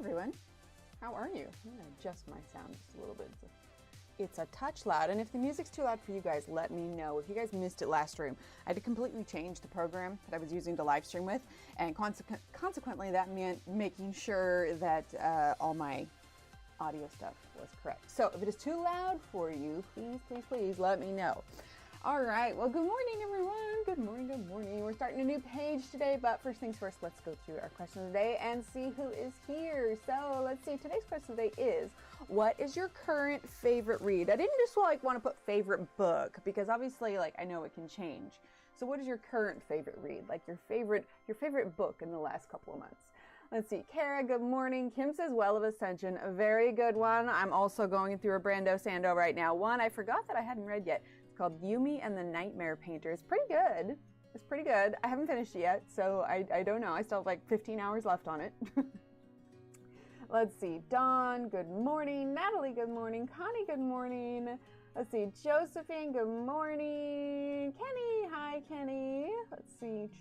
everyone. How are you? I'm going to adjust my sound just a little bit. It's a touch loud, and if the music's too loud for you guys, let me know. If you guys missed it last stream, I had to completely change the program that I was using to live stream with, and consequently that meant making sure that all my audio stuff was correct. So if it is too loud for you, please let me know. All right, well, good morning, everyone. Good morning. We're starting a new page today, but first things first, let's go through our question of the day and see who is here. So let's see, today's question of the day is, what is your current favorite read? I didn't just want to put favorite book, because obviously, I know it can change. So what is your current favorite read? Like your favorite book in the last couple of months? Let's see, Kara, good morning. Kim says, Well of Ascension, a very good one. I'm also going through a Brando Sando right now. One I forgot that I hadn't read yet. Called Yumi and the Nightmare Painter. It's pretty good. I haven't finished it yet, so I don't know. I still have like 15 hours left on it. Let's see. Dawn, good morning. Natalie, good morning. Connie, good morning. Let's see. Josephine, good morning. Kenny, hi, Kenny. Let's see.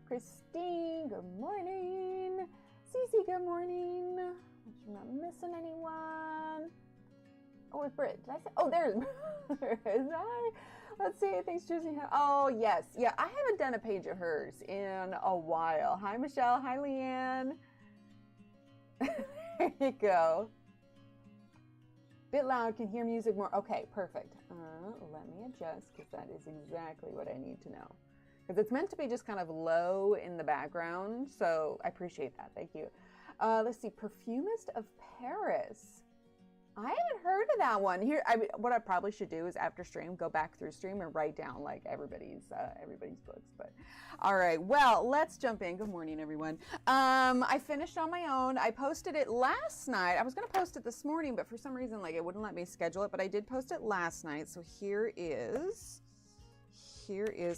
Christine, good morning. Cece, good morning. Make sure I'm not missing anyone. Oh, it's Britt. Did I say? Oh, there is. Hi. Let's see. Thanks, choosing her. Oh, yes. Yeah, I haven't done a page of hers in a while. Hi, Michelle. Hi, Leanne. There you go. Bit loud. Can hear music more. Okay, perfect. Let me adjust, because that is exactly what I need to know. Because it's meant to be just kind of low in the background. So I appreciate that. Thank you. Let's see. Perfumist of Paris. I haven't heard of that one. What I probably should do is after stream, go back through stream and write down like everybody's books. But all right, well, let's jump in. Good morning, everyone. I finished on my own. I posted it last night. I was going to post it this morning, but for some reason, it wouldn't let me schedule it. But I did post it last night. So here is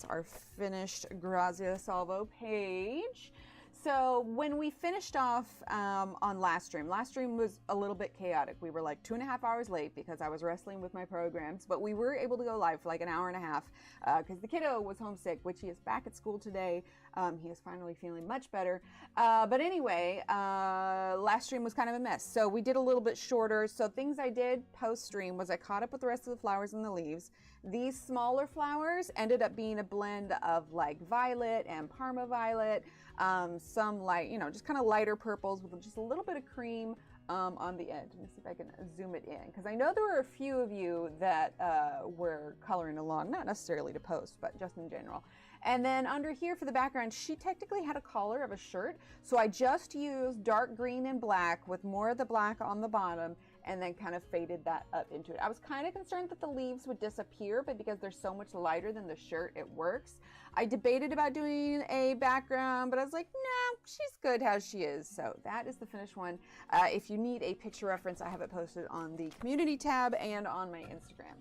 our finished Grazia Salvo page. So when we finished off on last stream was a little bit chaotic. We were like 2.5 hours late because I was wrestling with my programs, but we were able to go live for like an hour and a half because the kiddo was homesick, which he is back at school today. He is finally feeling much better. But anyway, last stream was kind of a mess. So we did a little bit shorter. So things I did post stream was I caught up with the rest of the flowers and the leaves. These smaller flowers ended up being a blend of like violet and Parma violet, some light, just kind of lighter purples with just a little bit of cream on the edge. Let me see if I can zoom it in, because I know there were a few of you that were coloring along, not necessarily to post, but just in general. And then under here for the background, she technically had a collar of a shirt, so I just used dark green and black with more of the black on the bottom, and then kind of faded that up into it. I was kind of concerned that the leaves would disappear, but because they're so much lighter than the shirt, it works. I debated about doing a background, but I was like, nah, she's good how she is. So that is the finished one. If you need a picture reference, I have it posted on the community tab and on my Instagram.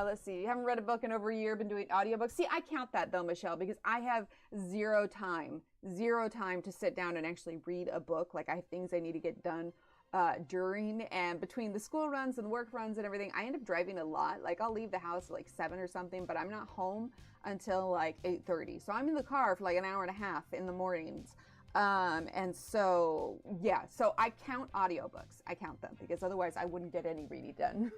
Let's see. You haven't read a book in over a year, been doing audiobooks. See, I count that though, Michelle, because I have zero time to sit down and actually read a book. Like I have things I need to get done during and between the school runs and the work runs and everything. I end up driving a lot. Like I'll leave the house at like 7 or something, but I'm not home until like 8:30. So I'm in the car for like an hour and a half in the mornings. And so, yeah, so I count audiobooks. I count them because otherwise I wouldn't get any reading done.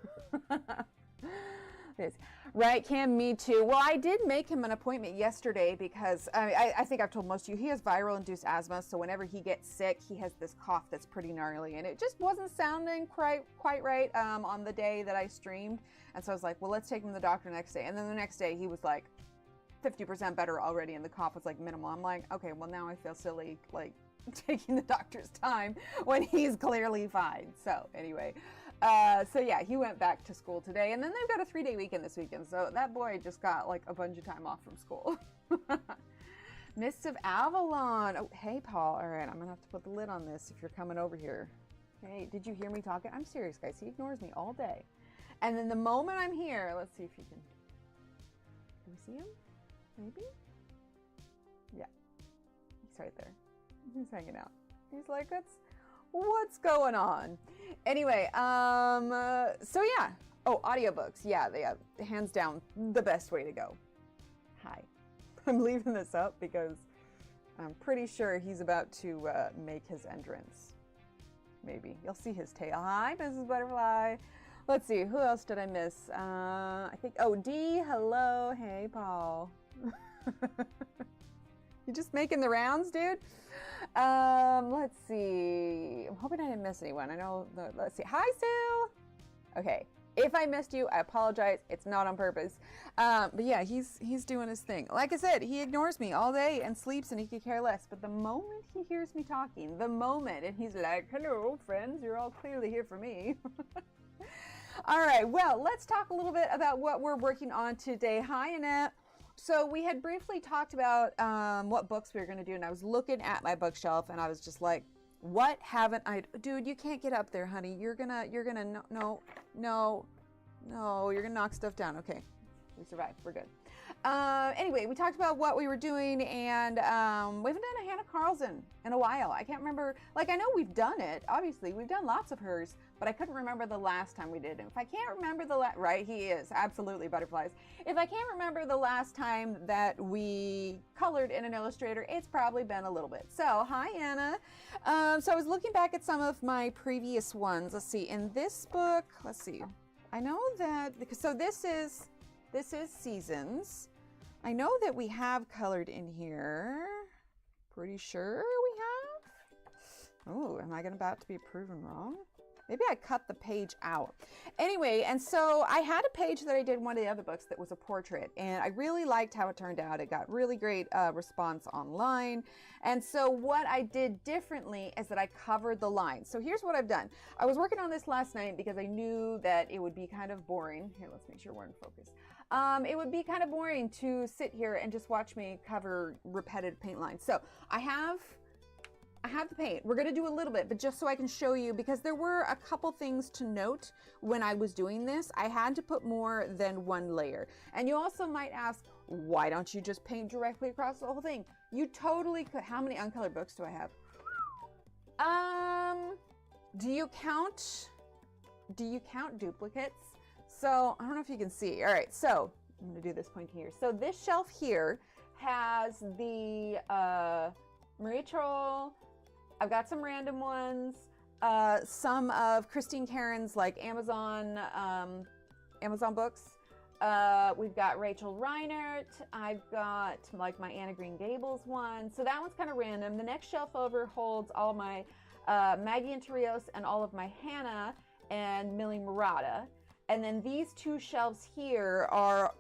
Yes. Right, Cam, me too. Well, I did make him an appointment yesterday because I think I've told most of you, he has viral induced asthma. So whenever he gets sick, he has this cough that's pretty gnarly, and it just wasn't sounding quite right on the day that I streamed. And so I was like, well, let's take him to the doctor next day. And then the next day he was like 50% better already, and the cough was like minimal. I'm like, okay, well now I feel silly like taking the doctor's time when he's clearly fine. So anyway, so yeah, he went back to school today, and then they've got a 3-day weekend this weekend. So that boy just got like a bunch of time off from school. Mists of Avalon. Oh, hey, Paul. All right, I'm gonna have to put the lid on this if you're coming over here. Hey, did you hear me talking? I'm serious, guys. He ignores me all day. And then the moment I'm here, let's see if you can we see him? Maybe? Yeah, he's right there. He's hanging out. He's like, what's going on? Anyway, so yeah. Oh, audiobooks. Yeah, they are hands down the best way to go. Hi. I'm leaving this up because I'm pretty sure he's about to make his entrance. maybe. You'll see his tail. Hi, Mrs. Butterfly. Let's see, who else did I miss? I think, oh, Dee, hello. Hey, Paul. You just making the rounds, dude? Let's see. I'm hoping I didn't miss anyone. I know, let's see. Hi, Sue. Okay. If I missed you, I apologize. It's not on purpose. But yeah, he's doing his thing. Like I said, he ignores me all day and sleeps and he could care less. But the moment he hears me talking, and he's like, hello, friends, you're all clearly here for me. All right, well, let's talk a little bit about what we're working on today. Hi, Annette. So we had briefly talked about what books we were going to do, and I was looking at my bookshelf, and I was just like, what haven't I, dude, you can't get up there, honey. You're gonna, no, you're gonna knock stuff down. Okay, we survived, we're good. Anyway, we talked about what we were doing, and we haven't done a Hanna Karlzon in a while. I can't remember, like, I know we've done it, obviously, we've done lots of hers, but I couldn't remember the last time we did it. If I can't remember right, he is, absolutely, butterflies. If I can't remember the last time that we colored in an Illustrator, it's probably been a little bit. So, hi, Anna. So I was looking back at some of my previous ones. Let's see, in this book, let's see, I know that, so this is Seasons. I know that we have colored in here. Pretty sure we have. Oh, am I about to be proven wrong? Maybe I cut the page out. Anyway, and so I had a page that I did in one of the other books that was a portrait, and I really liked how it turned out. It got really great response online. And so what I did differently is that I covered the lines. So here's what I've done. I was working on this last night because I knew that it would be kind of boring. Here, let's make sure we're in focus. It would be kind of boring to sit here and just watch me cover repetitive paint lines. So I have the paint. We're going to do a little bit, but just so I can show you, because there were a couple things to note when I was doing this. I had to put more than one layer. And you also might ask, why don't you just paint directly across the whole thing? You totally could. How many uncolored books do I have? Do you count duplicates? So I don't know if you can see. All right, so I'm going to do this pointy here. So this shelf here has the Marie Troll. I've got some random ones, some of Christine Karen's like Amazon books. We've got Rachel Reinert. I've got like my Anna Green Gables one. So that one's kind of random. The next shelf over holds all my Maggie and Terrios and all of my Hannah and Millie Murata. And then these two shelves here are,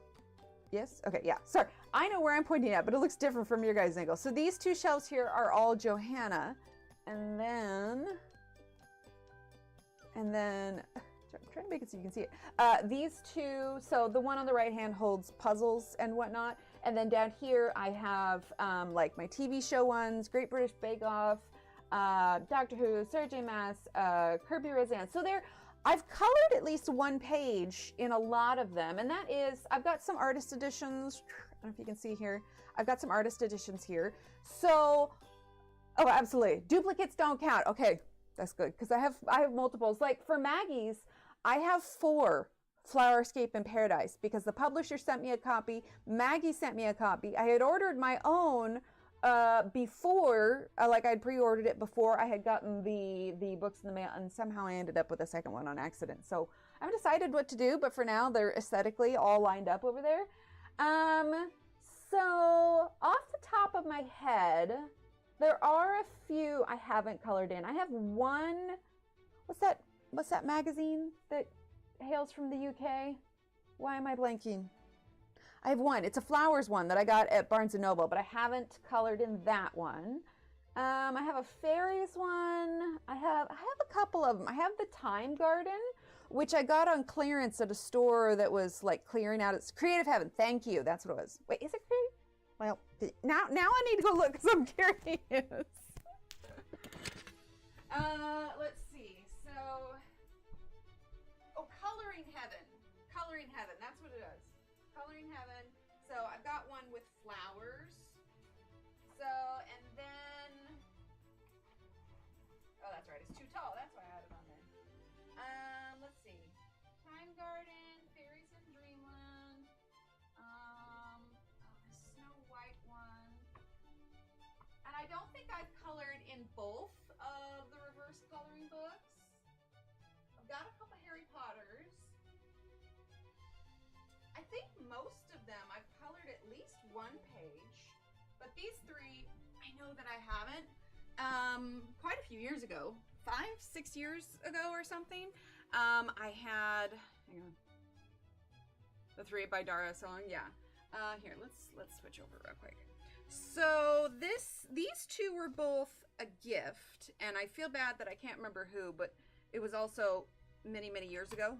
yes? Okay, yeah, sorry. I know where I'm pointing at, but it looks different from your guys' angle. So these two shelves here are all Johanna. And then, I'm trying to make it so you can see it. These two, so the one on the right hand holds puzzles and whatnot. And then down here I have like my TV show ones, Great British Bake Off, Doctor Who, Sarah J. Maas, Kirby Roseanne. So I've colored at least one page in a lot of them. And that is, I've got some artist editions. I don't know if you can see here. I've got some artist editions here. So, oh, absolutely. Duplicates don't count. Okay, that's good. Because I have multiples. Like for Maggie's, I have 4 Flowerscape in Paradise because the publisher sent me a copy. Maggie sent me a copy. I had ordered my own before, like I'd pre-ordered it before I had gotten the books in the mail, and somehow I ended up with a second one on accident. So I haven't decided what to do, but for now they're aesthetically all lined up over there. So off the top of my head, there are a few I haven't colored in. I have one, what's that magazine that hails from the UK? Why am I blanking? I have one. It's a flowers one that I got at Barnes & Noble, but I haven't colored in that one. I have a fairies one. I have a couple of them. I have the Time Garden, which I got on clearance at a store that was like clearing out its Creative Heaven. Thank you. That's what it was. Wait, is it Creative? Well, now I need to go look because I'm curious. Let's see. So, Coloring Heaven. Coloring Heaven. That's what it is. Coloring Heaven. So I've got one with flowers. So, and then, oh, that's right. It's too tall. That's why I had it on there. Let's see. Time Garden, Fairies in Dreamland. The Snow White one. And I don't think I've colored in both of the reverse coloring books. I think most of them I've colored at least one page, but these three I know that I haven't. Quite a few years ago, 5, 6 years ago or something, I had, hang on, the 3 by Dara song, yeah. Here, let's switch over real quick. So these two were both a gift, and I feel bad that I can't remember who, but it was also many, many years ago,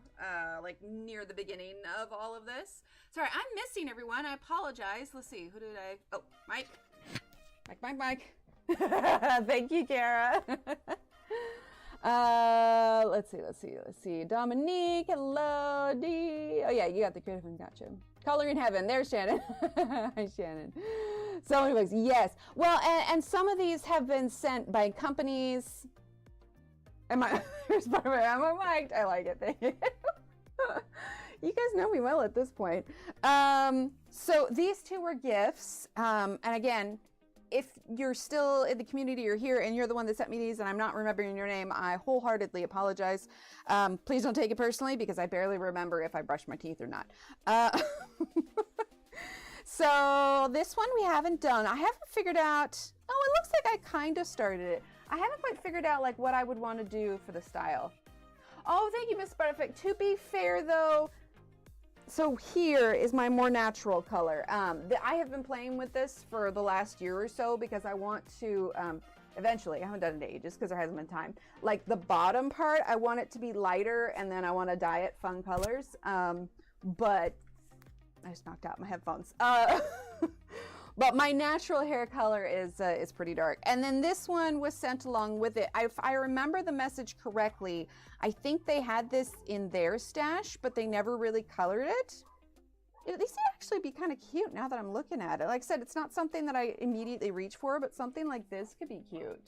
like near the beginning of all of this. Sorry, I'm missing everyone. I apologize. Let's see, who did I? Oh, Mike. Mike. Thank you, Kara. Let's see. Dominique, hello, D. Oh yeah, you got the creative one, gotcha. Color in Heaven, there's Shannon. Hi, Shannon. So many books, yes. Well, and some of these have been sent by companies. Am I mic'd? I like it, thank you. You guys know me well at this point. So these two were gifts, and again, if you're still in the community, you're here, and you're the one that sent me these, and I'm not remembering your name, I wholeheartedly apologize. Please don't take it personally, because I barely remember if I brushed my teeth or not. So this one we haven't done. I haven't figured out, oh, it looks like I kind of started it. I haven't quite figured out like what I would want to do for the style. Oh, thank you, Miss Butterfield. To be fair, though, so here is my more natural color. I have been playing with this for the last year or so because I want to, eventually, I haven't done it in ages because there hasn't been time. Like the bottom part, I want it to be lighter, and then I want to dye it fun colors. But I just knocked out my headphones. But my natural hair color is pretty dark. And then this one was sent along with it. If I remember the message correctly, I think they had this in their stash, but they never really colored it. These would actually be kind of cute now that I'm looking at it. Like I said, it's not something that I immediately reach for, but something like this could be cute.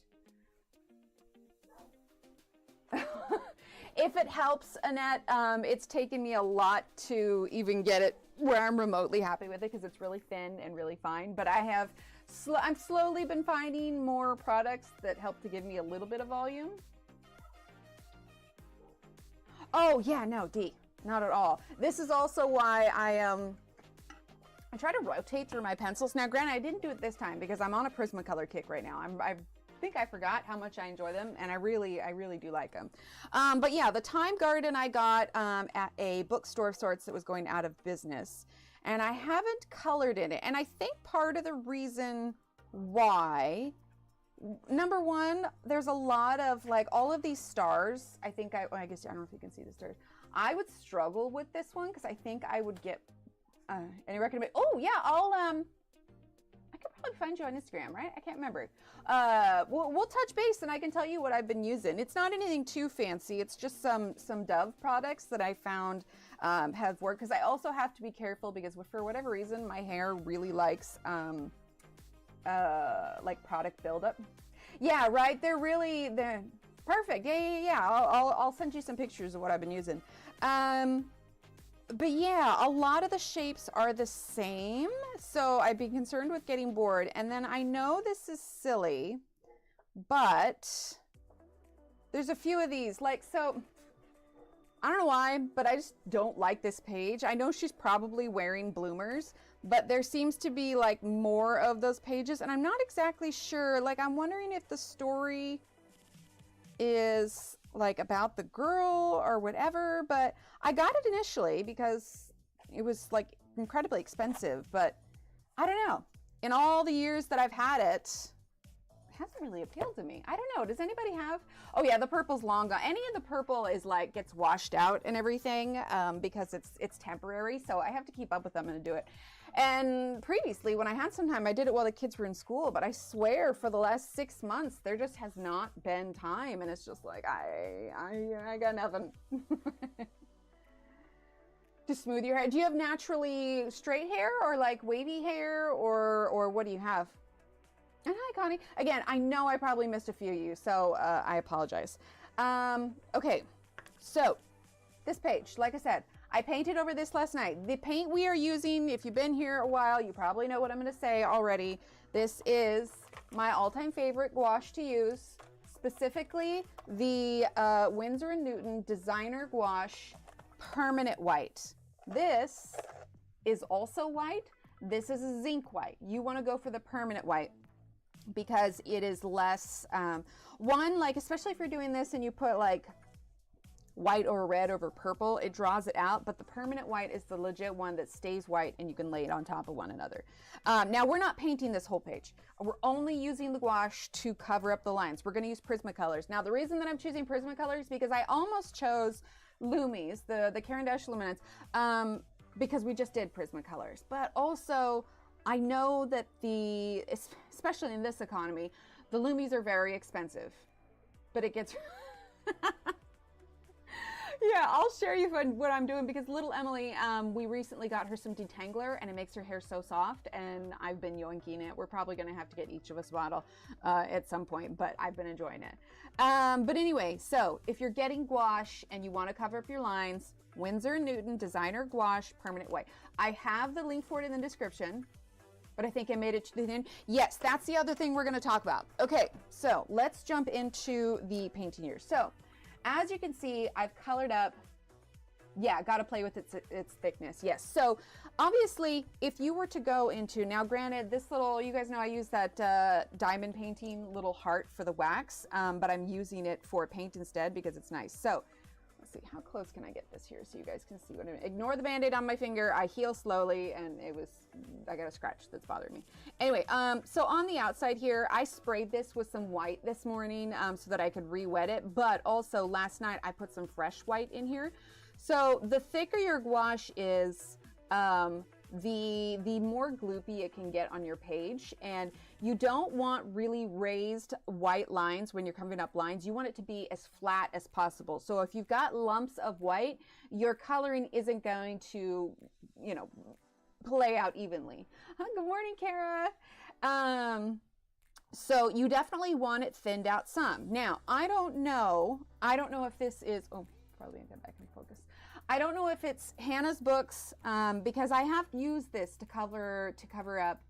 If it helps, Annette, it's taken me a lot to even get it where I'm remotely happy with it because it's really thin and really fine. But I'm slowly been finding more products that help to give me a little bit of volume. Oh yeah, no, D, not at all. This is also why I try to rotate through my pencils. Now, granted, I didn't do it this time because I'm on a Prismacolor kick right now. I think I forgot how much I enjoy them, and I really do like them. But yeah, the Time Garden I got at a bookstore of sorts that was going out of business, and I haven't colored in it. And I think part of the reason why, number one, there's a lot of like all of these stars. I guess I don't know if you can see the stars. I would struggle with this one because I think I would get any recommend. Oh yeah, I could probably find you on Instagram, right? I can't remember. We'll touch base and I can tell you what I've been using. It's not anything too fancy. It's just some Dove products that I found have worked, because I also have to be careful because for whatever reason my hair really likes like product buildup. Yeah, right. They're perfect. Yeah. I'll send you some pictures of what I've been using. But yeah, a lot of the shapes are the same, so I'd be concerned with getting bored. And then I know this is silly, but there's a few of these. Like, so, I don't know why, but I just don't like this page. I know she's probably wearing bloomers, but there seems to be like more of those pages, and I'm not exactly sure. Like, I'm wondering if the story is like about the girl or whatever, but I got it initially because it was like incredibly expensive, but I don't know. In all the years that I've had it, it hasn't really appealed to me. I don't know. Does anybody have? Oh yeah, the purple's long gone. Any of the purple is like gets washed out and everything because it's temporary, so I have to keep up with them and do it. And previously, when I had some time, I did it while the kids were in school, but I swear for the last 6 months, there just has not been time, and it's just like, I got nothing. To smooth your hair. Do you have naturally straight hair or like wavy hair, or what do you have? And hi, Connie. Again, I know I probably missed a few of you, so I apologize. Okay, so this page, like I said, I painted over this last night. The paint we are using, if you've been here a while, you probably know what I'm going to say already. This is my all-time favorite gouache to use, specifically the Winsor & Newton Designer Gouache Permanent White. This is also white. This is a zinc white. You want to go for the permanent white because it is less, one, like, especially if you're doing this and you put like white or red over purple, it draws it out, but the permanent white is the legit one that stays white and you can lay it on top of one another. Now we're not painting this whole page. We're only using the gouache to cover up the lines. We're going to use Prismacolors. Now the reason that I'm choosing Prismacolors is because I almost chose Lumis, the Caran d'Ache luminance, because we just did Prismacolors, but also I know that especially in this economy, the Lumis are very expensive, but it gets yeah, I'll share you what I'm doing because little Emily, we recently got her some detangler and it makes her hair so soft and I've been yoinking it. We're probably going to have to get each of us a bottle at some point, but I've been enjoying it. But anyway, so if you're getting gouache and you want to cover up your lines, Winsor & Newton Designer Gouache Permanent White. I have the link for it in the description, but I think I made it too thin. Yes, that's the other thing we're going to talk about. Okay, so let's jump into the painting here. So as you can see, I've colored up, yeah, got to play with its thickness. Yes. So obviously if you were to go into, now granted this little, you guys know I use that diamond painting little heart for the wax, but I'm using it for paint instead because it's nice. So let's see, how close can I get this here so you guys can see what I mean. Ignore the Band-Aid on my finger. I heal slowly and I got a scratch that's bothering me. Anyway, so on the outside here, I sprayed this with some white this morning so that I could re-wet it, but also last night I put some fresh white in here. So the thicker your gouache is, the more gloopy it can get on your page, and you don't want really raised white lines when you're covering up lines. You want it to be as flat as possible. So if you've got lumps of white, your coloring isn't going to, you know, play out evenly. Good morning, Kara. So you definitely want it thinned out some. Now, I don't know if this is, oh, probably get back in focus. I don't know if it's Hannah's books, because I have used this to cover up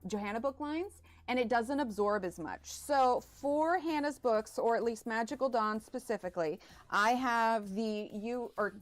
Johanna book lines, and it doesn't absorb as much. So for Hannah's books, or at least Magical Dawn specifically, I have the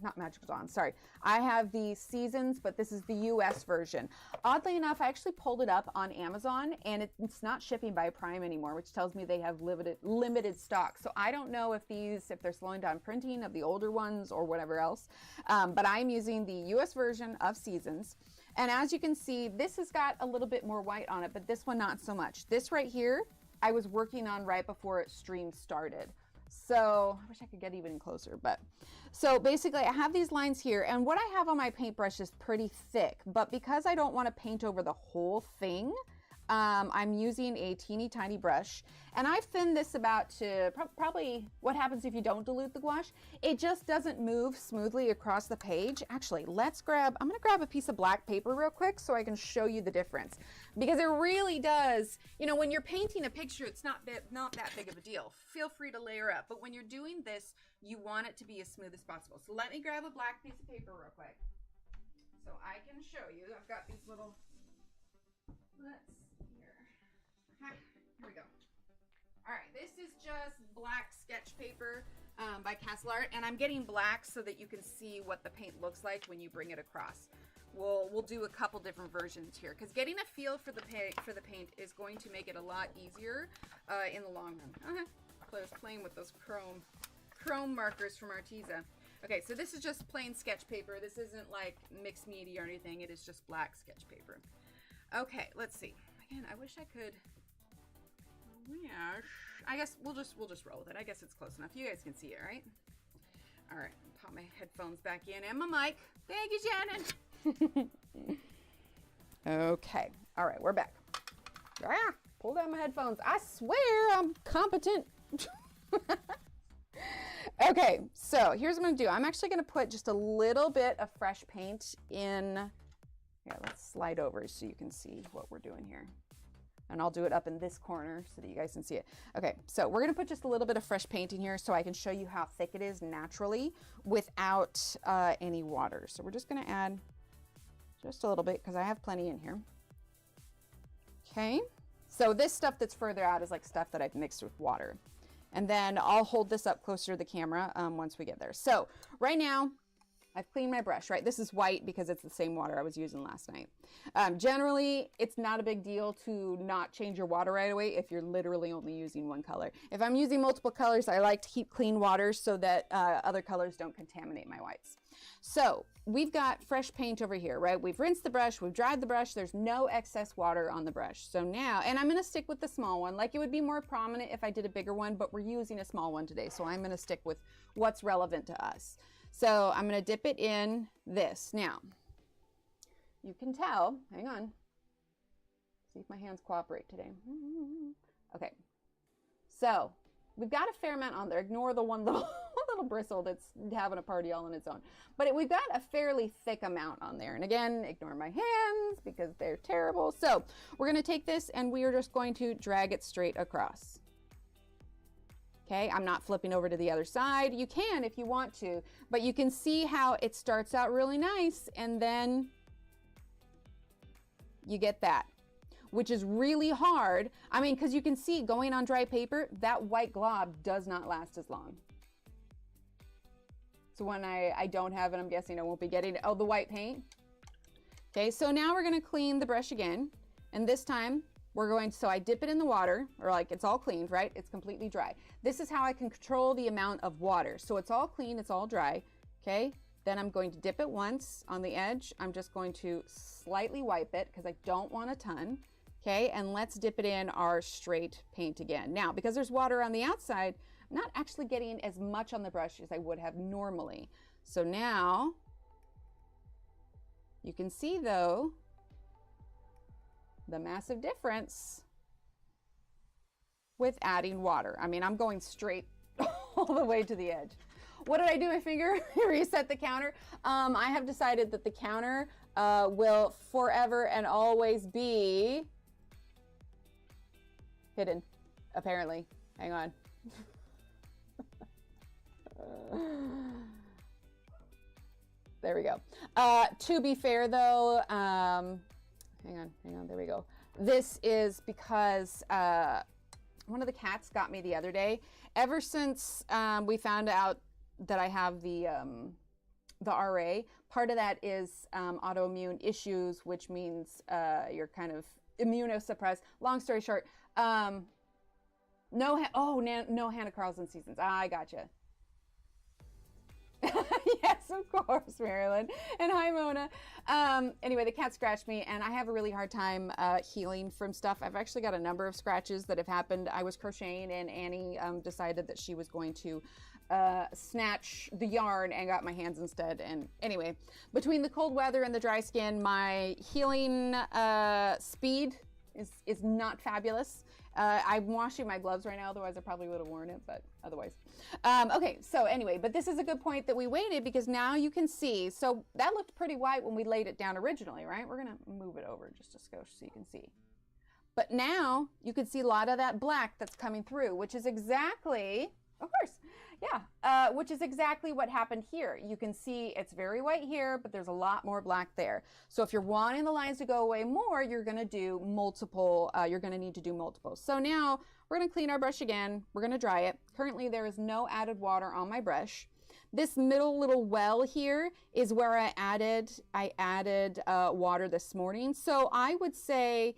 not Magical Dawn, sorry. I have the Seasons, but this is the US version. Oddly enough, I actually pulled it up on Amazon and it's not shipping by Prime anymore, which tells me they have limited stock. So I don't know if they're slowing down printing of the older ones or whatever else, but I'm using the US version of Seasons. And as you can see, this has got a little bit more white on it, but this one not so much. This right here, I was working on right before stream started. So I wish I could get even closer, but so basically I have these lines here, and what I have on my paintbrush is pretty thick, but because I don't want to paint over the whole thing, I'm using a teeny tiny brush, and I've thinned this about to probably what happens if you don't dilute the gouache. It just doesn't move smoothly across the page. Actually, I'm going to grab a piece of black paper real quick so I can show you the difference, because it really does, you know, when you're painting a picture, it's not that big of a deal. Feel free to layer up, but when you're doing this, you want it to be as smooth as possible. So let me grab a black piece of paper real quick so I can show you. I've got these little, here we go. All right, this is just black sketch paper by Castle Art, and I'm getting black so that you can see what the paint looks like when you bring it across. We'll do a couple different versions here, because getting a feel for the paint is going to make it a lot easier in the long run. Playing with those chrome markers from Arteza. Okay, so this is just plain sketch paper. This isn't like mixed media or anything. It is just black sketch paper. Okay, let's see. Again, I wish I could. Yeah, I guess we'll just roll with it. I guess it's close enough. You guys can see it, right? All right, pop my headphones back in and my mic. Thank you, Shannon. Okay, all right, we're back. Pull down my headphones. I swear I'm competent. Okay, so here's what I'm gonna do. I'm actually gonna put just a little bit of fresh paint in. Yeah, let's slide over so you can see what we're doing here. And I'll do it up in this corner so that you guys can see it. Okay, so we're gonna put just a little bit of fresh paint in here so I can show you how thick it is naturally without any water. So we're just gonna add just a little bit because I have plenty in here. Okay, so this stuff that's further out is like stuff that I've mixed with water. And then I'll hold this up closer to the camera once we get there. So right now, I've cleaned my brush, right? This is white because it's the same water I was using last night. Generally, it's not a big deal to not change your water right away if you're literally only using one color. If I'm using multiple colors, I like to keep clean water so that other colors don't contaminate my whites. So we've got fresh paint over here, right? We've rinsed the brush, we've dried the brush, there's no excess water on the brush. So now, and I'm gonna stick with the small one, like it would be more prominent if I did a bigger one, but we're using a small one today. So I'm gonna stick with what's relevant to us. So I'm gonna dip it in this. Now, you can tell, hang on, see if my hands cooperate today. Okay, so we've got a fair amount on there. Ignore the one little, little bristle that's having a party all on its own. But we've got a fairly thick amount on there. And again, ignore my hands because they're terrible. So we're gonna take this and we are just going to drag it straight across. Okay, I'm not flipping over to the other side. You can if you want to, but you can see how it starts out really nice and then you get that, which is really hard. I mean, because you can see going on dry paper, that white glob does not last as long. So when I don't have it, I'm guessing I won't be getting, oh, the white paint. Okay, so now we're gonna clean the brush again. And this time, we're going to, so I dip it in the water, or like it's all cleaned, right? It's completely dry. This is how I can control the amount of water. So it's all clean, it's all dry, okay? Then I'm going to dip it once on the edge. I'm just going to slightly wipe it because I don't want a ton, okay? And let's dip it in our straight paint again. Now, because there's water on the outside, I'm not actually getting as much on the brush as I would have normally. So now, you can see though, the massive difference with adding water. I mean, I'm going straight all the way to the edge. What did I do? My finger reset the counter. I have decided that the counter will forever and always be hidden, apparently. Hang on. There we go. To be fair though, hang on, there we go. This is because one of the cats got me the other day. Ever since we found out that I have the RA, part of that is autoimmune issues, which means you're kind of immunosuppressed. Long story short, no Hanna Karlzon seasons. I gotcha. Yes, of course, Marilyn. And hi, Mona. Anyway, the cat scratched me, and I have a really hard time healing from stuff. I've actually got a number of scratches that have happened. I was crocheting, and Annie decided that she was going to snatch the yarn and got my hands instead. And anyway, between the cold weather and the dry skin, my healing speed is not fabulous. I'm washing my gloves right now, otherwise I probably would have worn it, but otherwise. Okay, so anyway, but this is a good point that we waited because now you can see, so that looked pretty white when we laid it down originally, right? We're gonna move it over just a skosh so you can see. But now you can see a lot of that black that's coming through, which is exactly, of course, yeah, which is exactly what happened here. You can see it's very white here, but there's a lot more black there. So if you're wanting the lines to go away more, you're gonna do multiple, you're gonna need to do multiples. So now we're gonna clean our brush again. We're gonna dry it. Currently there is no added water on my brush. This middle little well here is where I added water this morning. So I would say,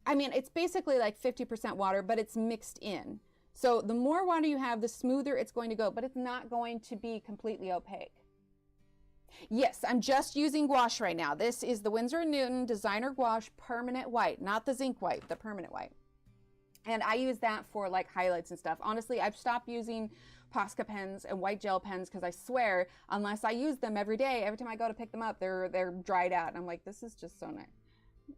I mean, it's basically like 50% water, but it's mixed in. So the more water you have, the smoother it's going to go, but it's not going to be completely opaque. Yes, I'm just using gouache right now. This is the Winsor & Newton Designer Gouache Permanent White, not the zinc white, the permanent white. And I use that for like highlights and stuff. Honestly, I've stopped using Posca pens and white gel pens because I swear, unless I use them every day, every time I go to pick them up, they're dried out. And I'm like, this is just so nice.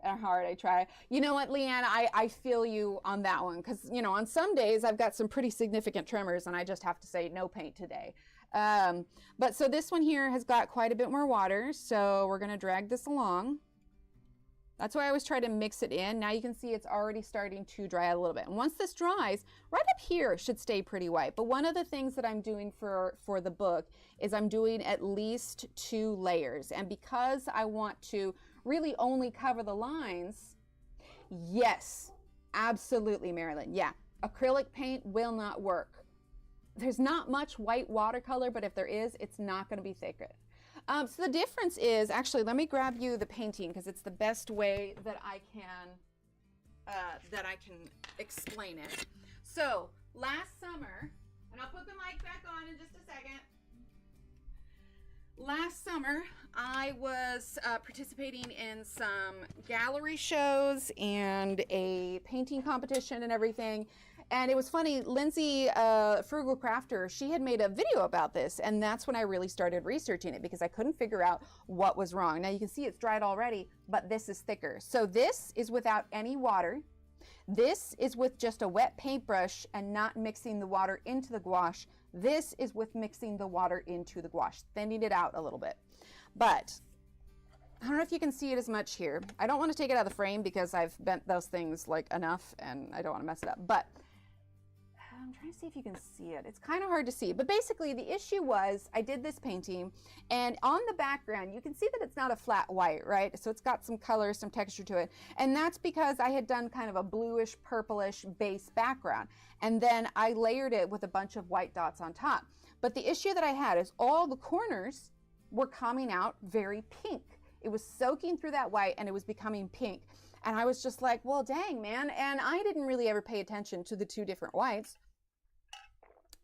Hard I try. You know what, Leanne, I feel you on that one because, you know, on some days I've got some pretty significant tremors and I just have to say no paint today. But so this one here has got quite a bit more water, so we're going to drag this along. That's why I always try to mix it in. Now you can see it's already starting to dry out a little bit. And once this dries, right up here should stay pretty white. But one of the things that I'm doing for the book is I'm doing at least 2 layers. And because I want to really only cover the lines, yes, absolutely, Marilyn. Yeah, acrylic paint will not work. there's not much white watercolor, but if there is, it's not going to be thicker. So the difference is, actually, let me grab you the painting because it's the best way that I can explain it. So last summer, and I'll put the mic back on in just a second. Last summer, I was participating in some gallery shows and a painting competition and everything. And it was funny, Lindsay, Frugal Crafter, she had made a video about this, and that's when I really started researching it because I couldn't figure out what was wrong. Now you can see it's dried already, but this is thicker. So this is without any water. This is with just a wet paintbrush and not mixing the water into the gouache. This is with mixing the water into the gouache, thinning it out a little bit. But I don't know if you can see it as much here. I don't want to take it out of the frame because I've bent those things like enough and I don't want to mess it up. But I'm trying to see if you can see it. It's kind of hard to see, but basically the issue was I did this painting and on the background, you can see that it's not a flat white, right? So it's got some color, some texture to it. And that's because I had done kind of a bluish, purplish base background. And then I layered it with a bunch of white dots on top. But the issue that I had is all the corners were coming out very pink. It was soaking through that white and it was becoming pink. And I was just like, well, dang, man. And I didn't really ever pay attention to the two different whites.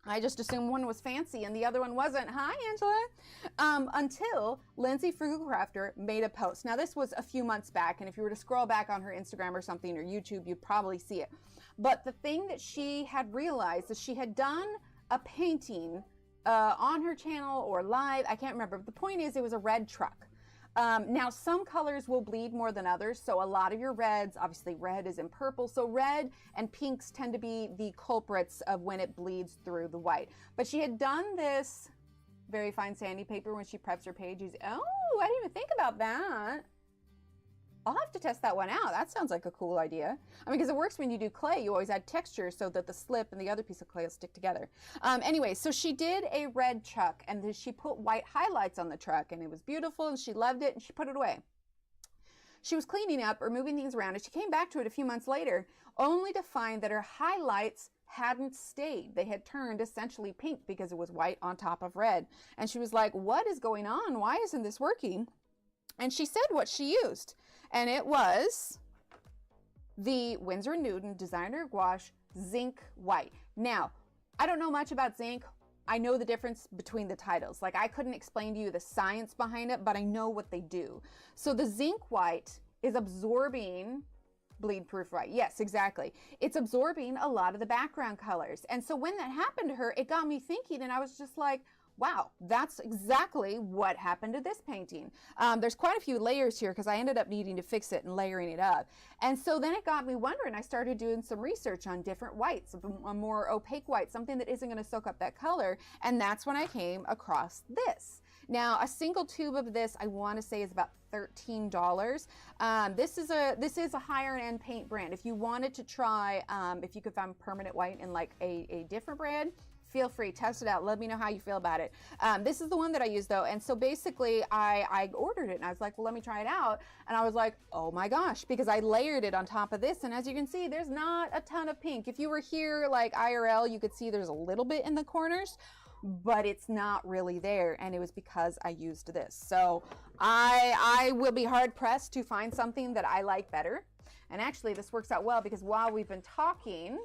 I just assumed one was fancy and the other one wasn't. Hi, Angela. Until Lindsay Frugal Crafter made a post. Now, this was a few months back, and if you were to scroll back on her Instagram or something or YouTube, you'd probably see it. But the thing that she had realized is she had done a painting on her channel or live. I can't remember. But the point is, it was a red truck. Now, some colors will bleed more than others, so a lot of your reds, obviously red is in purple, so red and pinks tend to be the culprits of when it bleeds through the white. But she had done this very fine sandy paper when she preps her pages. Oh, I didn't even think about that. I'll have to test that one out. That sounds like a cool idea. I mean, because it works when you do clay. You always add texture so that the slip and the other piece of clay will stick together. Anyway, so she did a red truck and then she put white highlights on the truck and it was beautiful and she loved it and she put it away. She was cleaning up or moving things around and she came back to it a few months later only to find that her highlights hadn't stayed. They had turned essentially pink because it was white on top of red. And she was like, what is going on? Why isn't this working? And she said what she used. And it was the Winsor & Newton Designer Gouache Zinc White. Now, I don't know much about zinc. I know the difference between the titles. Like, I couldn't explain to you the science behind it, but I know what they do. So the zinc white is absorbing bleed-proof white. Yes, exactly. It's absorbing a lot of the background colors. And so when that happened to her, it got me thinking, and I was just like, wow, that's exactly what happened to this painting. There's quite a few layers here because I ended up needing to fix it and layering it up. And so then it got me wondering. I started doing some research on different whites, a more opaque white, something that isn't going to soak up that color. And that's when I came across this. Now, a single tube of this, I want to say, is about $13. This is a higher end paint brand. If you wanted to try, if you could find permanent white in like a different brand, feel free, test it out. Let me know how you feel about it. This is the one that I use though. And so basically I ordered it and I was like, well, let me try it out. And I was like, oh my gosh, because I layered it on top of this. And as you can see, there's not a ton of pink. If you were here like IRL, you could see there's a little bit in the corners, but it's not really there. And it was because I used this. So I will be hard pressed to find something that I like better. And actually this works out well because while we've been talking,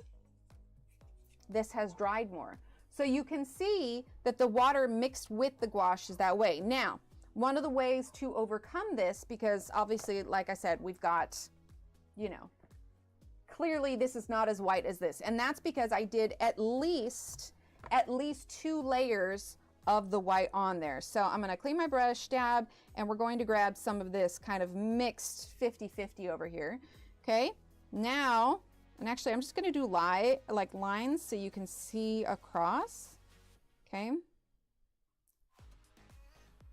this has dried more. So you can see that the water mixed with the gouache is that way. Now, one of the ways to overcome this, because obviously, like I said, we've got, you know, clearly this is not as white as this. And that's because I did at least 2 layers of the white on there. So I'm gonna clean my brush, dab, and we're going to grab some of this kind of mixed 50-50 over here. Okay, now, and actually I'm just gonna do like lines so you can see across, okay?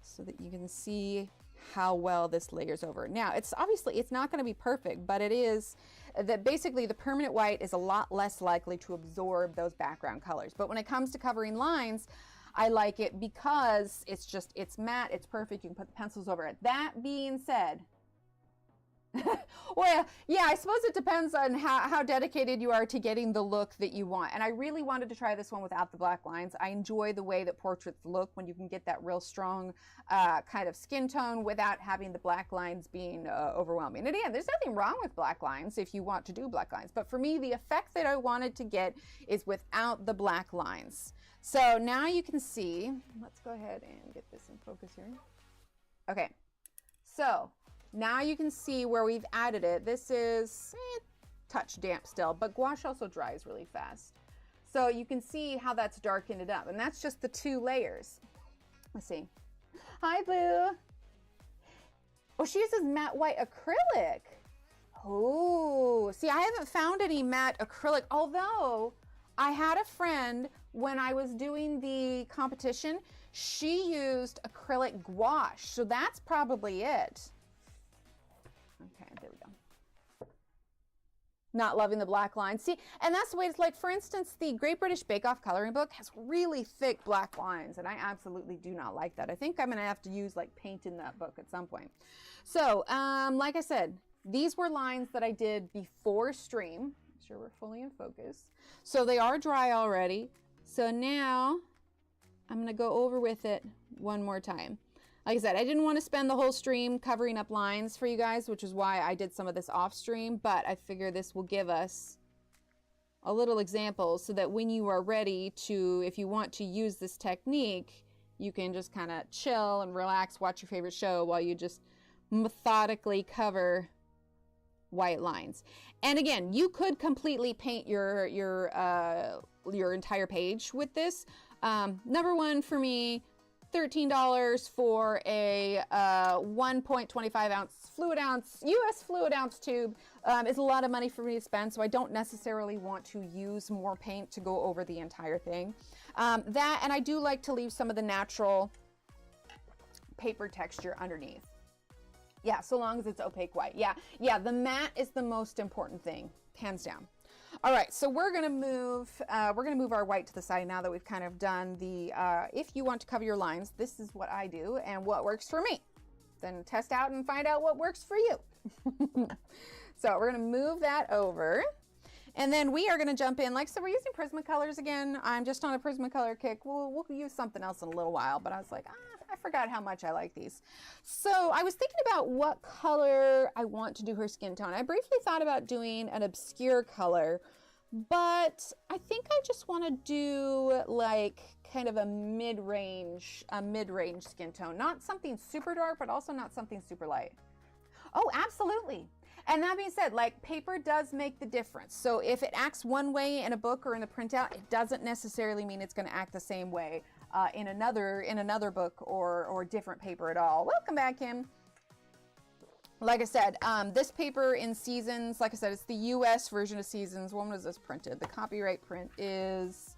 So that you can see how well this layers over. Now, it's obviously, it's not gonna be perfect, but it is, that basically the permanent white is a lot less likely to absorb those background colors. But when it comes to covering lines, I like it because it's matte, it's perfect, you can put the pencils over it. That being said, Well, yeah, I suppose it depends on how dedicated you are to getting the look that you want. And I really wanted to try this one without the black lines. I enjoy the way that portraits look when you can get that real strong kind of skin tone without having the black lines being overwhelming. And again, there's nothing wrong with black lines if you want to do black lines. But for me, the effect that I wanted to get is without the black lines. So now you can see, let's go ahead and get this in focus here. Okay, so now you can see where we've added it. This is touch damp still, but gouache also dries really fast. So you can see how that's darkened it up, and that's just the 2 layers. Let's see. Hi, Blue. Oh, she uses matte white acrylic. Oh, see, I haven't found any matte acrylic, although I had a friend when I was doing the competition, she used acrylic gouache, so that's probably it. Okay, there we go. Not loving the black lines. See, and that's the way it's like, for instance, the Great British Bake Off coloring book has really thick black lines, and I absolutely do not like that. I think I'm going to have to use like paint in that book at some point. So, like I said, these were lines that I did before stream. Make sure we're fully in focus. So they are dry already. So now I'm going to go over with it one more time. Like I said, I didn't want to spend the whole stream covering up lines for you guys, which is why I did some of this off stream, but I figure this will give us a little example so that when you are ready to, if you want to use this technique, you can just kind of chill and relax, watch your favorite show while you just methodically cover white lines. And again, you could completely paint your entire page with this. Number one for me, $13 for a 1.25 ounce fluid ounce, US fluid ounce tube is a lot of money for me to spend, so I don't necessarily want to use more paint to go over the entire thing. That, and I do like to leave some of the natural paper texture underneath. Yeah, so long as it's opaque white. Yeah, the matte is the most important thing, hands down. All right, so we're gonna move our white to the side now that we've kind of done the, if you want to cover your lines, this is what I do and what works for me. Then test out and find out what works for you. So we're gonna move that over. And then we are gonna jump in, like I said, we're using Prismacolors again. I'm just on a Prismacolor kick. We'll use something else in a little while, but I was like, I forgot how much I like these. So I was thinking about what color I want to do her skin tone. I briefly thought about doing an obscure color, but I think I just want to do like kind of a mid-range skin tone. Not something super dark, but also not something super light. Oh, absolutely. And that being said, like, paper does make the difference. So if it acts one way in a book or in a printout, it doesn't necessarily mean it's going to act the same way in another book or different paper at all. Welcome back, Kim. Like I said, this paper in Seasons, like I said, it's the US version of Seasons. When was this printed? The copyright print is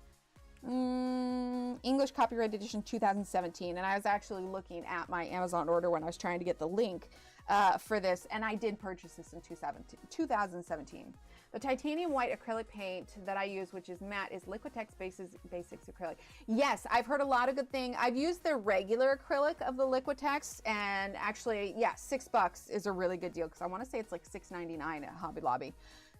English Copyright Edition 2017. And I was actually looking at my Amazon order when I was trying to get the link for this, and I did purchase this in 2017. The titanium white acrylic paint that I use, which is matte, is Liquitex Basics acrylic. Yes, I've heard a lot of good things. I've used the regular acrylic of the Liquitex, and actually, yeah, $6 is a really good deal, because I want to say it's like $6.99 at Hobby Lobby.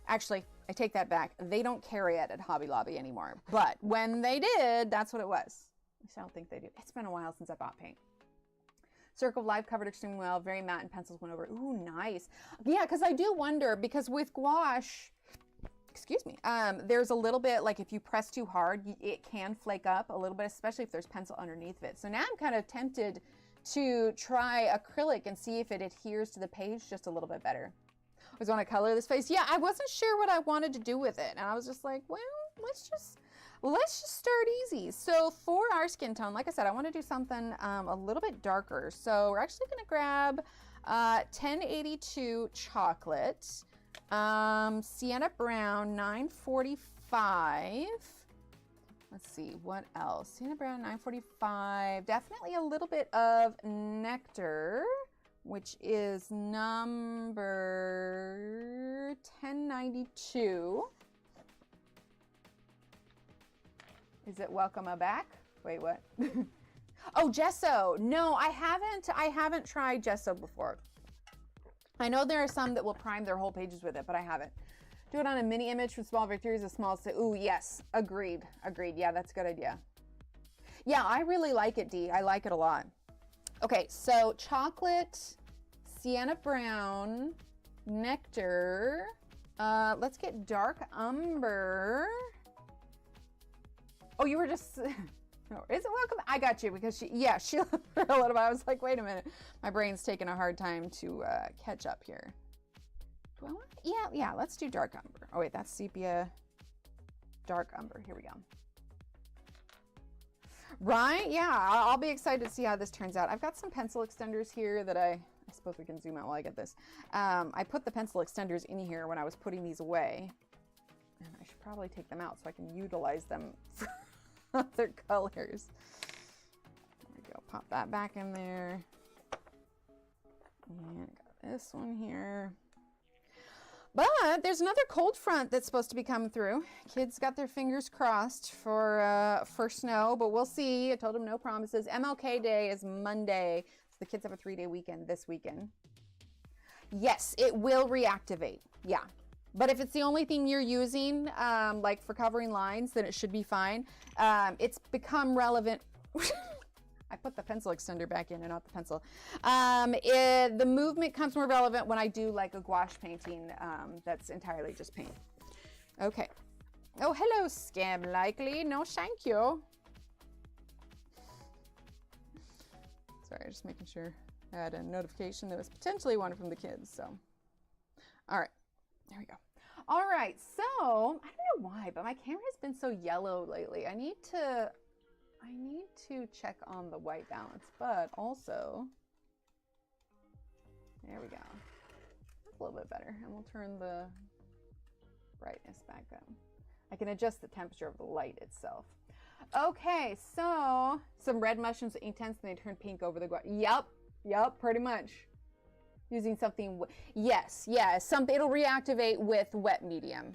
Actually, I take that back. They don't carry it at Hobby Lobby anymore, but when they did, that's what it was. I don't think they do. It's been a while since I bought paint. Circle of Life covered extremely well, very matte, and pencils went over. Ooh, nice. Yeah, because I do wonder, because with gouache, excuse me, there's a little bit, like if you press too hard, it can flake up a little bit, especially if there's pencil underneath it. So now I'm kind of tempted to try acrylic and see if it adheres to the page just a little bit better. I was want to color this face. Yeah, I wasn't sure what I wanted to do with it. And I was just like, well, let's just start easy. So for our skin tone, like I said, I want to do something a little bit darker. So we're actually going to grab 1082 chocolate, sienna brown 945. Let's see, what else? Sienna brown 945. Definitely a little bit of nectar, which is number 1092. Is it Welcome Back? Wait, what? Oh, gesso. No, I haven't tried gesso before. I know there are some that will prime their whole pages with it, but I haven't. Do it on a mini image from small victories, a small, ooh, yes, agreed. Yeah, that's a good idea. Yeah, I really like it, Dee. I like it a lot. Okay, so chocolate, sienna brown, nectar. Let's get dark umber. Oh, you were just, is it welcome? I got you because she looked for a little bit. I was like, wait a minute. My brain's taking a hard time to catch up here. Do I want, yeah, let's do dark umber. Oh wait, that's sepia, dark umber. Here we go. Right, yeah, I'll be excited to see how this turns out. I've got some pencil extenders here that I suppose we can zoom out while I get this. I put the pencil extenders in here when I was putting these away. And I should probably take them out so I can utilize them for other colors. There we go, pop that back in there. And got this one here. But there's another cold front that's supposed to be coming through. Kids got their fingers crossed for snow, but we'll see. I told them no promises. MLK Day is Monday, so the kids have a 3-day weekend this weekend. Yes, it will reactivate. Yeah. But if it's the only thing you're using, like for covering lines, then it should be fine. It's become relevant. I put the pencil extender back in and not the pencil. The movement comes more relevant when I do like a gouache painting that's entirely just paint. Okay. Oh, hello, Scam Likely. No, thank you. Sorry, just making sure I had a notification that was potentially one from the kids. So, all right. There we go. All right, so I don't know why, but my camera has been so yellow lately. I need to check on the white balance, but also, there we go. That's a little bit better, and we'll turn the brightness back up. I can adjust the temperature of the light itself. Okay, so some red mushrooms, ink tints, and they turn pink over the gouache. Yep, pretty much. Using something, yes, something, it'll reactivate with wet medium.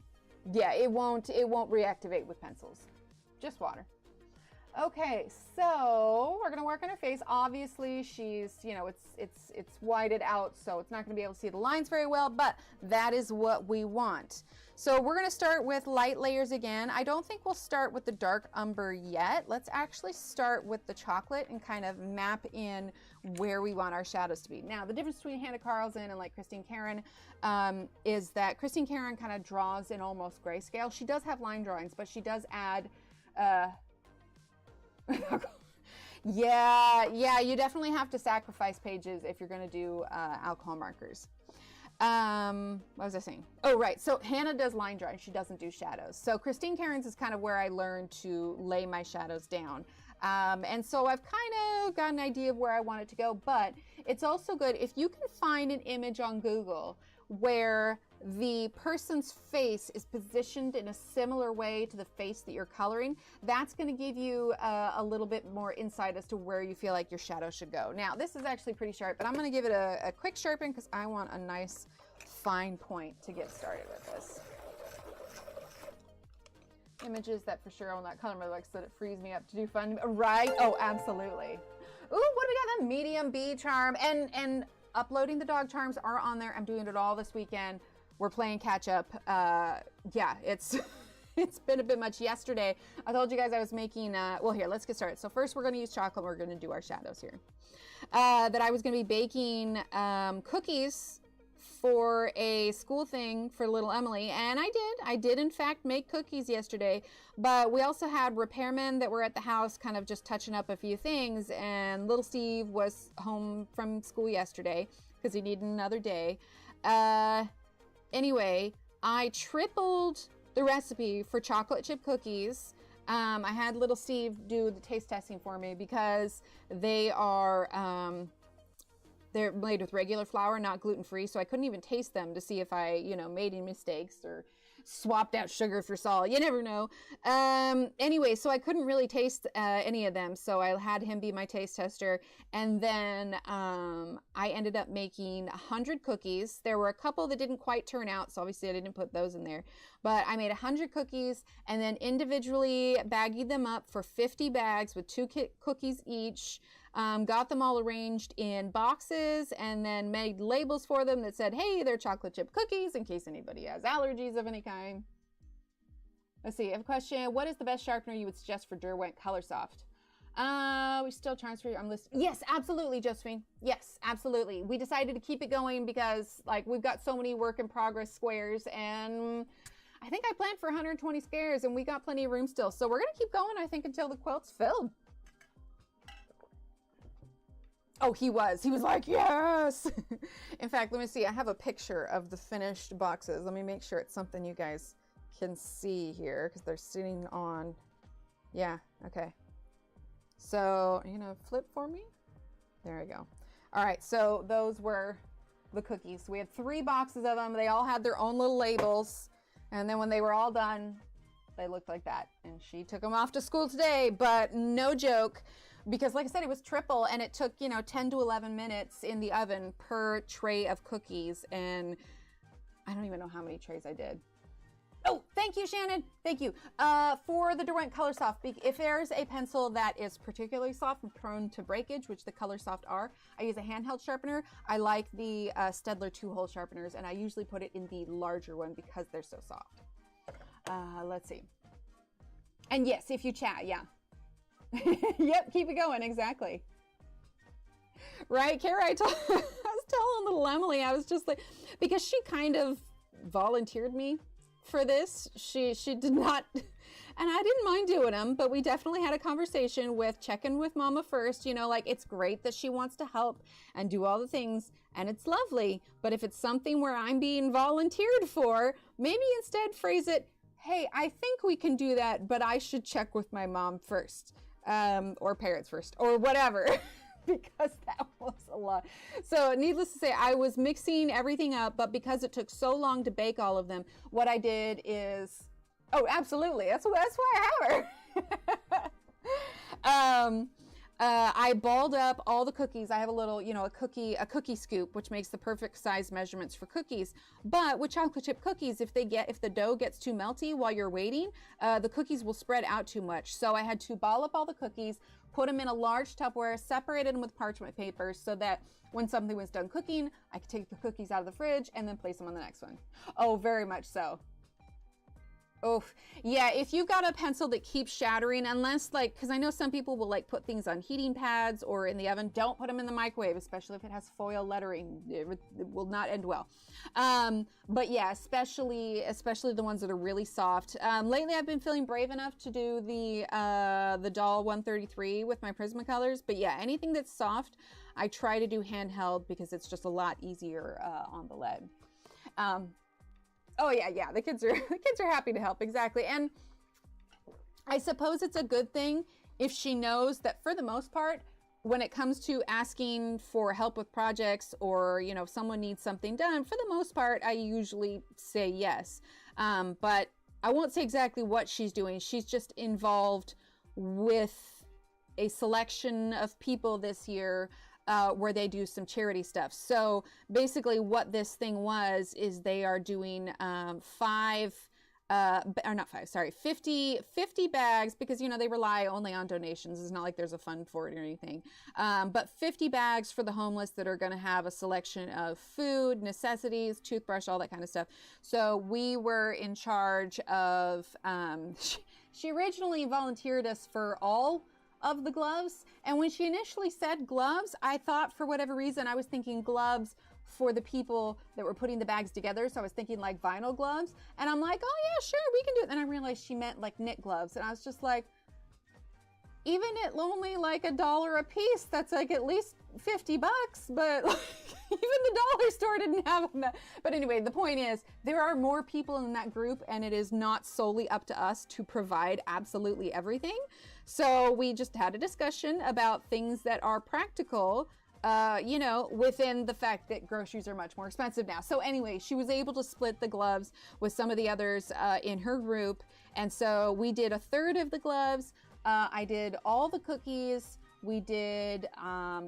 Yeah, it won't reactivate with pencils, just water. Okay, so we're gonna work on her face. Obviously, she's, you know, it's whited out, so it's not gonna be able to see the lines very well, but that is what we want. So we're gonna start with light layers again. I don't think we'll start with the dark umber yet. Let's actually start with the chocolate and kind of map in where we want our shadows to be. Now, the difference between Hanna Karlzon and like Christine Karen is that Christine Karen kind of draws in almost grayscale. She does have line drawings, but she does add, yeah, you definitely have to sacrifice pages if you're gonna do alcohol markers. What was I saying? Oh, right. So Hannah does line drawing. She doesn't do shadows. So Christine Karen's is kind of where I learned to lay my shadows down. And so I've kind of got an idea of where I want it to go, but it's also good if you can find an image on Google where the person's face is positioned in a similar way to the face that you're coloring. That's going to give you a little bit more insight as to where you feel like your shadow should go. Now, this is actually pretty sharp, but I'm going to give it a quick sharpen because I want a nice fine point to get started with this. Images that for sure on that color my looks so that it frees me up to do fun. Right? Oh, absolutely. Ooh, what do we got? The medium bee charm and uploading the dog charms are on there. I'm doing it all this weekend. We're playing catch up. Yeah, it's been a bit much. Yesterday, I told you guys I was making, well, here, let's get started. So first we're going to use chocolate. We're going to do our shadows here. That I was going to be baking cookies for a school thing for little Emily, and I did in fact make cookies yesterday, but we also had repairmen that were at the house kind of just touching up a few things, and little Steve was home from school yesterday because he needed another day. Anyway, I tripled the recipe for chocolate chip cookies. I had little Steve do the taste testing for me because they are they're made with regular flour, not gluten-free, so I couldn't even taste them to see if I, you know, made any mistakes or swapped out sugar for salt. You never know. Anyway, so I couldn't really taste any of them, so I had him be my taste tester. And then I ended up making 100 cookies. There were a couple that didn't quite turn out, so obviously I didn't put those in there. But I made 100 cookies and then individually bagged them up for 50 bags with 2 cookies each. got them all arranged in boxes, and then made labels for them that said, hey, they're chocolate chip cookies, in case anybody has allergies of any kind. Let's see, I have a question. What is the best sharpener you would suggest for Derwent Colorsoft? We still transfer your list. Yes, absolutely, Josephine. Yes, absolutely. We decided to keep it going because like we've got so many work in progress squares, and I think I planned for 120 squares and we got plenty of room still. So we're going to keep going, I think, until the quilt's filled. Oh, he was like, yes. In fact, let me see. I have a picture of the finished boxes. Let me make sure it's something you guys can see here because they're sitting on. Yeah. Okay. So, you know, flip for me. There we go. All right. So those were the cookies. We had 3 boxes of them. They all had their own little labels. And then when they were all done, they looked like that. And she took them off to school today, but no joke. Because like I said, it was triple, and it took, you know, 10 to 11 minutes in the oven per tray of cookies. And I don't even know how many trays I did. Oh, thank you, Shannon. Thank you. For the Derwent Colorsoft, if there's a pencil that is particularly soft and prone to breakage, which the Colorsoft are, I use a handheld sharpener. I like the Staedtler 2-hole sharpeners, and I usually put it in the larger one because they're so soft. Let's see. And yes, if you chat, yeah. Yep, keep it going, exactly. Right, Kara, I was telling little Emily, I was just like, because she kind of volunteered me for this. She did not, and I didn't mind doing them, but we definitely had a conversation with checking with Mama first, you know, like it's great that she wants to help and do all the things, and it's lovely, but if it's something where I'm being volunteered for, maybe instead phrase it, hey, I think we can do that, but I should check with my mom first. Or parents first, or whatever, because that was a lot. So needless to say, I was mixing everything up, but because it took so long to bake all of them, what I did is, oh, absolutely, that's why I have her. I balled up all the cookies. I have a little, you know, a cookie scoop, which makes the perfect size measurements for cookies. But with chocolate chip cookies, if the dough gets too melty while you're waiting, the cookies will spread out too much. So I had to ball up all the cookies, put them in a large Tupperware, separated them with parchment paper so that when something was done cooking, I could take the cookies out of the fridge and then place them on the next one. Oh, very much so. Oh, yeah, if you've got a pencil that keeps shattering, unless like, because I know some people will like put things on heating pads or in the oven, don't put them in the microwave, especially if it has foil lettering. It will not end well. But yeah, especially the ones that are really soft. Lately, I've been feeling brave enough to do the Doll 133 with my Prismacolors. But yeah, anything that's soft, I try to do handheld because it's just a lot easier on the lead. Oh yeah, the kids are happy to help, exactly. And I suppose it's a good thing if she knows that for the most part, when it comes to asking for help with projects or, you know, if someone needs something done, for the most part, I usually say yes. But I won't say exactly what she's doing. She's just involved with a selection of people this year where they do some charity stuff. So basically what this thing was is they are doing 50 bags, because, you know, they rely only on donations. It's not like there's a fund for it or anything. But 50 bags for the homeless that are going to have a selection of food, necessities, toothbrush, all that kind of stuff. So we were in charge of, she originally volunteered us for all of the gloves, and when she initially said gloves, I thought, for whatever reason, I was thinking gloves for the people that were putting the bags together. So I was thinking like vinyl gloves, and I'm like, oh yeah, sure, we can do it. Then I realized she meant like knit gloves, and I was just like, even at only like $1 a piece, that's like at least $50, but like, even the dollar store didn't have them. But anyway, the point is, there are more people in that group, and it is not solely up to us to provide absolutely everything. So we just had a discussion about things that are practical, you know, within the fact that groceries are much more expensive now. So anyway, she was able to split the gloves with some of the others in her group. And so we did a third of the gloves. I did all the cookies. We did,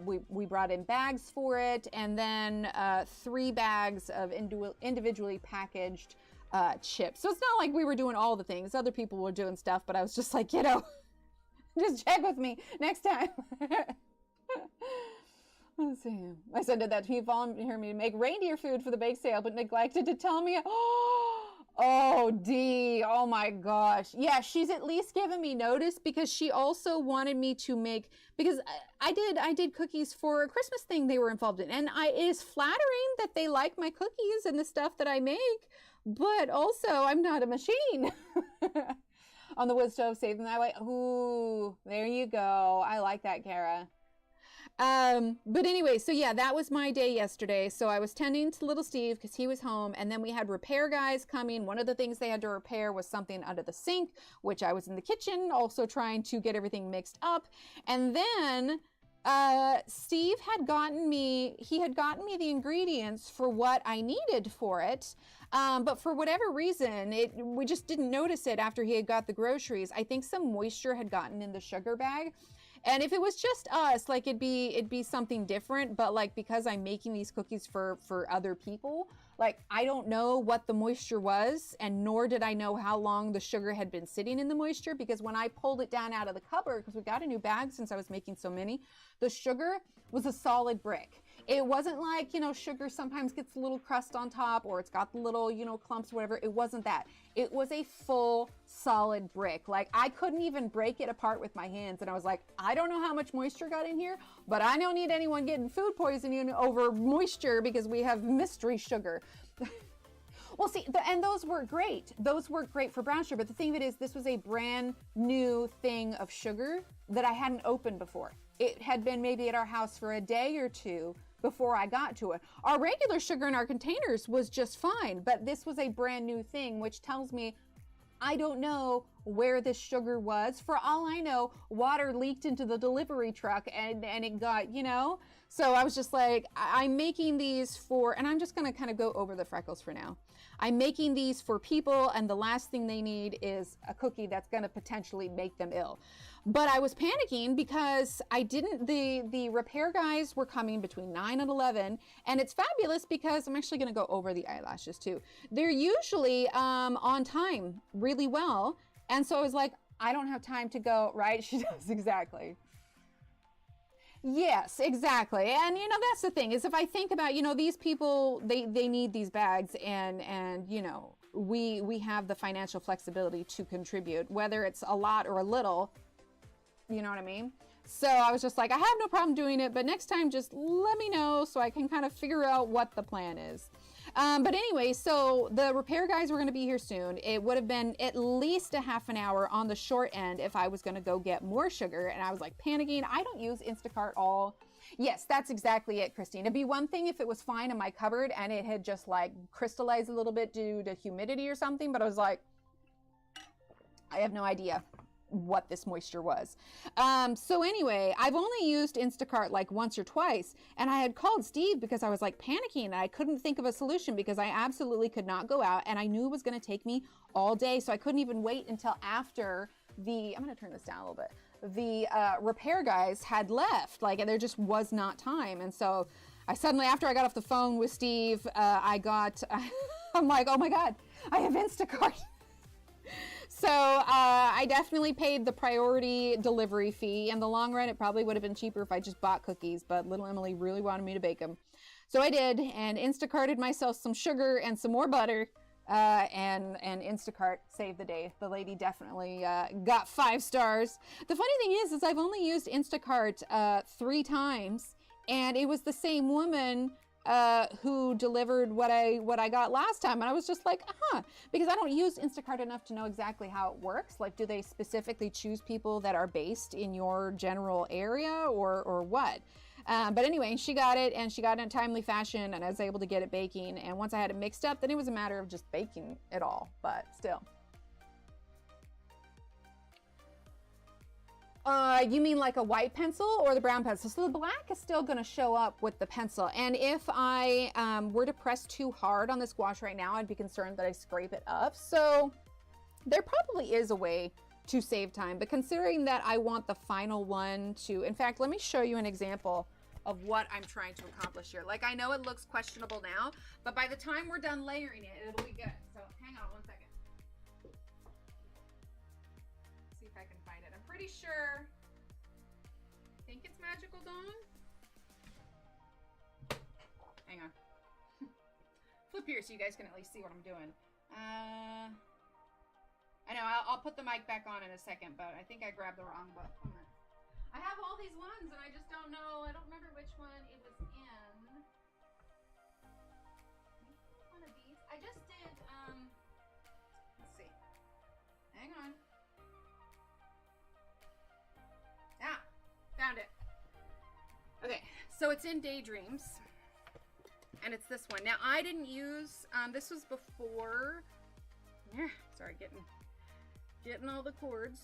we brought in bags for it, and then 3 bags of individually packaged chips. So it's not like we were doing all the things. Other people were doing stuff, but I was just like, you know, just check with me next time. Let's see. My son did that to me, volunteered me to make reindeer food for the bake sale, but neglected to tell me. Oh, Dee. Oh my gosh. Yeah, she's at least given me notice because she also wanted me to make, because I did cookies for a Christmas thing they were involved in. And it is flattering that they like my cookies and the stuff that I make, but also I'm not a machine. On the wood stove, save them that way. Ooh, there you go. I like that, Kara. But anyway, so yeah, that was my day yesterday. So I was tending to little Steve because he was home, and then we had repair guys coming. One of the things they had to repair was something under the sink, which I was in the kitchen also trying to get everything mixed up. And then Steve had gotten me the ingredients for what I needed for it. But for whatever reason, we just didn't notice it after he had got the groceries. I think some moisture had gotten in the sugar bag. And if it was just us, like it'd be something different, but like because I'm making these cookies for other people, like I don't know what the moisture was, and nor did I know how long the sugar had been sitting in the moisture, because when I pulled it down out of the cupboard, because we got a new bag since I was making so many, the sugar was a solid brick. It wasn't like, you know, sugar sometimes gets a little crust on top, or it's got the little, you know, clumps, whatever. It wasn't that. It was a full solid brick. Like I couldn't even break it apart with my hands. And I was like, I don't know how much moisture got in here, but I don't need anyone getting food poisoning over moisture because we have mystery sugar. Well, see, and those were great. Those were great for brown sugar. But the thing of it is, this was a brand new thing of sugar that I hadn't opened before. It had been maybe at our house for a day or two before I got to it. Our regular sugar in our containers was just fine, but this was a brand new thing, which tells me I don't know where this sugar was. For all I know, water leaked into the delivery truck and it got, you know. So I was just like, I'm making these for, and I'm just going to kind of go over the freckles for now. I'm making these for people, and the last thing they need is a cookie that's going to potentially make them ill. But I was panicking because the repair guys were coming between 9 and 11, and it's fabulous because I'm actually going to go over the eyelashes too. They're usually on time really well, and so I was like, I don't have time to go, right? She does, exactly. Yes, exactly. And you know, that's the thing, is if I think about, you know, these people, they need these bags, and you know, we have the financial flexibility to contribute, whether it's a lot or a little, you know what I mean? So I was just like, I have no problem doing it, but next time just let me know so I can kind of figure out what the plan is. But anyway, so the repair guys were going to be here soon. It would have been at least a half an hour on the short end if I was going to go get more sugar. And I was like panicking. I don't use Instacart all. Yes, that's exactly it, Christine. It'd be one thing if it was fine in my cupboard and it had just like crystallized a little bit due to humidity or something. But I was like, I have no idea what this moisture was. So anyway, I've only used Instacart like once or twice, and I had called Steve because I was like panicking and I couldn't think of a solution because I absolutely could not go out, and I knew it was going to take me all day, so I couldn't even wait until after I'm going to turn this down a little bit, the repair guys had left, like, and there just was not time. And so I suddenly, after I got off the phone with Steve, I'm like, oh my God, I have Instacart. So I definitely paid the priority delivery fee. In the long run, it probably would have been cheaper if I just bought cookies, but little Emily really wanted me to bake them. So I did, and Instacarted myself some sugar and some more butter, and Instacart saved the day. The lady definitely got 5 stars. The funny thing is I've only used Instacart 3 times, and it was the same woman who delivered what I got last time. And I was just like, because I don't use Instacart enough to know exactly how it works. Like, do they specifically choose people that are based in your general area or what? But anyway, she got it, and she got it in a timely fashion, and I was able to get it baking. And once I had it mixed up, then it was a matter of just baking it all, but still. You mean like a white pencil or the brown pencil? So the black is still going to show up with the pencil. And if I were to press too hard on this gouache right now, I'd be concerned that I scrape it up. So there probably is a way to save time. But considering that I want the final one to, in fact, let me show you an example of what I'm trying to accomplish here. Like, I know it looks questionable now, but by the time we're done layering it, it'll be good. So hang on one second. See if I can find it. I'm pretty sure, I think it's magic magical dong? Hang on. Flip here so you guys can at least see what I'm doing. I know, I'll put the mic back on in a second, but I think I grabbed the wrong button. I have all these ones and I just don't know. I don't remember which one it was in. Maybe one of these. I just did, let's see. Hang on. Ah, found it. Okay, so it's in Daydreams. And it's this one. Now, I didn't use, this was before, sorry, getting all the cords.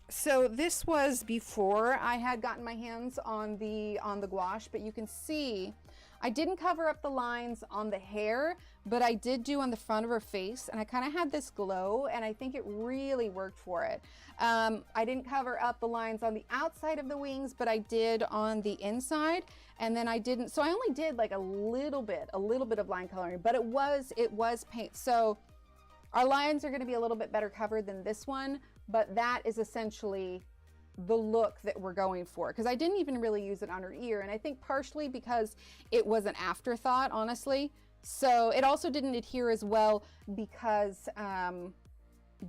So this was before I had gotten my hands on the gouache, but you can see I didn't cover up the lines on the hair, but I did do on the front of her face, and I kind of had this glow, and I think it really worked for it. I didn't cover up the lines on the outside of the wings, but I did on the inside, and then I didn't, so I only did like a little bit of line coloring, but it was paint. So our lines are going to be a little bit better covered than this one, but that is essentially the look that we're going for, because I didn't even really use it on her ear, and I think partially because it was an afterthought, honestly. So it also didn't adhere as well because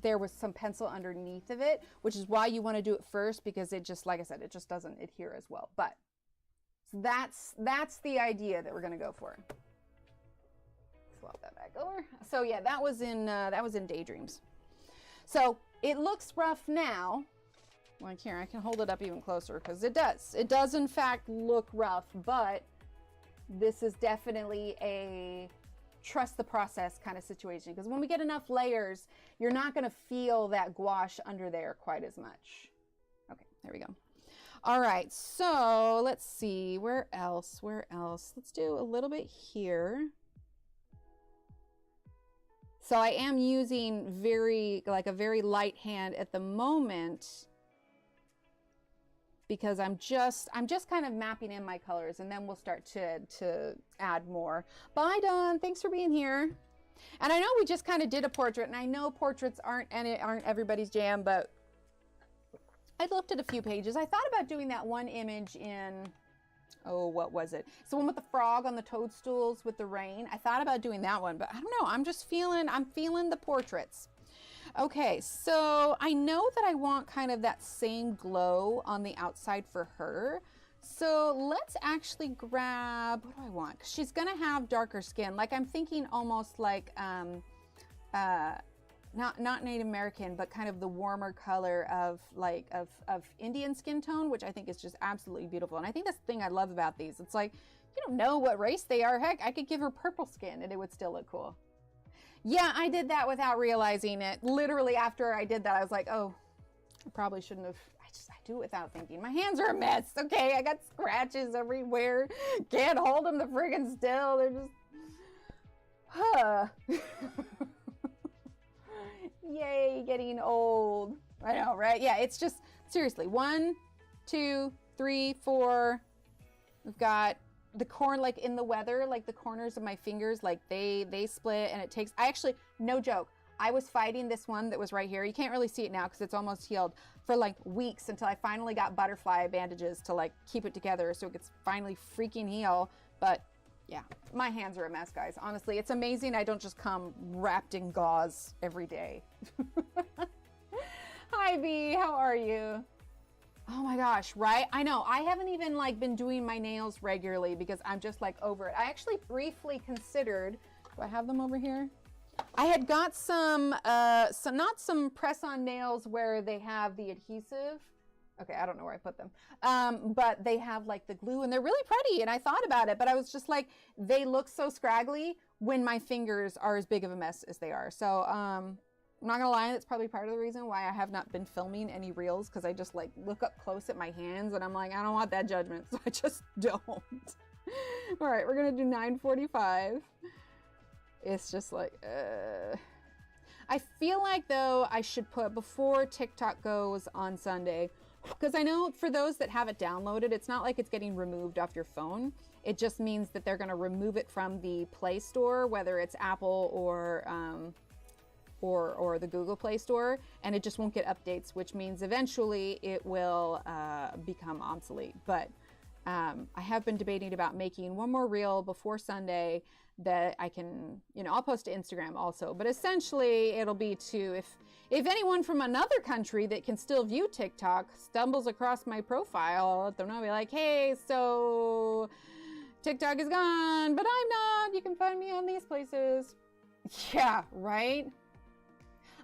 there was some pencil underneath of it, which is why you want to do it first, because it just, like I said, it just doesn't adhere as well. But that's the idea that we're going to go for. Swap that back over. So yeah, that was in Daydreams. So it looks rough now. Like here, I can hold it up even closer because it does in fact look rough, but this is definitely a trust the process kind of situation, because when we get enough layers, you're not going to feel that gouache under there quite as much. Okay, there we go. All right, so let's see, where else? Let's do a little bit here. So I am using a very light hand at the moment, because I'm just kind of mapping in my colors, and then we'll start to add more. Bye, Dawn. Thanks for being here. And I know we just kind of did a portrait, and I know portraits aren't everybody's jam, but I looked at a few pages. I thought about doing that one image in, oh, what was it? It's the one with the frog on the toadstools with the rain. I thought about doing that one, but I don't know. I'm feeling the portraits. Okay, so I know that I want kind of that same glow on the outside for her. So let's actually grab, what do I want? 'Cause she's gonna have darker skin. Like I'm thinking almost like, not Native American, but kind of the warmer color of Indian skin tone, which I think is just absolutely beautiful. And I think that's the thing I love about these. It's like, you don't know what race they are. Heck, I could give her purple skin and it would still look cool. Yeah, I did that without realizing it. Literally after I did that, I was like, oh, I probably shouldn't have. I do it without thinking. My hands are a mess, okay? I got scratches everywhere. Can't hold them the friggin' still. They're just, Yay, getting old. I know, right? Yeah, it's just, seriously, 1, 2, 3, 4. We've got the corn, like in the weather, like the corners of my fingers, like they split, and it takes, I actually, no joke, I was fighting this one that was right here. You can't really see it now because it's almost healed, for like weeks until I finally got butterfly bandages to like keep it together so it could finally freaking heal. But yeah, my hands are a mess, guys. Honestly, it's amazing I don't just come wrapped in gauze every day. Hi, B, how are you? Oh my gosh, right? I know, I haven't even like been doing my nails regularly because I'm just like over it. I actually briefly considered, do I have them over here? I had got some not some press-on nails where they have the adhesive. Okay, I don't know where I put them. But they have like the glue and they're really pretty, and I thought about it, but I was just like, they look so scraggly when my fingers are as big of a mess as they are. So I'm not gonna lie, that's probably part of the reason why I have not been filming any reels, because I just like look up close at my hands and I'm like, I don't want that judgment, so I just don't. All right, we're gonna do 9:45. It's just like, I feel like though I should put before TikTok goes on Sunday, because I know for those that have it downloaded, it's not like it's getting removed off your phone. It just means that they're going to remove it from the Play Store, whether it's Apple or or the Google Play Store, and it just won't get updates, which means eventually it will become obsolete. But I have been debating about making one more reel before Sunday that I can, I'll post to Instagram also, but essentially it'll be to, if anyone from another country that can still view TikTok stumbles across my profile, I'll let them know, be like, hey, so TikTok is gone, but I'm not. You can find me on these places. Yeah, right?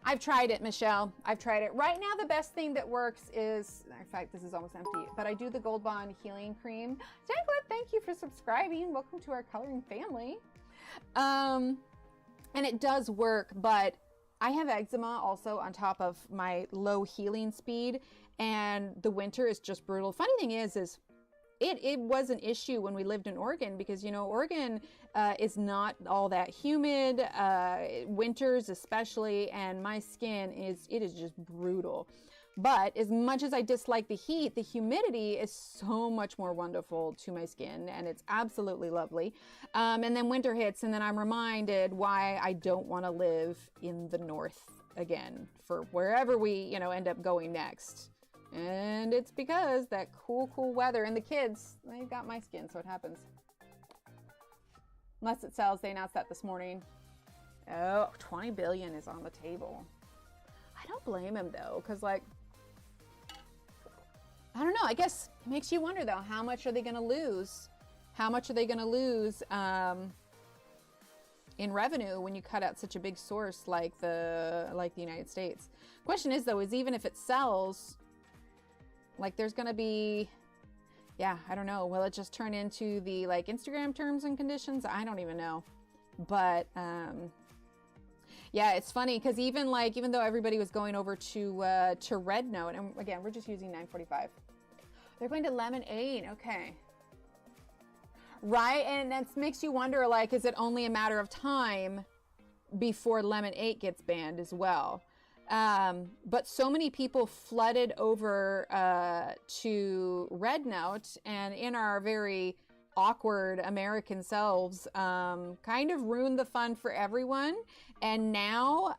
I've tried it, Michelle. I've tried it. Right now, the best thing that works is, in fact, this is almost empty, but I do the Gold Bond Healing Cream. Jacqueline, thank you for subscribing. Welcome to our coloring family. And it does work, but I have eczema also on top of my low healing speed, and the winter is just brutal. Funny thing is it was an issue when we lived in Oregon because, Oregon is not all that humid, winters especially, and my skin is just brutal. But as much as I dislike the heat, the humidity is so much more wonderful to my skin, and it's absolutely lovely. And then winter hits, and then I'm reminded why I don't want to live in the north again for wherever we, end up going next. And it's because that cool weather, and the kids, they've got my skin, so it happens. Unless it sells, they announced that this morning. Oh, 20 billion is on the table. I don't blame him though, because I don't know, I guess it makes you wonder though, how much are they going to lose? How much are they going to lose in revenue when you cut out such a big source like the United States? Question is though, is even if it sells, there's going to be, I don't know. Will it just turn into the Instagram terms and conditions? I don't even know. But it's funny because even though everybody was going over to Red Note, and again, we're just using 945. They're going to Lemon 8. Okay. Right. And that makes you wonder, is it only a matter of time before Lemon 8 gets banned as well? But so many people flooded over to Red Note, and in our very awkward American selves, kind of ruined the fun for everyone. And now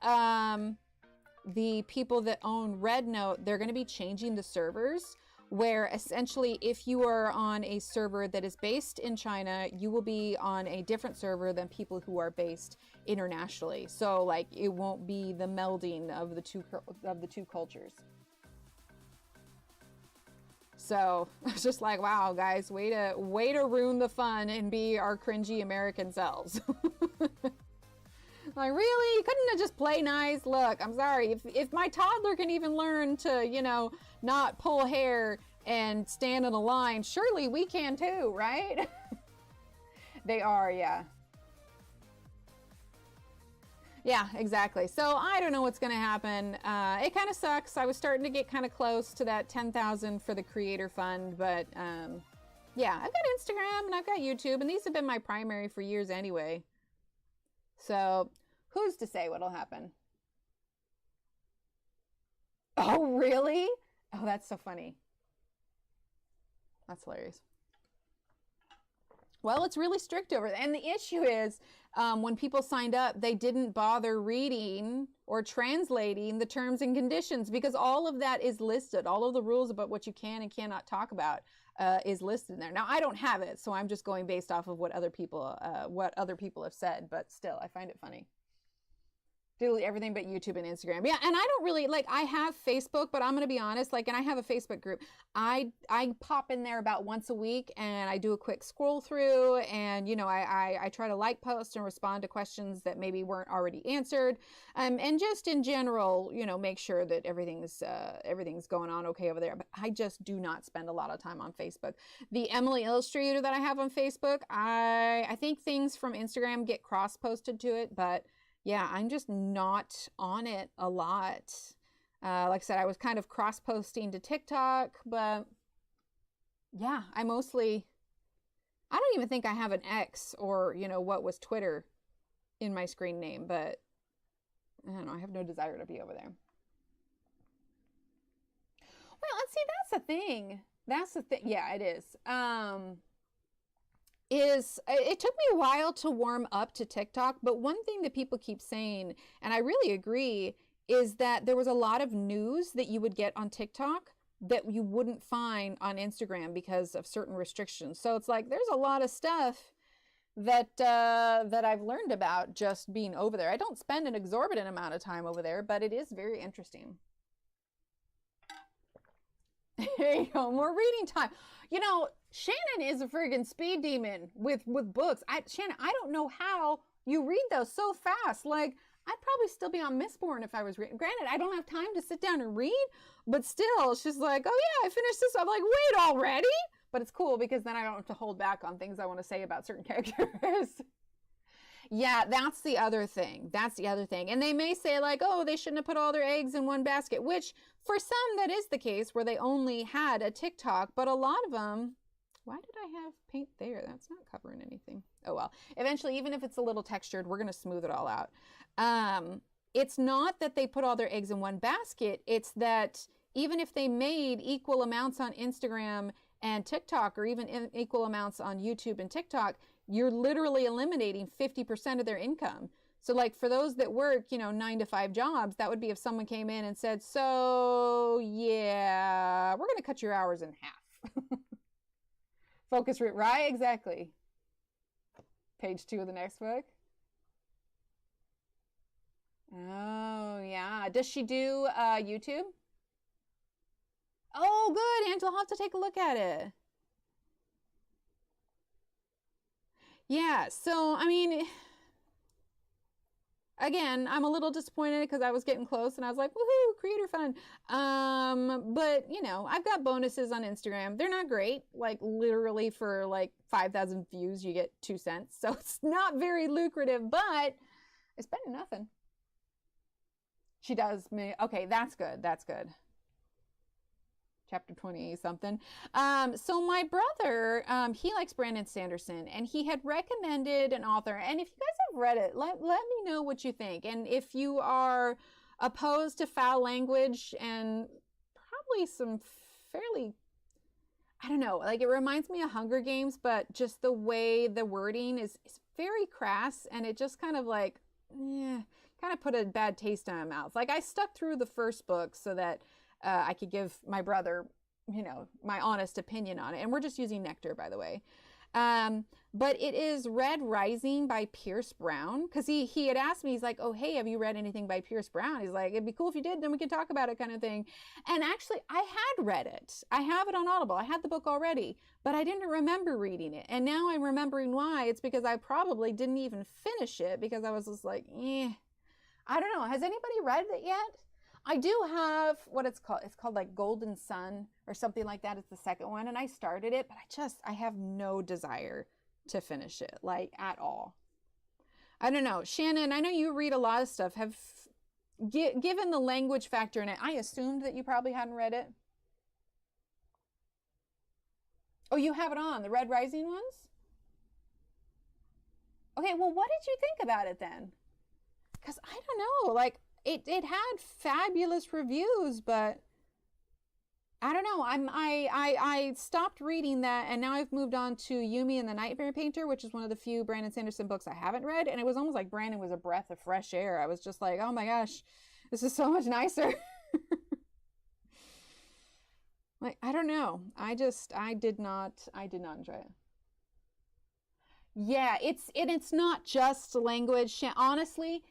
the people that own Red Note, they're going to be changing the servers, where essentially if you are on a server that is based in China, you will be on a different server than people who are based internationally. So it won't be the melding of the two cultures. So it's just wow, guys, way to ruin the fun and be our cringy American selves. Really? You couldn't have just play nice? Look, I'm sorry. If my toddler can even learn to, not pull hair and stand in a line, surely we can too, right? They are, yeah. Yeah, exactly. So I don't know what's going to happen. It kind of sucks. I was starting to get kind of close to that 10,000 for the creator fund, but I've got Instagram and I've got YouTube, and these have been my primary for years anyway. So who's to say what'll happen? Oh, really? Oh, that's so funny. That's hilarious. Well, it's really strict over there. And the issue is when people signed up, they didn't bother reading or translating the terms and conditions, because all of that is listed. All of the rules about what you can and cannot talk about is listed in there. Now, I don't have it, so I'm just going based off of what other people have said, but still, I find it funny. Delete everything but YouTube and Instagram. Yeah, and I don't really, I have Facebook, but I'm going to be honest, and I have a Facebook group. I pop in there about once a week, and I do a quick scroll through, and, I try to post and respond to questions that maybe weren't already answered. And just in general, make sure that everything's going on okay over there. But I just do not spend a lot of time on Facebook. The Emily Illustrator that I have on Facebook, I think things from Instagram get cross-posted to it, but yeah, I'm just not on it a lot. Like I said, I was kind of cross-posting to TikTok, but yeah, I don't even think I have an X or, what was Twitter in my screen name, but I don't know, I have no desire to be over there. Well, let's see, that's the thing. Yeah, it is. is it took me a while to warm up to TikTok, but one thing that people keep saying, and I really agree, is that there was a lot of news that you would get on TikTok that you wouldn't find on Instagram because of certain restrictions. So it's like there's a lot of stuff that that I've learned about just being over there. I don't spend an exorbitant amount of time over there, but it is very interesting. There you go, more reading time. You know, Shannon is a friggin' speed demon with books. Shannon, I don't know how you read those so fast. Like, I'd probably still be on Mistborn if I was reading. Granted, I don't have time to sit down and read, but still, she's like, oh yeah, I finished this. I'm like, wait, already? But it's cool because then I don't have to hold back on things I want to say about certain characters. Yeah, that's the other thing. That's the other thing. And they may say like, oh, they shouldn't have put all their eggs in one basket, which for some that is the case where they only had a TikTok, but a lot of them, why did I have paint there? That's not covering anything. Oh well, eventually, even if it's a little textured, we're going to smooth it all out. It's not that they put all their eggs in one basket. It's that even if they made equal amounts on Instagram and TikTok, or even equal amounts on YouTube and TikTok, you're literally eliminating 50% of their income. So like for those that work, 9 to 5 jobs, that would be if someone came in and said, so yeah, we're going to cut your hours in half. Focus rate, right? Exactly. Page 2 of the next book. Oh, yeah. Does she do YouTube? Oh, good, Angela. I'll have to take a look at it. Yeah, so, I mean, again, I'm a little disappointed because I was getting close and I was like, woohoo, creator fun. But, I've got bonuses on Instagram. They're not great. Like, literally for, 5,000 views, you get 2 cents. So it's not very lucrative, but it's better than nothing. She does me. Okay, that's good. That's good. Chapter 20 something. So my brother, he likes Brandon Sanderson, and he had recommended an author. And if you guys have read it, let me know what you think. And if you are opposed to foul language and probably some fairly, I don't know, like it reminds me of Hunger Games, but just the way the wording is very crass, and it just kind of like, kind of put a bad taste in my mouth. Like I stuck through the first book so that I could give my brother, my honest opinion on it. And we're just using Nectar, by the way. But it is Red Rising by Pierce Brown. Because he had asked me, he's like, oh, hey, have you read anything by Pierce Brown? He's like, it'd be cool if you did, then we could talk about it kind of thing. And actually, I had read it. I have it on Audible. I had the book already, but I didn't remember reading it. And now I'm remembering why. It's because I probably didn't even finish it because I was just like, I don't know. Has anybody read it yet? I do have what it's called. It's called like Golden Sun or something like that. It's the second one. And I started it, but I have no desire to finish it, like at all. I don't know. Shannon, I know you read a lot of stuff. Given the language factor in it, I assumed that you probably hadn't read it. Oh, you have it on, the Red Rising ones? Okay, well, what did you think about it then? Because I don't know, like, it had fabulous reviews, but I don't know. I stopped reading that, and now I've moved on to Yumi and the Nightmare Painter, which is one of the few Brandon Sanderson books I haven't read, and it was almost like Brandon was a breath of fresh air. I was just like, oh my gosh, this is so much nicer. Like, I don't know. I did not enjoy it. Yeah, it's not just language. Honestly,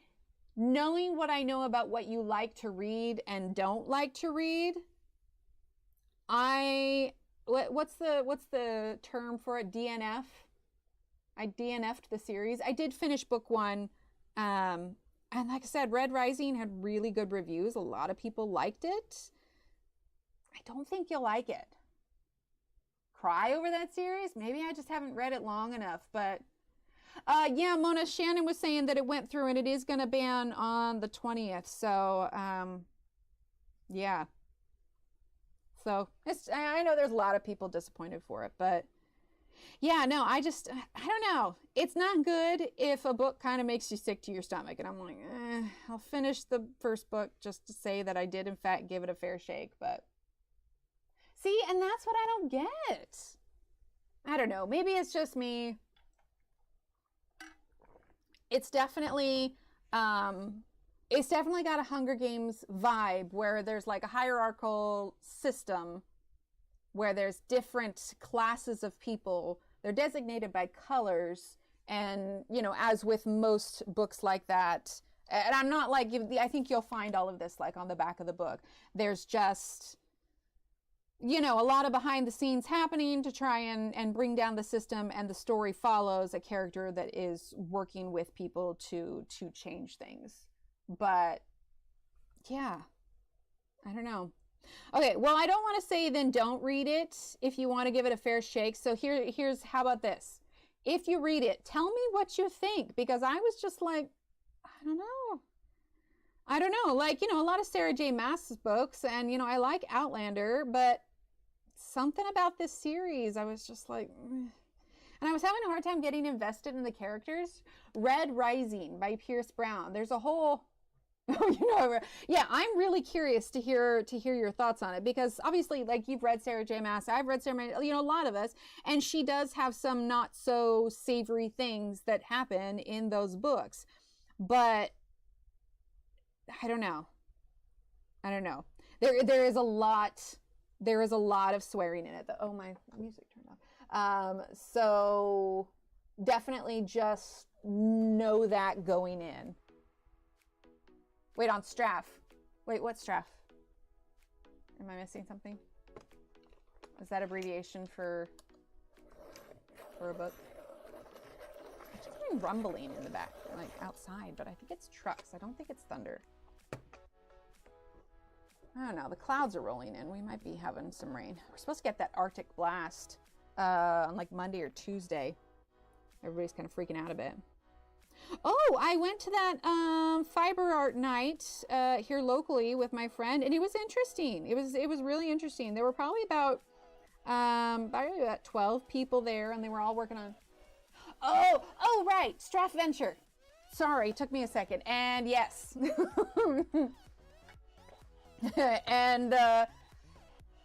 knowing what I know about what you like to read and don't like to read, what's the term for it? DNF. I DNF'd the series. I did finish book 1, and like I said, Red Rising had really good reviews. A lot of people liked it. I don't think you'll like it. Cry over that series? Maybe I just haven't read it long enough, but yeah, Mona, Shannon was saying that it went through and it is going to ban on the 20th. So, yeah. So I know there's a lot of people disappointed for it, but yeah, no, I don't know. It's not good if a book kind of makes you sick to your stomach. And I'm like, I'll finish the first book just to say that I did in fact give it a fair shake. But see, and that's what I don't get. I don't know. Maybe it's just me. it's definitely got a Hunger Games vibe where there's like a hierarchical system where there's different classes of people. They're designated by colors. And, you know, as with most books like that, and I'm not like, I think you'll find all of this like on the back of the book. There's just, you know, a lot of behind the scenes happening to try and bring down the system, and the story follows a character that is working with people to change things. But yeah, I don't know. Okay, well, I don't want to say then don't read it if you want to give it a fair shake. So here's how about this? If you read it, tell me what you think, because I was just like, I don't know. Like, you know, a lot of Sarah J. Maas's books, and, you know, I like Outlander, but something about this series, I was just like, and I was having a hard time getting invested in the characters. Red Rising by Pierce Brown. There's a whole, you know, yeah, I'm really curious to hear your thoughts on it, because obviously, like, you've read Sarah J. Maas, I've read Sarah, you know, a lot of us, and she does have some not so savory things that happen in those books. But I don't know. There is a lot of swearing in it. Oh, my music turned off. So definitely just know that going in. Wait, on Straff. Wait, what's Straff? Am I missing something? Is that abbreviation for a book? I just heard rumbling in the back, like outside, but I think it's trucks. I don't think it's thunder. I don't know. The clouds are rolling in. We might be having some rain. We're supposed to get that Arctic blast on like Monday or Tuesday. Everybody's kind of freaking out a bit. Oh, I went to that fiber art night here locally with my friend, and it was interesting. It was really interesting. There were probably about 12 people there, and they were all working on. Oh, right, Straff Venture. Sorry, took me a second. And yes, and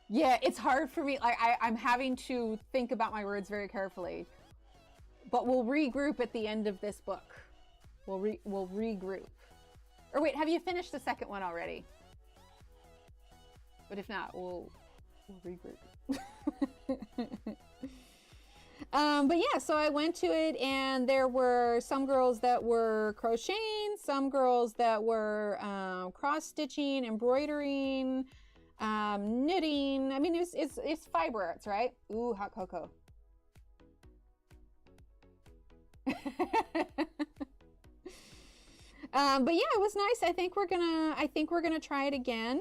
yeah, it's hard for me. Like I'm having to think about my words very carefully. But we'll regroup at the end of this book. We'll regroup. Or wait, have you finished the second one already? But if not, we'll regroup. But yeah, so I went to it, and there were some girls that were crocheting, some girls that were cross-stitching, embroidering, knitting. I mean, it's fiber arts, right? Ooh, hot cocoa. But yeah, it was nice. I think we're gonna try it again.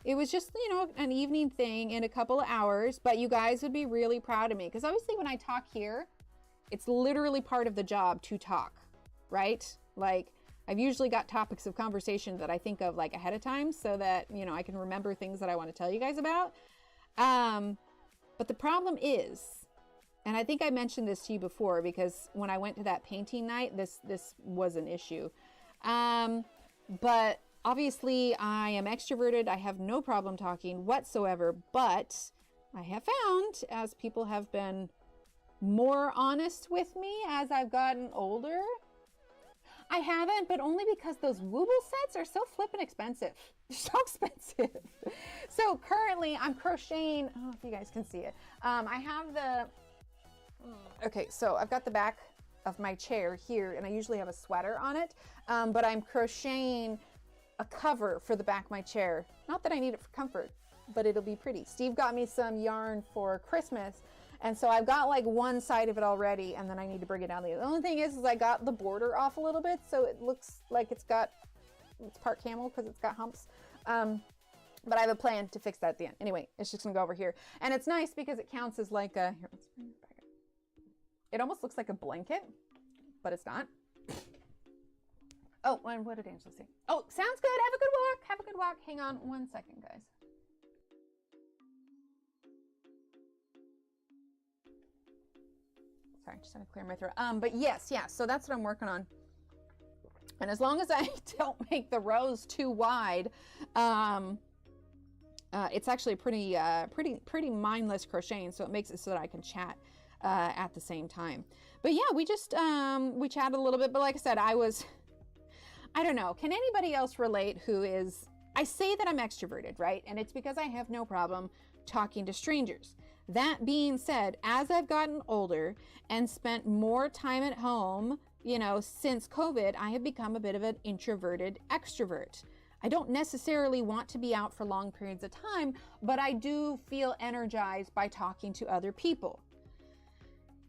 It was just, you know, an evening thing in a couple of hours, but you guys would be really proud of me, because obviously when I talk here, it's literally part of the job to talk, right? Like, I've usually got topics of conversation that I think of like ahead of time, so that, you know, I can remember things that I want to tell you guys about. But the problem is, and I think I mentioned this to you before, because when I went to that painting night, this was an issue. But obviously I am extroverted. I have no problem talking whatsoever, but I have found, as people have been more honest with me as I've gotten older, I haven't, but only because those Wooble sets are so flippin' expensive. They're so expensive. So currently I'm crocheting, I don't know if you guys can see it. I have the, okay, so I've got the back of my chair here, and I usually have a sweater on it, but I'm crocheting a cover for the back of my chair. Not that I need it for comfort, but it'll be pretty. Steve got me some yarn for Christmas, and so I've got like one side of it already, and then I need to bring it down. The only thing is I got the border off a little bit, so it looks like it's part camel because it's got humps. But I have a plan to fix that at the end. Anyway, it's just gonna go over here, and it's nice because it counts as like a, here, let's bring it back up. It almost looks like a blanket, but it's not. Oh, and what did Angela say? Oh, sounds good. Have a good walk. Have a good walk. Hang on one second, guys. Sorry, just had to clear my throat. But yes, yeah, so that's what I'm working on. And as long as I don't make the rows too wide, it's actually pretty mindless crocheting, so it makes it so that I can chat. at the same time. But yeah, we just, we chatted a little bit, but like I said, I don't know. Can anybody else relate who is, I say that I'm extroverted, right? And it's because I have no problem talking to strangers. That being said, as I've gotten older and spent more time at home, you know, since COVID, I have become a bit of an introverted extrovert. I don't necessarily want to be out for long periods of time, but I do feel energized by talking to other people.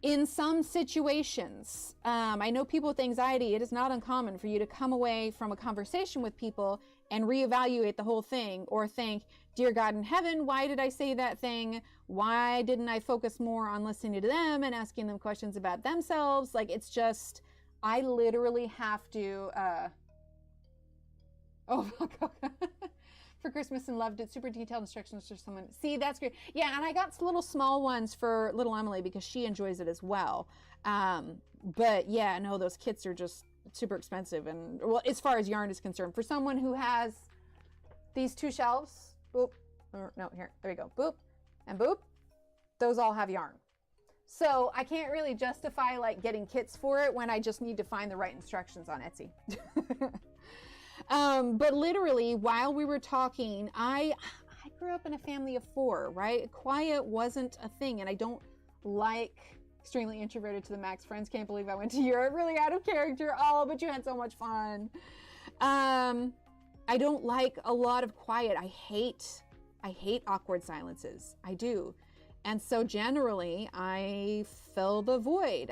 In some situations, I know people with anxiety, it is not uncommon for you to come away from a conversation with people and reevaluate the whole thing or think, dear God in heaven, why did I say that thing? Why didn't I focus more on listening to them and asking them questions about themselves? Like, it's just, I literally have to, for Christmas and loved it. Super detailed instructions for someone. See, that's great. Yeah, and I got little small ones for little Emily because she enjoys it as well. But yeah, no, those kits are just super expensive. And well, as far as yarn is concerned, for someone who has these two shelves, boop, or no, here, there we go, boop, and boop, those all have yarn. So I can't really justify like getting kits for it when I just need to find the right instructions on Etsy. But literally, while we were talking, I grew up in a family of 4, right? Quiet wasn't a thing, and I don't like extremely introverted to the max. Friends can't believe I went to Europe, really out of character. Oh, but you had so much fun. I don't like a lot of quiet. I hate awkward silences. I do. And so generally, I fill the void.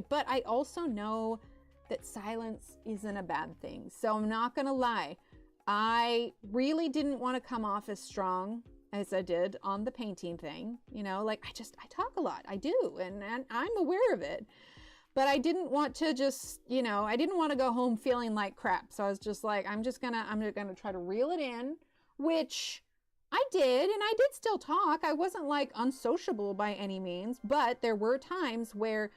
But I also know that silence isn't a bad thing. So I'm not going to lie. I really didn't want to come off as strong as I did on the painting thing. You know, like I talk a lot. I do. And I'm aware of it. But I didn't want to just, you know, I didn't want to go home feeling like crap. So I was just like, I'm just gonna try to reel it in, which I did. And I did still talk. I wasn't like unsociable by any means, but there were times where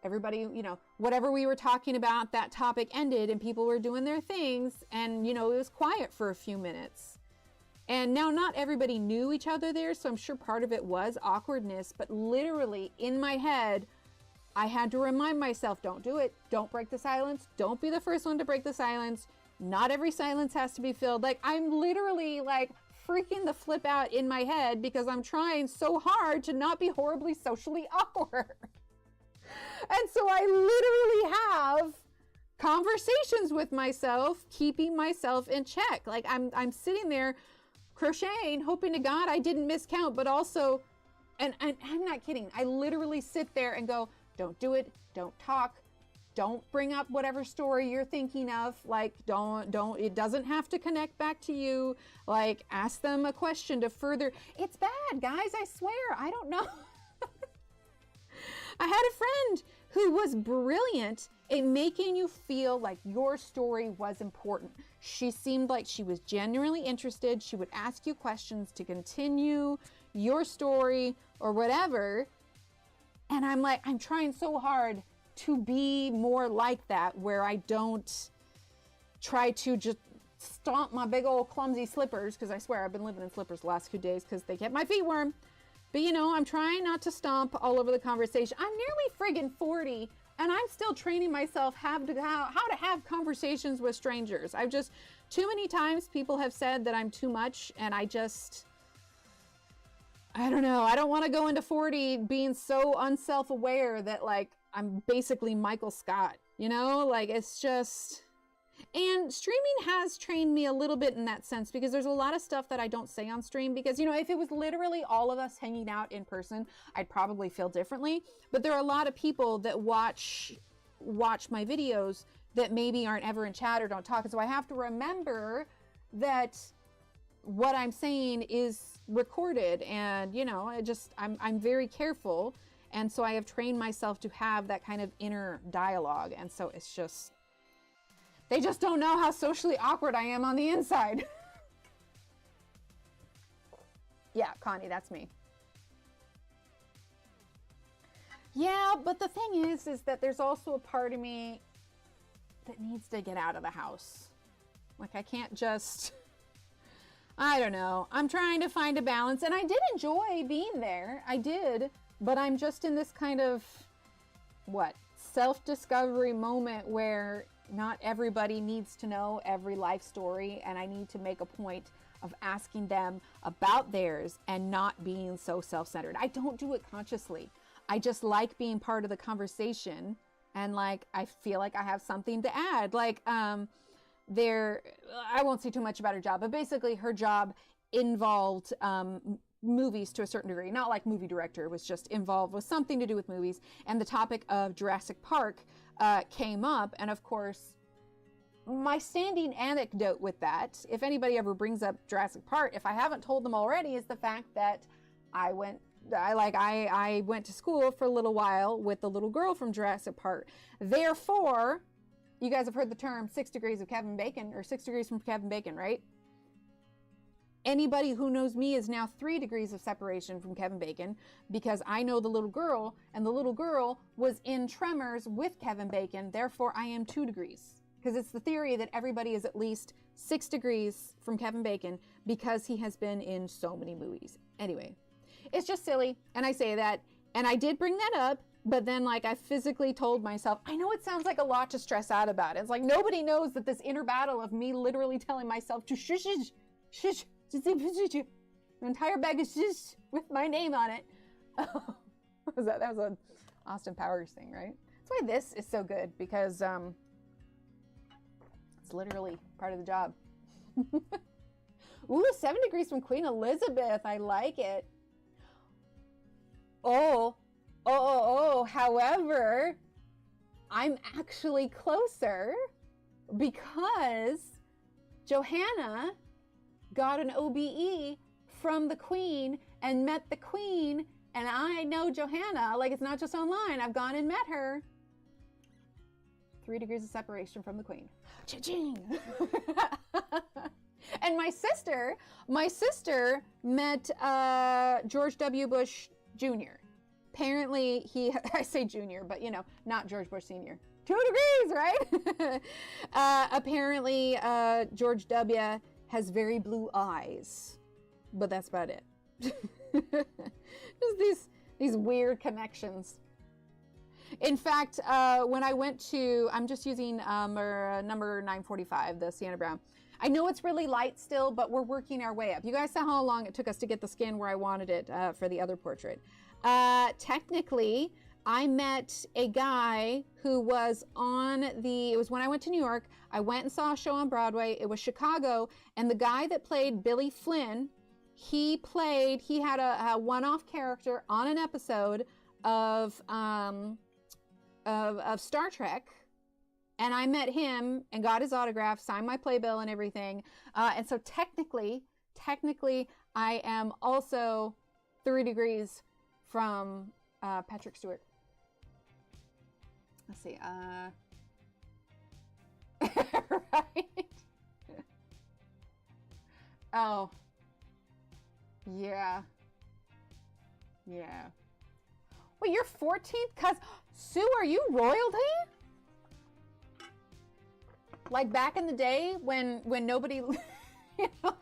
everybody, you know, whatever we were talking about, that topic ended and people were doing their things. And, you know, it was quiet for a few minutes. And now not everybody knew each other there. So I'm sure part of it was awkwardness, but literally in my head, I had to remind myself, don't do it. Don't break the silence. Don't be the first one to break the silence. Not every silence has to be filled. Like I'm literally like freaking the flip out in my head because I'm trying so hard to not be horribly socially awkward. And so I literally have conversations with myself, keeping myself in check. Like I'm sitting there crocheting, hoping to God I didn't miscount, but also, and I'm not kidding. I literally sit there and go, don't do it. Don't talk. Don't bring up whatever story you're thinking of. Like, don't, it doesn't have to connect back to you. Like, ask them a question to further. It's bad, guys. I swear. I don't know. I had a friend who was brilliant at making you feel like your story was important. She seemed like she was genuinely interested. She would ask you questions to continue your story or whatever. And I'm like, I'm trying so hard to be more like that, where I don't try to just stomp my big old clumsy slippers, because I swear I've been living in slippers the last few days because they kept my feet warm. But you know, I'm trying not to stomp all over the conversation. I'm nearly friggin' 40 and I'm still training myself how to have conversations with strangers. I've just, too many times people have said that I'm too much, and I don't know. I don't want to go into 40 being so unself-aware that like I'm basically Michael Scott, you know, like it's just, and streaming has trained me a little bit in that sense, because there's a lot of stuff that I don't say on stream because, you know, if it was literally all of us hanging out in person, I'd probably feel differently. But there are a lot of people that watch my videos that maybe aren't ever in chat or don't talk. And so I have to remember that what I'm saying is recorded, and you know, I'm very careful, and so I have trained myself to have that kind of inner dialogue. And so it's just, they just don't know how socially awkward I am on the inside. Yeah, Connie, that's me. Yeah, but the thing is that there's also a part of me that needs to get out of the house. Like I can't just, I don't know. I'm trying to find a balance, and I did enjoy being there. I did. but I'm just in this kind of, what, self-discovery moment where not everybody needs to know every life story, and I need to make a point of asking them about theirs and not being so self-centered. I don't do it consciously. I just like being part of the conversation, and like I feel like I have something to add. Like I won't say too much about her job, but basically her job involved movies to a certain degree. Not like movie director, it was just involved with something to do with movies, and the topic of Jurassic Park came up. And of course, my standing anecdote with that, if anybody ever brings up Jurassic Park, if I haven't told them already, is the fact that I went to school for a little while with the little girl from Jurassic Park. Therefore, you guys have heard the term 6 degrees of Kevin Bacon, or 6 degrees from Kevin Bacon, right? Anybody who knows me is now 3 degrees of separation from Kevin Bacon, because I know the little girl, and the little girl was in Tremors with Kevin Bacon. Therefore, I am 2 degrees. Because it's the theory that everybody is at least 6 degrees from Kevin Bacon because he has been in so many movies. Anyway, it's just silly, and I say that, and I did bring that up, but then like I physically told myself, I know it sounds like a lot to stress out about. It's like nobody knows that this inner battle of me literally telling myself to shush, shush, the entire bag of shush with my name on it. That was an Austin Powers thing, right? That's why this is so good, because it's literally part of the job. Ooh, 7 degrees from Queen Elizabeth. I like it. However, I'm actually closer because Johanna got an OBE from the Queen and met the Queen, and I know Johanna, like it's not just online. I've gone and met her. 3 degrees of separation from the Queen. Cha-ching! And my sister met George W. Bush Jr. Apparently I say junior, but you know, not George Bush Sr. 2 degrees, right? Apparently George W. has very blue eyes, but that's about it. Just these weird connections. In fact, when I went to, I'm just using number 945, the Sienna Brown. I know it's really light still, but we're working our way up. You guys saw how long it took us to get the skin where I wanted it for the other portrait. Technically, I met a guy who was it was when I went to New York. I went and saw a show on Broadway. It was Chicago, and the guy that played Billy Flynn, he had a one-off character on an episode of Star Trek, and I met him and got his autograph, signed my playbill and everything. And so technically, I am also 3 degrees from Patrick Stewart. Let's see. Right? Oh. Yeah. Yeah. Wait, you're 14th? Sue, are you royalty? Like back in the day when nobody, you know,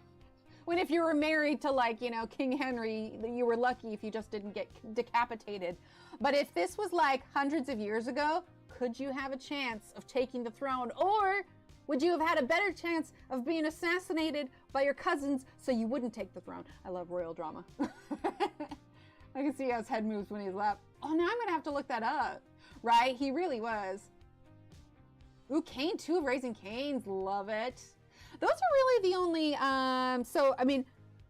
when if you were married to like, you know, King Henry, you were lucky if you just didn't get decapitated. But if this was like hundreds of years ago, could you have a chance of taking the throne? Or would you have had a better chance of being assassinated by your cousins so you wouldn't take the throne? I love royal drama. I can see how his head moves when he's left. Oh, now I'm gonna have to look that up. Right, he really was. Ooh, Cain, 2 of Raising Cane's, love it. Those are really the only, so, I mean,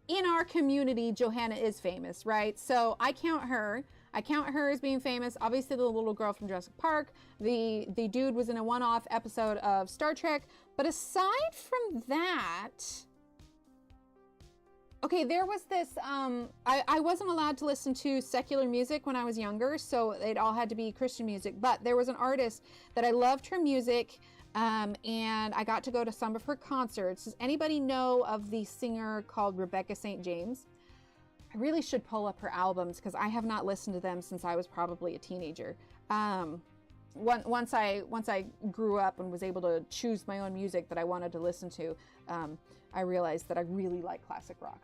in our community, Johanna is famous, right? So I count her as being famous. Obviously, the little girl from Jurassic Park. The dude was in a one-off episode of Star Trek. But aside from that, okay, there was this, I wasn't allowed to listen to secular music when I was younger, so it all had to be Christian music. But there was an artist that I loved her music, and I got to go to some of her concerts. Does anybody know of the singer called Rebecca St. James? I really should pull up her albums because I have not listened to them since I was probably a teenager. Once I grew up and was able to choose my own music that I wanted to listen to, I realized that I really like classic rock.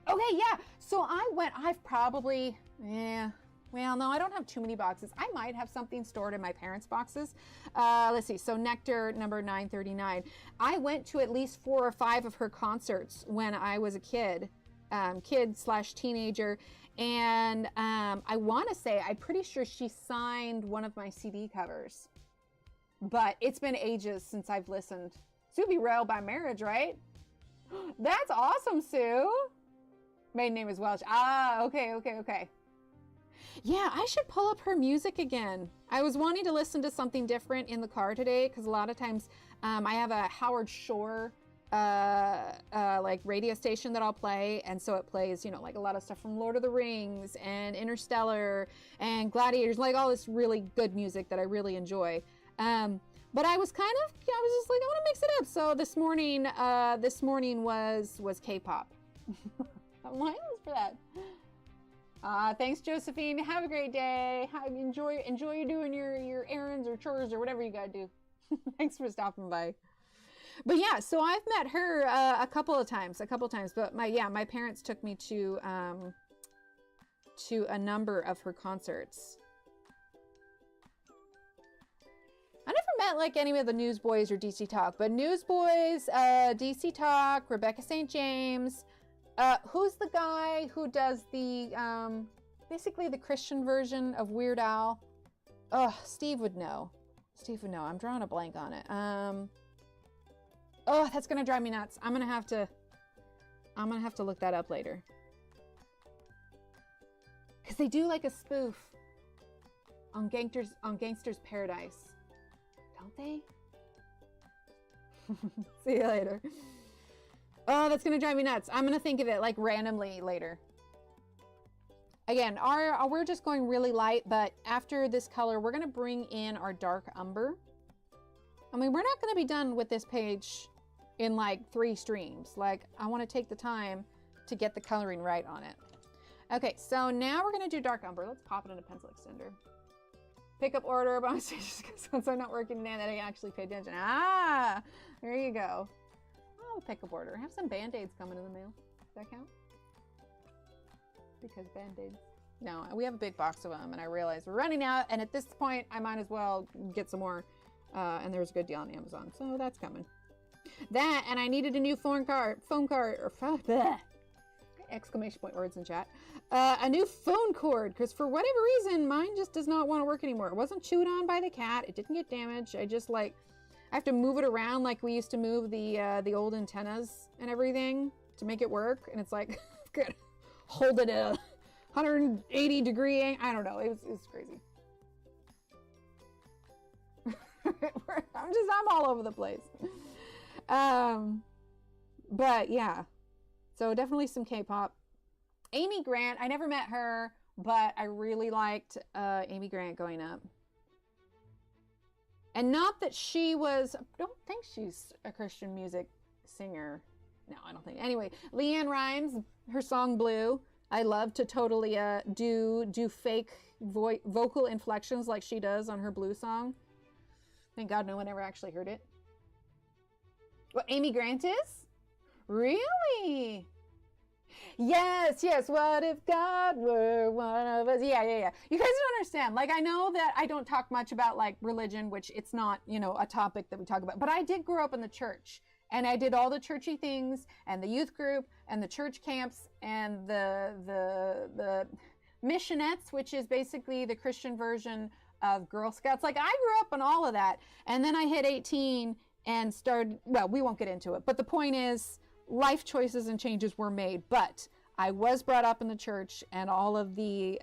Okay, yeah. So I've probably, yeah. Well, no, I don't have too many boxes. I might have something stored in my parents' boxes. Let's see. So Nectar number 939. I went to at least 4 or 5 of her concerts when I was a kid / teenager. And I want to say, I'm pretty sure she signed one of my CD covers. But it's been ages since I've listened. Sue be royal by marriage, right? That's awesome, Sue. Maiden name is Welsh. Ah, okay. Yeah, I should pull up her music again. I was wanting to listen to something different in the car today because a lot of times I have a Howard Shore like radio station that I'll play, and so it plays, you know, like a lot of stuff from Lord of the Rings and Interstellar and Gladiators, like all this really good music that I really enjoy. But I was just like, I want to mix it up. So this morning was K-pop. I'm like, for that. Thanks, Josephine. Have a great day. Enjoy doing your errands or chores or whatever you gotta do. Thanks for stopping by. But yeah, so I've met her a couple of times. But my parents took me to a number of her concerts. I never met like any of the Newsboys or DC Talk, but Newsboys, DC Talk, Rebecca St. James. Who's the guy who does the, basically the Christian version of Weird Al? Oh, Steve would know. I'm drawing a blank on it. Oh, that's gonna drive me nuts. I'm gonna have to look that up later. Cause they do like a spoof on Gangster's Paradise. Don't they? See you later. Oh, that's gonna drive me nuts. I'm gonna think of it like randomly later. Again, we're just going really light, but after this color, we're gonna bring in our dark umber. I mean, we're not gonna be done with this page in like 3 streams. Like, I wanna take the time to get the coloring right on it. Okay, so now we're gonna do dark umber. Let's pop it in a pencil extender. Pickup order by stages since I'm not working today that I can actually pay attention. Ah, there you go. Pickup order. I have some Band-Aids coming in the mail. Does that count? Because Band-Aids. No, we have a big box of them, and I realized we're running out, and at this point, I might as well get some more. And there's a good deal on Amazon, so that's coming. That, and I needed a new phone card, or bleh, exclamation point words in chat. A new phone cord, because for whatever reason, mine just does not want to work anymore. It wasn't chewed on by the cat. It didn't get damaged. I have to move it around like we used to move the old antennas and everything to make it work. And it's like, good, hold it at a 180 degree angle. I don't know. It was crazy. I'm all over the place. But yeah, so definitely some K-pop. Amy Grant, I never met her, but I really liked Amy Grant going up. And not that she was, I don't think she's a Christian music singer. No, I don't think. Anyway, Leanne Rimes, her song Blue. I love to totally do fake vocal inflections like she does on her Blue song. Thank God no one ever actually heard it. What Amy Grant is? Really? Yes. What if God were one of us? Yeah. You guys don't understand. Like, I know that I don't talk much about like religion, which it's not, you know, a topic that we talk about, but I did grow up in the church, and I did all the churchy things and the youth group and the church camps and the missionettes, which is basically the Christian version of Girl Scouts. Like, I grew up in all of that. And then I hit 18 and started, well, we won't get into it, but the point is, life choices and changes were made, but I was brought up in the church and all of the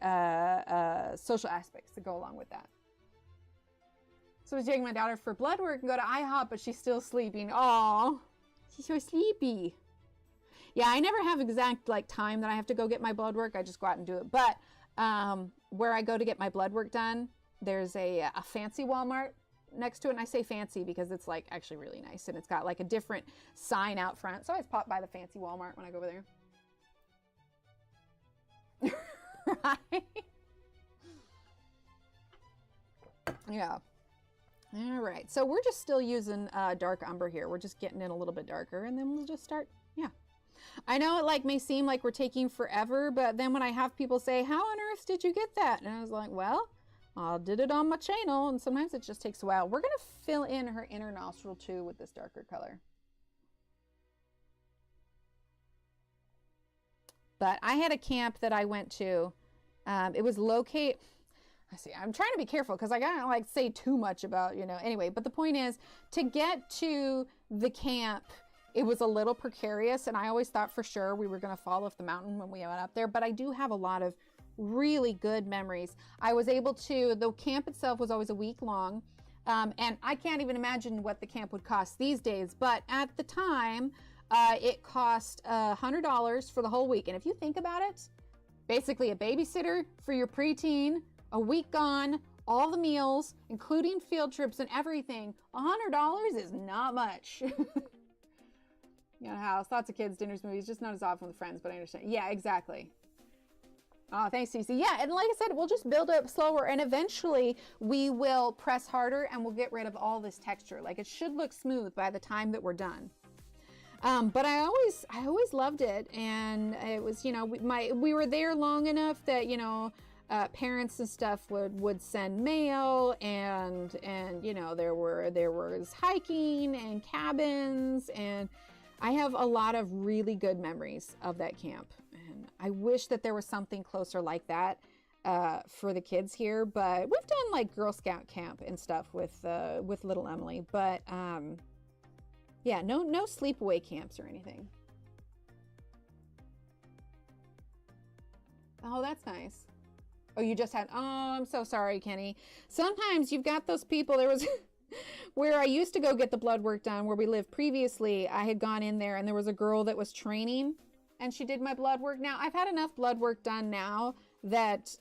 social aspects that go along with that. So I was taking my daughter for blood work and go to IHOP, but she's still sleeping. Aw, she's so sleepy. Yeah, I never have exact like time that I have to go get my blood work. I just go out and do it. But where I go to get my blood work done, there's a fancy Walmart next to it, and I say fancy because it's like actually really nice, and it's got like a different sign out front, so I always pop by the fancy Walmart when I go over there. Right? Yeah. All right, so we're just still using dark umber here. We're just getting in a little bit darker, and then we'll just start, yeah. I know it like may seem like we're taking forever, but then when I have people say, how on earth did you get that? And I was like, well, I did it on my channel, and sometimes it just takes a while. We're going to fill in her inner nostril too with this darker color. But I had a camp that I went to. It was located, I'm trying to be careful because I gotta like say too much about, you know, anyway, but the point is to get to the camp, it was a little precarious, and I always thought for sure we were going to fall off the mountain when we went up there, but I do have a lot of really good memories. I was able to, the camp itself was always a week long, and I can't even imagine what the camp would cost these days, but at the time, it cost $100 for the whole week. And if you think about it, basically a babysitter for your preteen, a week gone, all the meals, including field trips and everything, $100 is not much. You know, house, lots of kids, dinners, movies, just not as often with friends, but I understand. Yeah, exactly. Oh, thanks, Cece. Yeah, and like I said, we'll just build up slower, and eventually we will press harder and we'll get rid of all this texture. Like, it should look smooth by the time that we're done. But I always loved it, and it was, you know, we were there long enough that, you know, parents and stuff would send mail, and you know, there was hiking and cabins, and I have a lot of really good memories of that camp, and I wish that there was something closer like that for the kids here. But we've done like Girl Scout camp and stuff with little Emily, but yeah, no sleepaway camps or anything. Oh, that's nice. Oh, you just had, oh, I'm so sorry, Kenny. Sometimes you've got those people. There was where I used to go get the blood work done, where we lived previously. I had gone in there and there was a girl that was training and she did my blood work. Now, I've had enough blood work done now that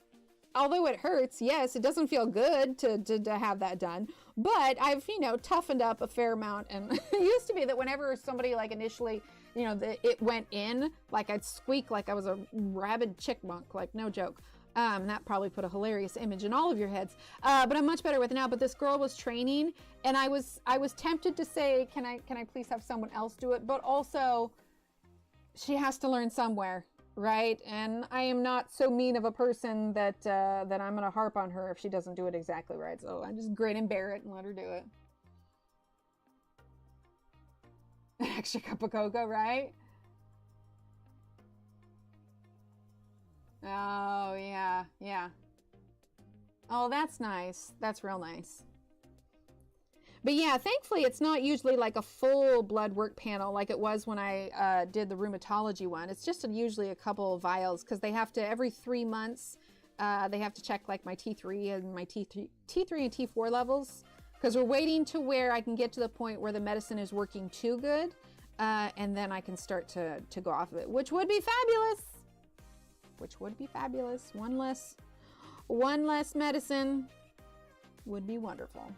although it hurts, yes, it doesn't feel good to have that done, but I've, you know, toughened up a fair amount. And it used to be that whenever somebody like initially, you know, it went in, like I'd squeak like I was a rabid chickmunk, like no joke. That probably put a hilarious image in all of your heads. But I'm much better with it now. But this girl was training, and I was tempted to say, can I please have someone else do it? But also, she has to learn somewhere, right? And I am not so mean of a person that I'm going to harp on her if she doesn't do it exactly right. So I just grin and bear it and let her do it. An extra cup of cocoa, right? Oh, yeah, yeah. Oh, that's nice. That's real nice. But yeah, thankfully it's not usually like a full blood work panel like it was when I did the rheumatology one. It's just usually a couple of vials, because they have to, every 3 months, they have to check like my T3 and my T3 and T4 levels, because we're waiting to where I can get to the point where the medicine is working too good, and then I can start to go off of it, which would be fabulous. Which would be fabulous. One less medicine would be wonderful.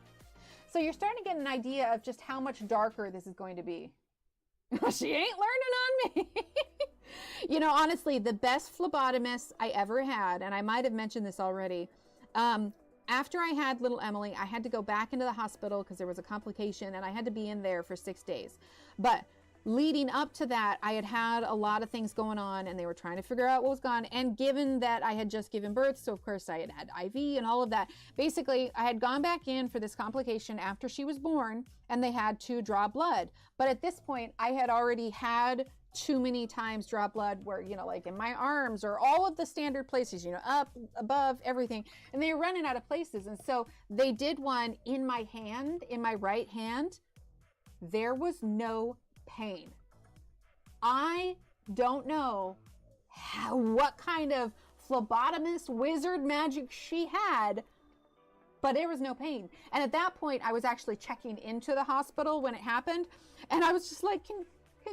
So you're starting to get an idea of just how much darker this is going to be. She ain't learning on me. You know, honestly, the best phlebotomist I ever had, and I might have mentioned this already, after I had little Emily, I had to go back into the hospital because there was a complication, and I had to be in there for 6 days. But leading up to that, I had a lot of things going on, and they were trying to figure out what was gone. And given that I had just given birth, so of course I had IV and all of that. Basically, I had gone back in for this complication after she was born, and they had to draw blood. But at this point, I had already had too many times draw blood where, you know, like in my arms or all of the standard places, you know, up, above, everything. And they were running out of places. And so they did one in my hand, in my right hand. There was no pain. I don't know what kind of phlebotomist wizard magic she had, but there was no pain. And at that point, I was actually checking into the hospital when it happened, and I was just like, can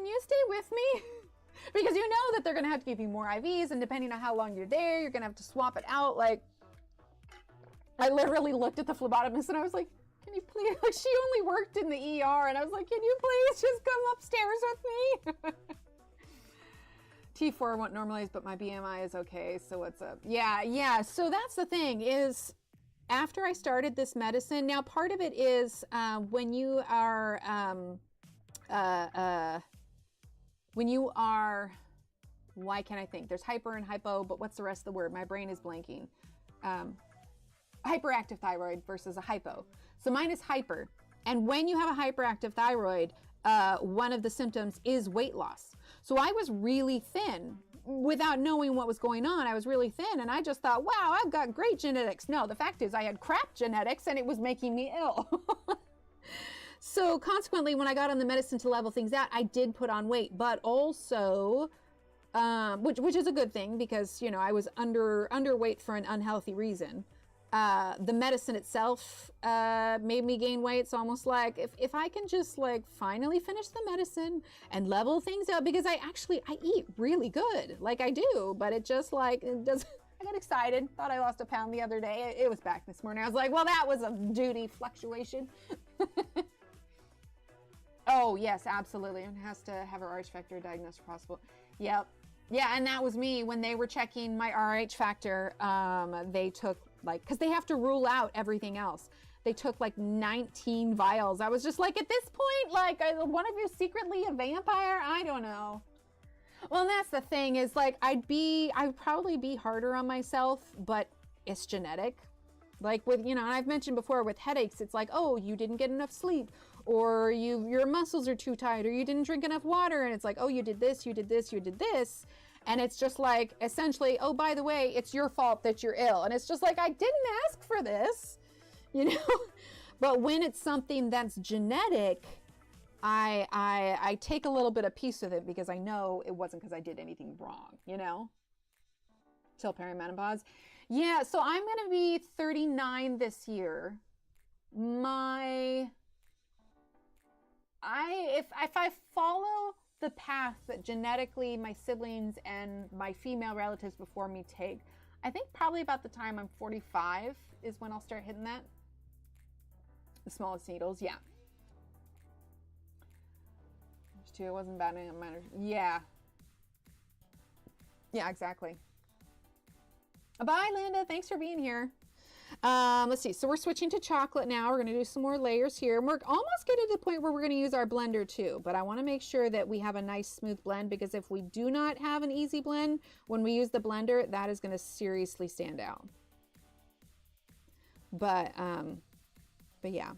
you stay with me? Because you know that they're gonna have to give you more IVs, and depending on how long you're there, you're gonna have to swap it out. Like, I literally looked at the phlebotomist and I was like, can you please, like, she only worked in the ER, and I was like, can you please just come upstairs with me? T4 won't normalize, but my BMI is okay, so what's up? Yeah, so that's the thing is, after I started this medicine, now part of it is when you are, when you are, why can't I think? There's hyper and hypo, but what's the rest of the word? My brain is blanking. Hyperactive thyroid versus a hypo. So mine is hyper. And when you have a hyperactive thyroid, one of the symptoms is weight loss. So I was really thin without knowing what was going on. I was really thin and I just thought, wow, I've got great genetics. No, the fact is I had crap genetics and it was making me ill. So consequently, when I got on the medicine to level things out, I did put on weight, but also, which is a good thing because, you know, I was underweight for an unhealthy reason. The medicine itself made me gain weight. It's almost like if I can just like finally finish the medicine and level things out, because I eat really good, like I do, but it just like, it doesn't, I got excited, thought I lost a pound the other day. It was back this morning. I was like, well, that was a duty fluctuation. Oh yes, absolutely. And has to have her RH factor diagnosed if possible. Yep. Yeah, and that was me when they were checking my RH factor. They took like, because they have to rule out everything else. They took like 19 vials. I was just like, at this point, like, one of you secretly a vampire? I don't know. Well, and that's the thing is like, I'd probably be harder on myself, but it's genetic. Like with, you know, and I've mentioned before with headaches, it's like, oh, you didn't get enough sleep, or your muscles are too tight, or you didn't drink enough water. And it's like, oh, you did this, you did this, you did this. And it's just like, essentially, oh, by the way, it's your fault that you're ill. And it's just like, I didn't ask for this, you know? But when it's something that's genetic, I take a little bit of piece of it because I know it wasn't because I did anything wrong, you know? Till perimenopause. Yeah, so I'm going to be 39 this year. If I follow the path that genetically my siblings and my female relatives before me take, I think probably about the time I'm 45 is when I'll start hitting that. The smallest needles, yeah. There's two, it wasn't bad. Yeah. Yeah, exactly. Bye, Linda. Thanks for being here. Let's see. So we're switching to chocolate now. We're going to do some more layers here. And we're almost getting to the point where we're going to use our blender too. But I want to make sure that we have a nice smooth blend, because if we do not have an easy blend, when we use the blender, that is going to seriously stand out. But yeah.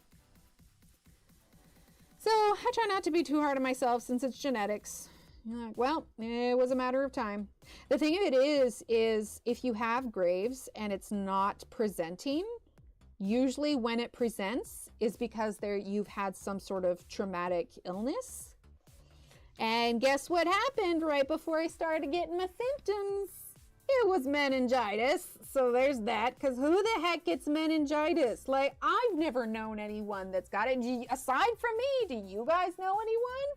So I try not to be too hard on myself since it's genetics. Like, well, it was a matter of time. The thing of it is if you have Graves and it's not presenting, usually when it presents is because you've had some sort of traumatic illness. And guess what happened right before I started getting my symptoms? It was meningitis. So there's that, because who the heck gets meningitis? Like, I've never known anyone that's got it. Aside from me, do you guys know anyone?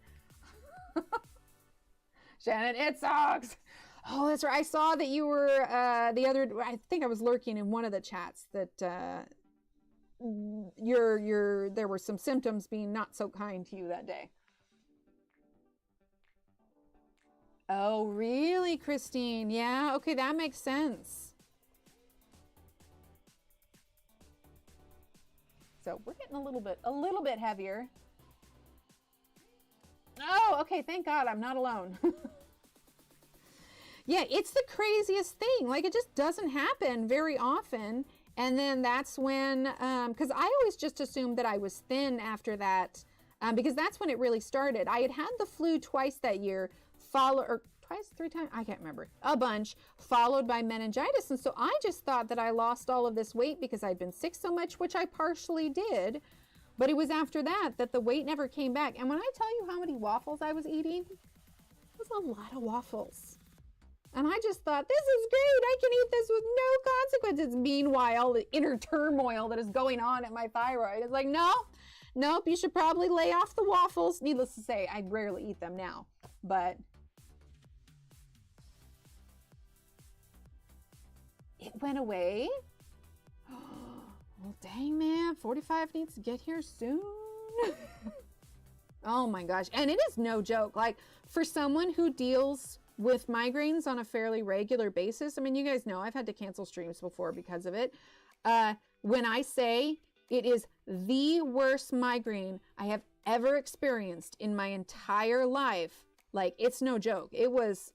Shannon, it sucks. Oh, that's right. I saw that you were I think I was lurking in one of the chats that there were some symptoms being not so kind to you that day. Oh, really, Christine? Yeah, okay, that makes sense. So we're getting a little bit heavier. Oh, okay, thank God I'm not alone. Yeah, it's the craziest thing. Like, it just doesn't happen very often. And then that's when, because I always just assumed that I was thin after that, because that's when it really started. I had the flu twice that year, three times, I can't remember, a bunch, followed by meningitis. And so I just thought that I lost all of this weight because I'd been sick so much, which I partially did. But it was after that the weight never came back. And when I tell you how many waffles I was eating, it was a lot of waffles. And I just thought, this is great. I can eat this with no consequences. Meanwhile, the inner turmoil that is going on at my thyroid is like, nope, you should probably lay off the waffles. Needless to say, I rarely eat them now. But it went away. Well, dang, man, 45 needs to get here soon. Oh my gosh. And it is no joke. Like, for someone who deals with migraines on a fairly regular basis, I mean, you guys know I've had to cancel streams before because of it. When I say it is the worst migraine I have ever experienced in my entire life, Like, it's no joke. It was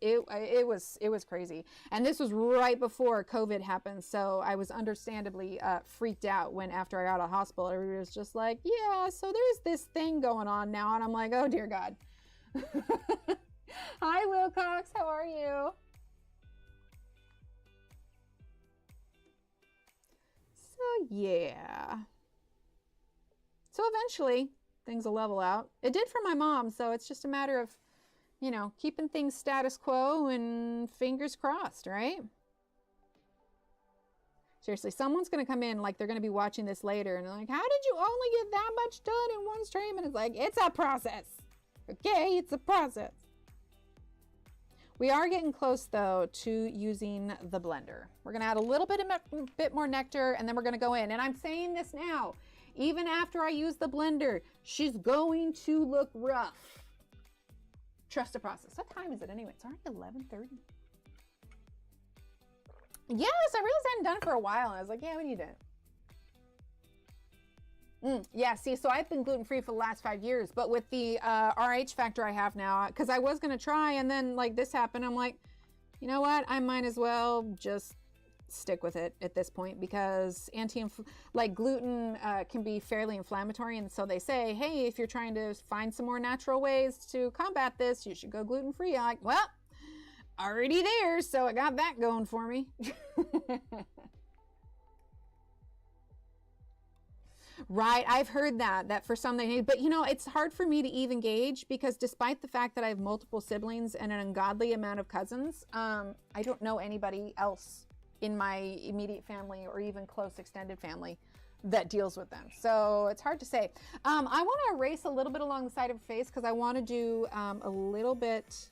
crazy. And this was right before COVID happened. So I was understandably freaked out when, after I got out of the hospital, everybody was just like, yeah, so there's this thing going on now. And I'm like, oh dear God. Hi, Wilcox, how are you? So yeah. So eventually things will level out. It did for my mom, so it's just a matter of, you know, keeping things status quo and fingers crossed, right? Seriously, someone's going to come in, like they're going to be watching this later, and they're like, how did you only get that much done in one stream? And it's like, it's a process. Okay, it's a process. We are getting close, though, to using the blender. We're going to add a little bit more nectar, and then we're going to go in. And I'm saying this now. Even after I use the blender, she's going to look rough. Trust the process. What time is it anyway? It's already 11:30. Yes, I realized I hadn't done it for a while. And I was like, yeah, we need it. Yeah, see, so I've been gluten-free for the last 5 years, but with the RH factor I have now, because I was going to try, and then like this happened, I'm like, you know what? I might as well just stick with it at this point, because gluten can be fairly inflammatory, and so they say, hey, if you're trying to find some more natural ways to combat this, you should go gluten-free. I'm like, well, already there, so I got that going for me. Right, I've heard that for some they need, but you know, it's hard for me to even gauge, because despite the fact that I have multiple siblings and an ungodly amount of cousins, I don't know anybody else in my immediate family or even close extended family that deals with them. So it's hard to say. I want to erase a little bit along the side of her face, because I want to do a little bit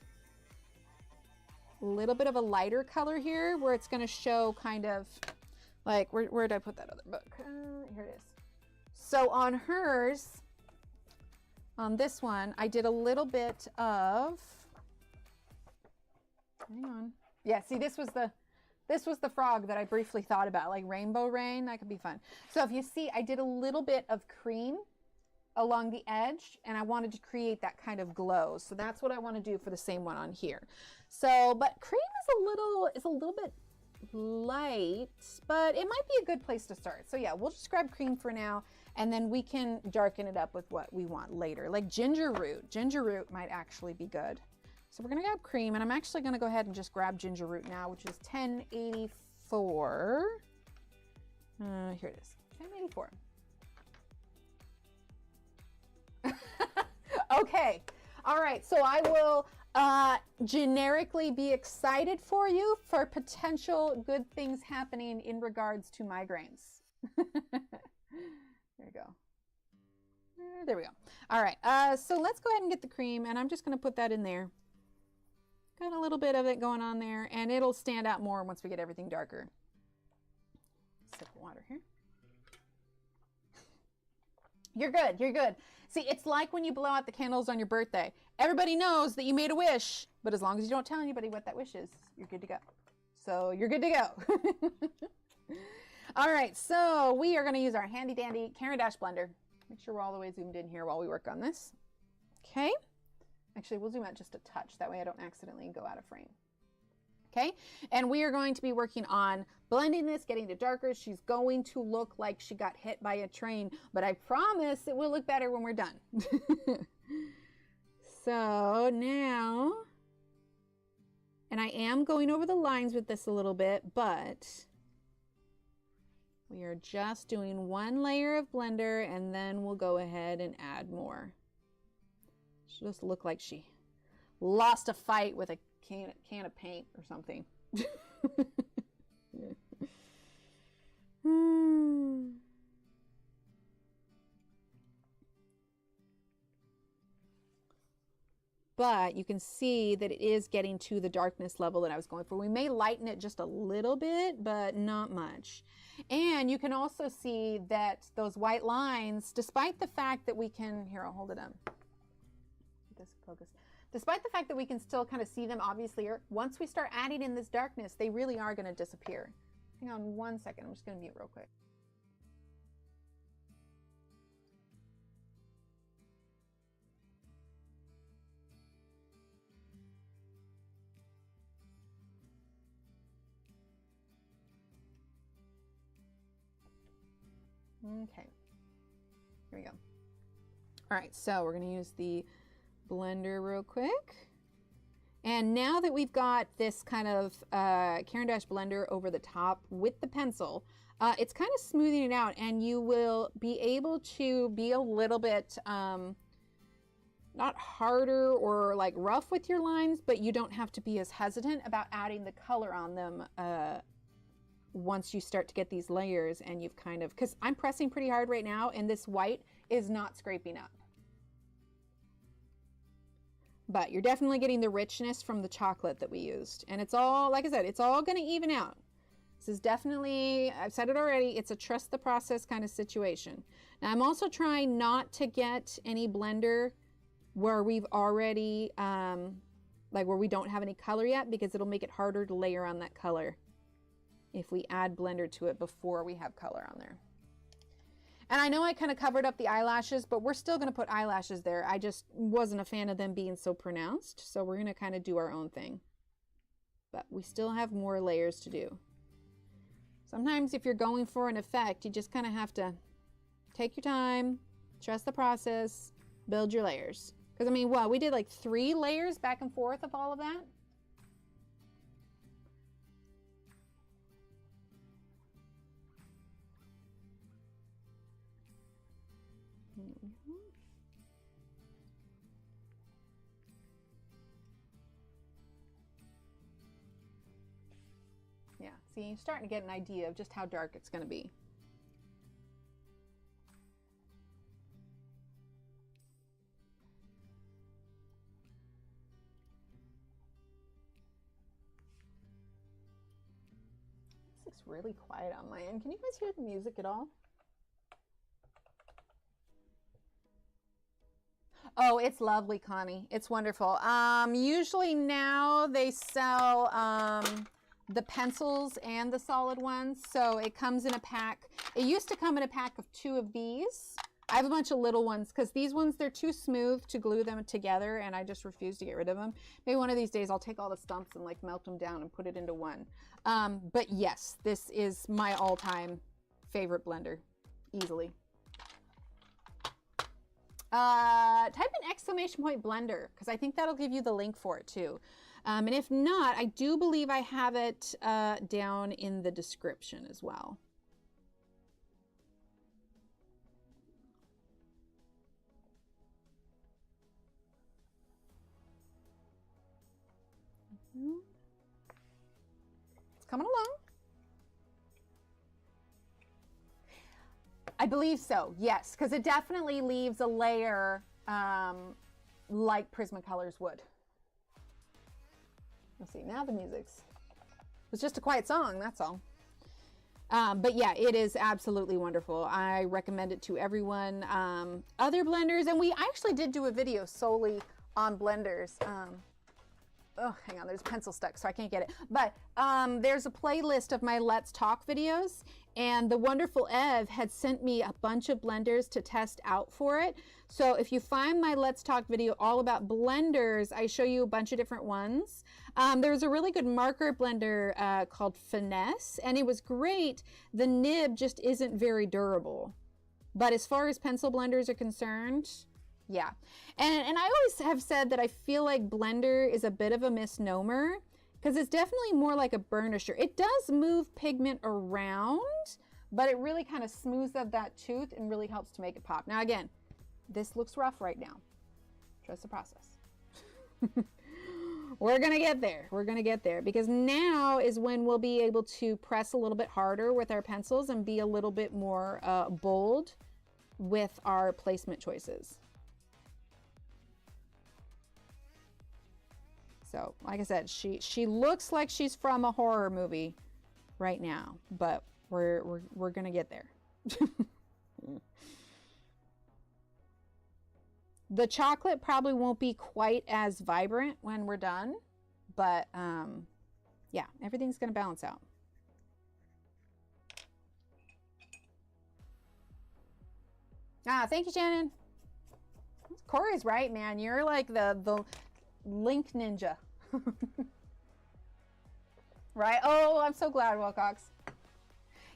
of a lighter color here, where it's going to show kind of like, where did I put that other book? Here it is. So on hers, on this one, I did a little bit of, hang on. Yeah, see, this was the frog that I briefly thought about, like rainbow rain. That could be fun. So if you see, I did a little bit of cream along the edge, and I wanted to create that kind of glow. So that's what I want to do for the same one on here. So, but cream is a little bit light, but it might be a good place to start. So yeah, we'll just grab cream for now, and then we can darken it up with what we want later. Like ginger root. Ginger root might actually be good. So we're going to grab cream, and I'm actually going to go ahead and just grab ginger root now, which is 1084. Here it is, 1084. Okay, all right, so I will generically be excited for you for potential good things happening in regards to migraines. There you go. There we go. All right, so let's go ahead and get the cream, and I'm just going to put that in there. Got a little bit of it going on there, and it'll stand out more once we get everything darker. Sip of water here. You're good, you're good. See, it's like when you blow out the candles on your birthday. Everybody knows that you made a wish, but as long as you don't tell anybody what that wish is, you're good to go. So you're good to go. All right, so we are going to use our handy dandy Caran d'Ache blender. Make sure we're all the way zoomed in here while we work on this. Okay. Actually, we'll zoom out just a touch. That way I don't accidentally go out of frame. Okay, and we are going to be working on blending this, getting it darker. She's going to look like she got hit by a train, but I promise it will look better when we're done. So now, and I am going over the lines with this a little bit, but we are just doing one layer of blender, and then we'll go ahead and add more. She just looked like she lost a fight with a can of paint or something. But you can see that it is getting to the darkness level that I was going for. We may lighten it just a little bit, but not much. And you can also see that those white lines, despite the fact that we can, here, I'll hold it up. This focus. Despite the fact that we can still kind of see them obviously, once we start adding in this darkness, they really are going to disappear. Hang on one second. I'm just going to mute real quick. Okay, here we go. All right, so we're gonna use the blender real quick. And now that we've got this kind of Caran d'Ache blender over the top with the pencil, it's kind of smoothing it out, and you will be able to be a little bit not harder or like rough with your lines, but you don't have to be as hesitant about adding the color on them once you start to get these layers and you've kind of, because I'm pressing pretty hard right now and this white is not scraping up. But you're definitely getting the richness from the chocolate that we used. And it's all, like I said, it's all gonna even out. This is definitely, I've said it already, it's a trust the process kind of situation. Now I'm also trying not to get any blender where we've already, like where we don't have any color yet, because it'll make it harder to layer on that color if we add blender to it before we have color on there. And I know I kind of covered up the eyelashes, but we're still going to put eyelashes there. I just wasn't a fan of them being so pronounced, so we're going to kind of do our own thing. But we still have more layers to do. Sometimes if you're going for an effect, you just kind of have to take your time, trust the process, build your layers. Because I mean, wow, we did like 3 layers back and forth of all of that. Yeah, see, you're starting to get an idea of just how dark it's going to be. This looks really quiet on my end. Can you guys hear the music at all? Oh, it's lovely, Connie. It's wonderful. Usually now they sell the pencils and the solid ones. So it comes in a pack. It used to come in a pack of 2 of these. I have a bunch of little ones because these ones, they're too smooth to glue them together and I just refuse to get rid of them. Maybe one of these days I'll take all the stumps and like melt them down and put it into one. But yes, this is my all-time favorite blender, easily. Type in exclamation point blender because I think that'll give you the link for it too. And if not, I do believe I have it down in the description as well. It's coming along. I believe so, yes, because it definitely leaves a layer like Prismacolors would. Let's see, now the music's, it's just a quiet song, that's all. But yeah, it is absolutely wonderful. I recommend it to everyone. Other blenders, and we actually did do a video solely on blenders. Oh, hang on, there's a pencil stuck, so I can't get it. But there's a playlist of my Let's Talk videos, and the wonderful Ev had sent me a bunch of blenders to test out for it. So if you find my Let's Talk video all about blenders, I show you a bunch of different ones. There's a really good marker blender called Finesse, and it was great. The nib just isn't very durable. But as far as pencil blenders are concerned, yeah. And I always have said that I feel like blender is a bit of a misnomer because it's definitely more like a burnisher. It does move pigment around, but it really kind of smooths out that tooth and really helps to make it pop. Now again, this looks rough right now. Trust the process. We're gonna get there. We're gonna get there because now is when we'll be able to press a little bit harder with our pencils and be a little bit more bold with our placement choices. So, like I said, she looks like she's from a horror movie right now, but we're gonna get there. The chocolate probably won't be quite as vibrant when we're done, but yeah, everything's gonna balance out. Thank you, Shannon. Corey's right, man. You're like the link ninja. Right? Oh, I'm so glad, Wilcox.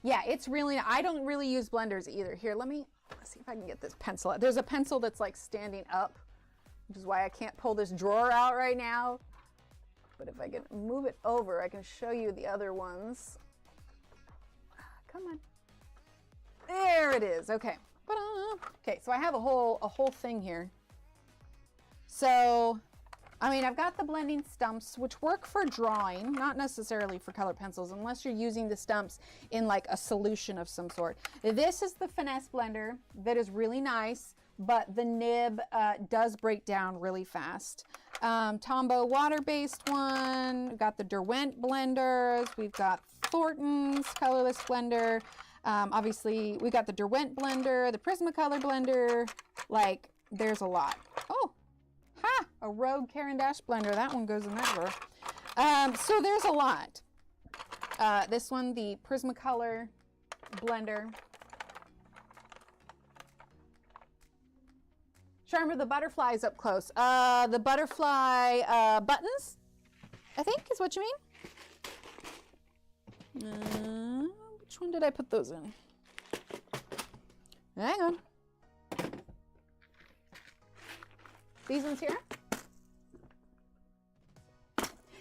Yeah, it's really, I don't really use blenders either. Here, let's see if I can get this pencil out. There's a pencil that's like standing up, which is why I can't pull this drawer out right now. But if I can move it over, I can show you the other ones. Come on. There it is. Okay. Okay, so I have a whole thing here. So, I mean, I've got the blending stumps, which work for drawing, not necessarily for colored pencils, unless you're using the stumps in like a solution of some sort. This is the finesse blender that is really nice, but the nib does break down really fast. Tombow water-based one. We've got the Derwent blenders. We've got Thornton's colorless blender. Obviously, we got the Derwent blender, the Prismacolor blender. Like, there's a lot. Oh, ha! A Rogue Caran d'Ache blender. That one goes in that drawer. So there's a lot. This one, the Prismacolor blender. Charmer, the butterflies up close. The butterfly buttons, I think is what you mean. Which one did I put those in? Hang on. These ones here?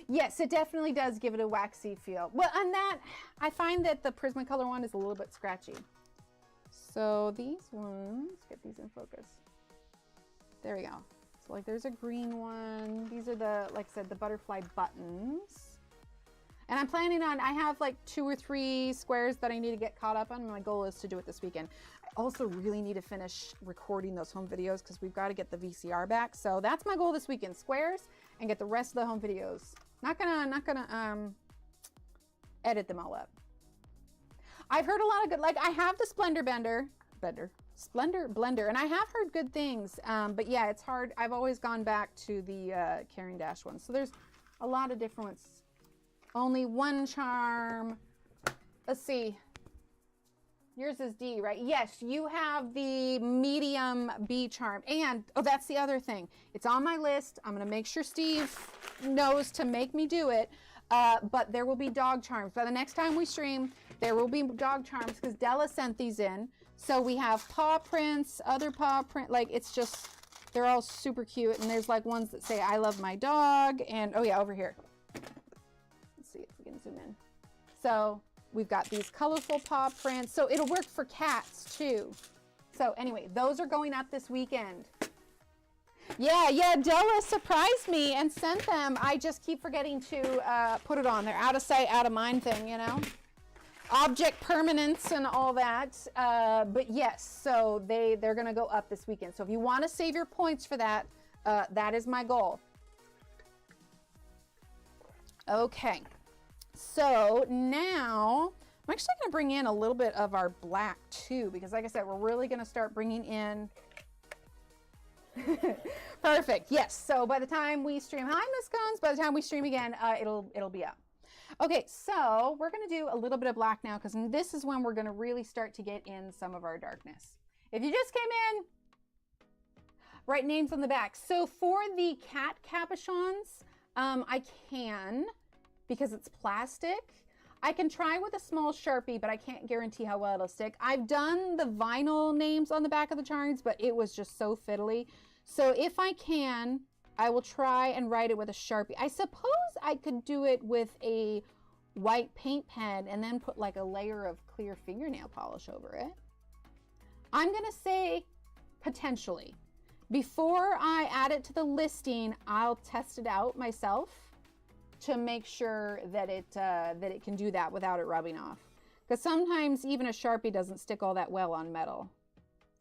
Yes, it definitely does give it a waxy feel. Well, on that, I find that the Prismacolor one is a little bit scratchy. So these ones, get these in focus. There we go. So like there's a green one. These are the, like I said, the butterfly buttons. And I'm planning on, I have like 2 or 3 squares that I need to get caught up on. My goal is to do it this weekend. I also really need to finish recording those home videos because we've got to get the VCR back. So that's my goal this weekend, squares and get the rest of the home videos. Not gonna edit them all up. I've heard a lot of good, like I have the Splendor blender, and I have heard good things, but yeah, it's hard. I've always gone back to the Caran d'Ache one. So there's a lot of different ones. Only one charm. Let's see. Yours is D, right? Yes, you have the medium B charm. And, oh, that's the other thing. It's on my list. I'm going to make sure Steve knows to make me do it. But there will be dog charms. By the next time we stream, there will be dog charms because Della sent these in. So we have paw prints, other paw print. Like, it's just, they're all super cute. And there's like ones that say, I love my dog. And, oh yeah, over here. Let's see if we can zoom in. So we've got these colorful paw prints. So it'll work for cats too. So anyway, those are going up this weekend. Yeah, Della surprised me and sent them. I just keep forgetting to put it on. They're out of sight, out of mind thing, you know? Object permanence and all that. But yes, so they're going to go up this weekend. So if you want to save your points for that, that is my goal. Okay. So now I'm actually going to bring in a little bit of our black too, because like I said, we're really going to start bringing in. Perfect. Yes. So by the time we stream, hi Miss Cones, by the time we stream again, it'll be up. Okay. So we're going to do a little bit of black now, because this is when we're going to really start to get in some of our darkness. If you just came in, write names on the back. So for the cat capuchons, I can, because it's plastic. I can try with a small Sharpie, but I can't guarantee how well it'll stick. I've done the vinyl names on the back of the charms, but it was just so fiddly. So if I can, I will try and write it with a Sharpie. I suppose I could do it with a white paint pen and then put like a layer of clear fingernail polish over it. I'm gonna say potentially. Before I add it to the listing, I'll test it out myself to make sure that it can do that without it rubbing off. Because sometimes even a Sharpie doesn't stick all that well on metal.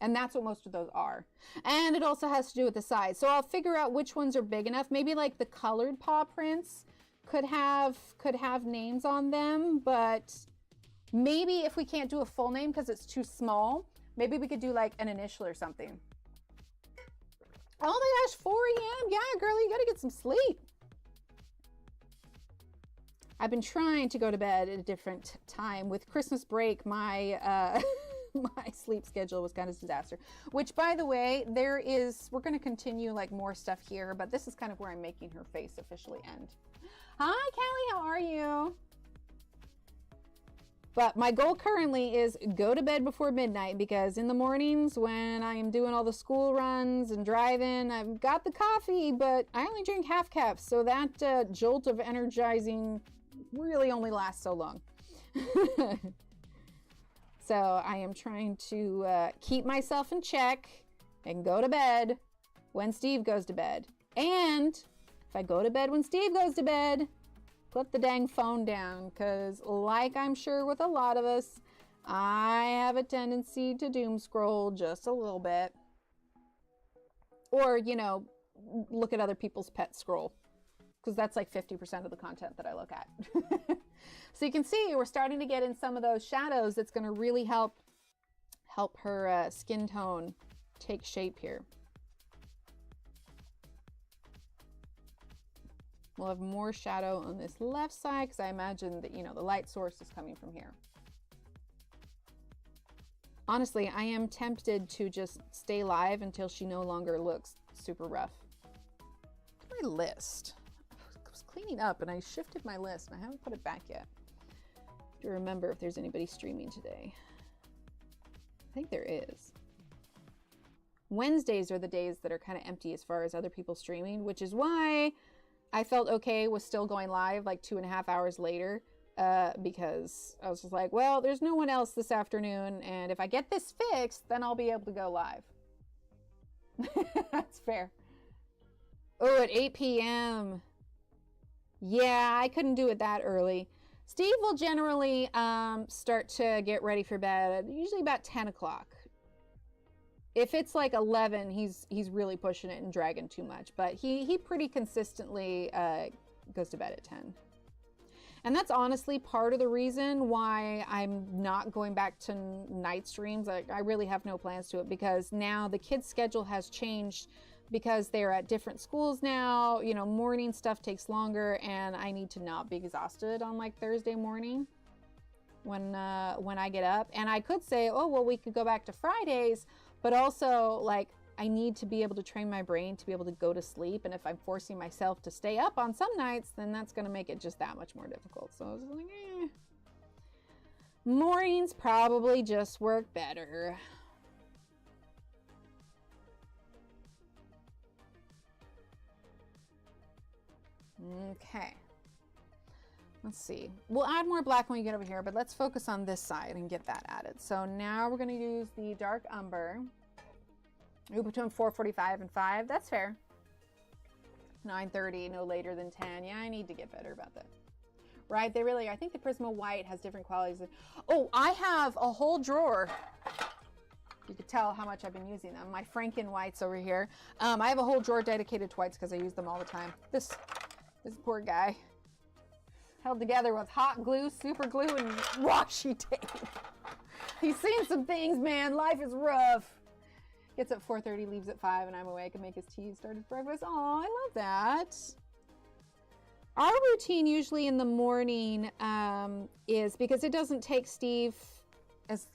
And that's what most of those are. And it also has to do with the size. So I'll figure out which ones are big enough. Maybe like the colored paw prints could have names on them, but maybe if we can't do a full name because it's too small, maybe we could do like an initial or something. Oh my gosh, 4 a.m. Yeah, girl, you gotta get some sleep. I've been trying to go to bed at a different time. With Christmas break, my my sleep schedule was kind of a disaster. Which, by the way, we're going to continue like more stuff here, but this is kind of where I'm making her face officially end. Hi, Kelly, how are you? But my goal currently is go to bed before midnight, because in the mornings when I am doing all the school runs and driving, I've got the coffee, but I only drink half caps. So that jolt of energizing really only lasts so long. So I am trying to keep myself in check and go to bed when Steve goes to bed. And if I go to bed when Steve goes to bed, put the dang phone down, because like I'm sure with a lot of us, I have a tendency to doom scroll just a little bit. Or, you know, look at other people's pet scroll, because that's like 50% of the content that I look at. So you can see we're starting to get in some of those shadows that's going to really help her skin tone take shape here. We'll have more shadow on this left side because I imagine that, you know, the light source is coming from here. Honestly, I am tempted to just stay live until she no longer looks super rough. My list. I was cleaning up and I shifted my list and I haven't put it back yet. To remember if there's anybody streaming today. I think there is. Wednesdays are the days that are kind of empty as far as other people streaming, which is why I felt okay with still going live like 2.5 hours later, because I was just like, well, there's no one else this afternoon, and if I get this fixed, then I'll be able to go live. That's fair. Oh, at 8 p.m. Yeah, I couldn't do it that early. Steve will generally start to get ready for bed usually about 10 o'clock. If it's like 11, he's really pushing it and dragging too much. But he pretty consistently goes to bed at 10. And that's honestly part of the reason why I'm not going back to night streams. I really have no plans to it, because now the kids' schedule has changed because they're at different schools now. You know, morning stuff takes longer, and I need to not be exhausted on like Thursday morning when I get up. And I could say, oh, well, we could go back to Fridays. But also, like, I need to be able to train my brain to be able to go to sleep. And if I'm forcing myself to stay up on some nights, then that's going to make it just that much more difficult. So I was like, eh. Mornings probably just work better. Okay. Let's see. We'll add more black when we get over here, but let's focus on this side and get that added. So now we're going to use the dark umber. Between 4:45 and 5. That's fair. 9:30, no later than 10. Yeah, I need to get better about that. Right? They really are. I think the Prisma White has different qualities. Oh, I have a whole drawer. You could tell how much I've been using them. My Franken whites over here. I have a whole drawer dedicated to whites because I use them all the time. This poor guy. Held together with hot glue, super glue, and washi tape. He's seen some things, man. Life is rough. Gets up 4:30, leaves at 5, and I'm awake and make his tea, started breakfast. Oh, I love that. Our routine usually in the morning is, because it doesn't take Steve as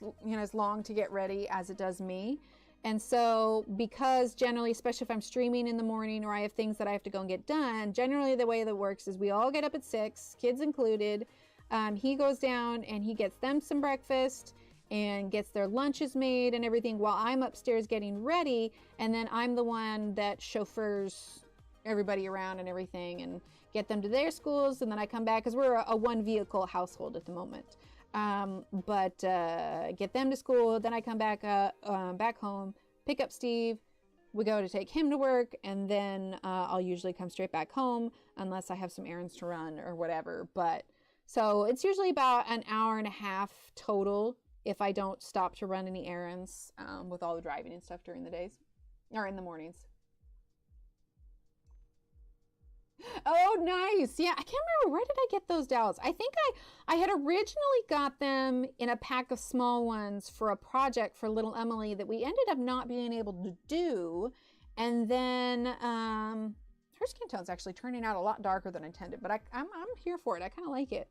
long to get ready as it does me. And so, because generally, especially if I'm streaming in the morning or I have things that I have to go and get done, generally the way that works is we all get up at 6, kids included. He goes down and he gets them some breakfast and gets their lunches made and everything while I'm upstairs getting ready. And then I'm the one that chauffeurs everybody around and everything and get them to their schools. And then I come back, because we're a one vehicle household at the moment. Get them to school, then I come back back home, pick up Steve, we go to take him to work, and then I'll usually come straight back home unless I have some errands to run or whatever. But so it's usually about an hour and a half total if I don't stop to run any errands with all the driving and stuff during the days or in the mornings. Oh, nice. Yeah, I can't remember, where did I get those dowels? I think I had originally got them in a pack of small ones for a project for little Emily that we ended up not being able to do. And then her skin tone's actually turning out a lot darker than intended, but I'm here for it. I kind of like it.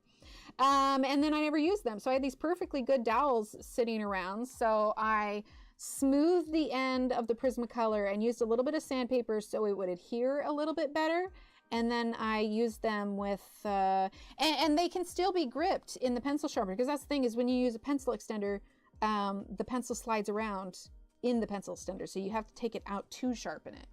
And then I never used them. So I had these perfectly good dowels sitting around. So I smoothed the end of the Prismacolor and used a little bit of sandpaper so it would adhere a little bit better. and then I use them with, and they can still be gripped in the pencil sharpener, because that's the thing is when you use a pencil extender, the pencil slides around in the pencil extender, so you have to take it out to sharpen it.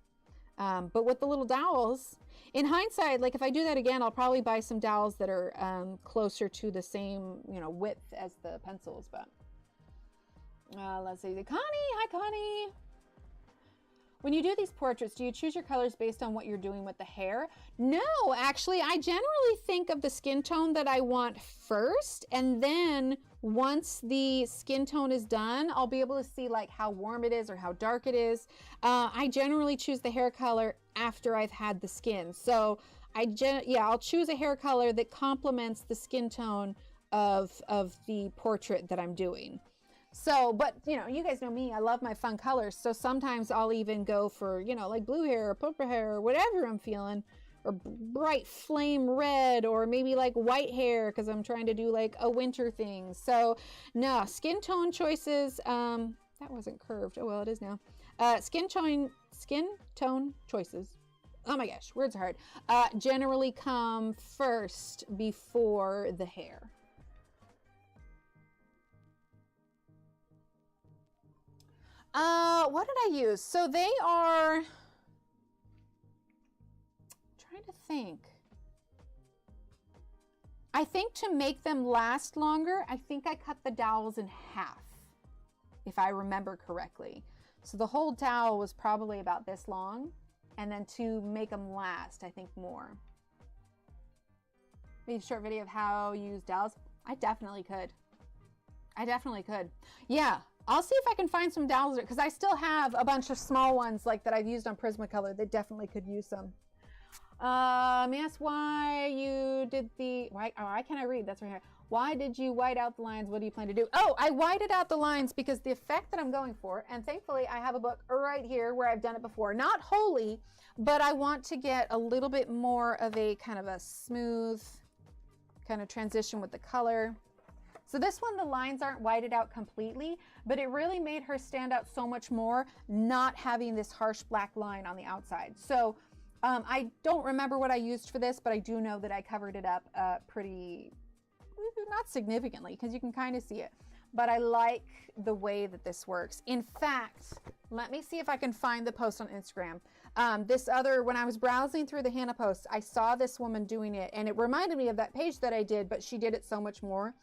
But with the little dowels, in hindsight, like if I do that again, I'll probably buy some dowels that are closer to the same, you know, width as the pencils. But let's see, Connie, hi Connie. When you do these portraits, do you choose your colors based on what you're doing with the hair? No, actually, I generally think of the skin tone that I want first, and then once the skin tone is done, I'll be able to see like how warm it is or how dark it is. I generally choose the hair color after I've had the skin. So I'll choose a hair color that complements the skin tone of the portrait that I'm doing. So, but you know, you guys know me, I love my fun colors. So sometimes I'll even go for, you know, like blue hair or purple hair or whatever I'm feeling, or bright flame red, or maybe like white hair because I'm trying to do like a winter thing. So no, skin tone choices, that wasn't curved. Oh, well, it is now. Skin tone choices. Oh my gosh, words are hard. Generally come first before the hair. What did I use? So they are, I'm trying to think. I think to make them last longer, I think I cut the dowels in half, if I remember correctly. So the whole dowel was probably about this long, and then to make them last, I think more. Maybe a short video of how you use dowels. I definitely could. I definitely could. Yeah. I'll see if I can find some dowels, because I still have a bunch of small ones like that I've used on Prismacolor that definitely could use some. May I ask why you did the, why can't I read? That's right here. Why did you white out the lines? What do you plan to do? Oh, I whited out the lines because the effect that I'm going for, and thankfully I have a book right here where I've done it before. Not wholly, but I want to get a little bit more of a kind of a smooth kind of transition with the color. So this one, the lines aren't whited out completely, but it really made her stand out so much more, not having this harsh black line on the outside. So I don't remember what I used for this, but I do know that I covered it up pretty, not significantly, because you can kind of see it. But I like the way that this works. In fact, let me see if I can find the post on Instagram. When I was browsing through the Hanna posts, I saw this woman doing it, and it reminded me of that page that I did, but she did it so much more.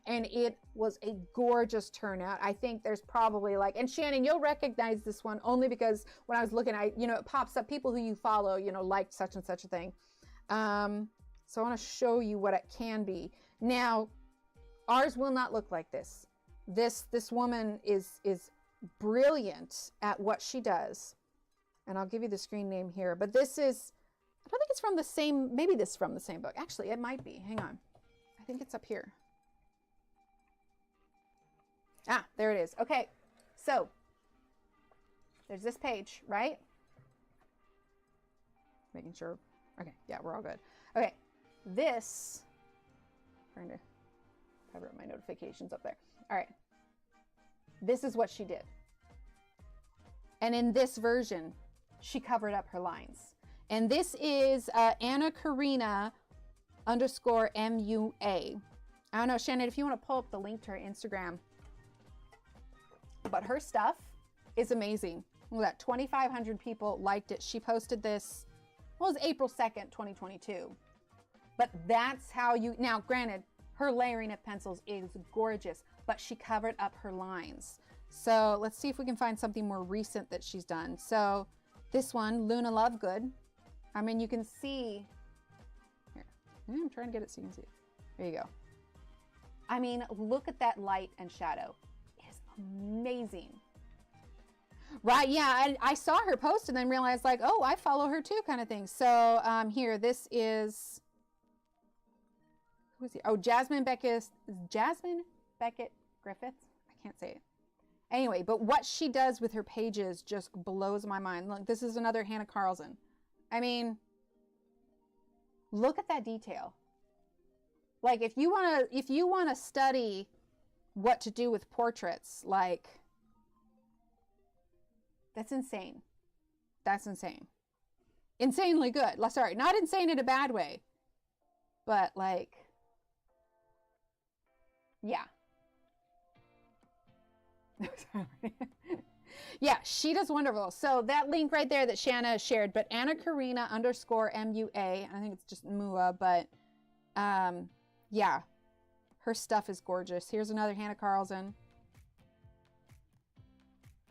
And it was a gorgeous turnout. I think there's probably like, and Shannon, you'll recognize this one only because when I was looking, it pops up, people who you follow, liked such and such a thing. So I want to show you what it can be. Now, ours will not look like this. This woman is brilliant at what she does. And I'll give you the screen name here, but this is, I don't think it's from the same, maybe this is from the same book. Actually, it might be. Hang on. I think it's up here. Ah, there it is. Okay, so there's this page, right? Making sure. Okay, yeah, we're all good. Okay, this, trying to cover up my notifications up there. All right, this is what she did. And in this version, she covered up her lines. And this is Anna Karina _MUA. I don't know, Shannon, if you want to pull up the link to her Instagram. But her stuff is amazing. Look at that, 2,500 people liked it. She posted this, well, it was April 2nd, 2022. But that's how you, now granted, her layering of pencils is gorgeous, but she covered up her lines. So let's see if we can find something more recent that she's done. So this one, Luna Lovegood. I mean, you can see, here, I'm trying to get it so you can see it. There you go. I mean, look at that light and shadow. Amazing. Right, yeah, I saw her post and then realized like, oh, I follow her too, kind of thing. So here, this is, who is he? Oh, Jasmine Beckett Griffiths. I can't say it. Anyway, but what she does with her pages just blows my mind. Look, this is another Hanna Karlzon. I mean, look at that detail. Like if you want to study what to do with portraits, like, that's insane. That's insane. insanely good. Sorry, not insane in a bad way, but like, yeah. Yeah, she does wonderful. So that link right there that Shanna shared, but Anna Karina _MUA, I think it's just Mua, but yeah, her stuff is gorgeous. Here's another Hanna Karlzon.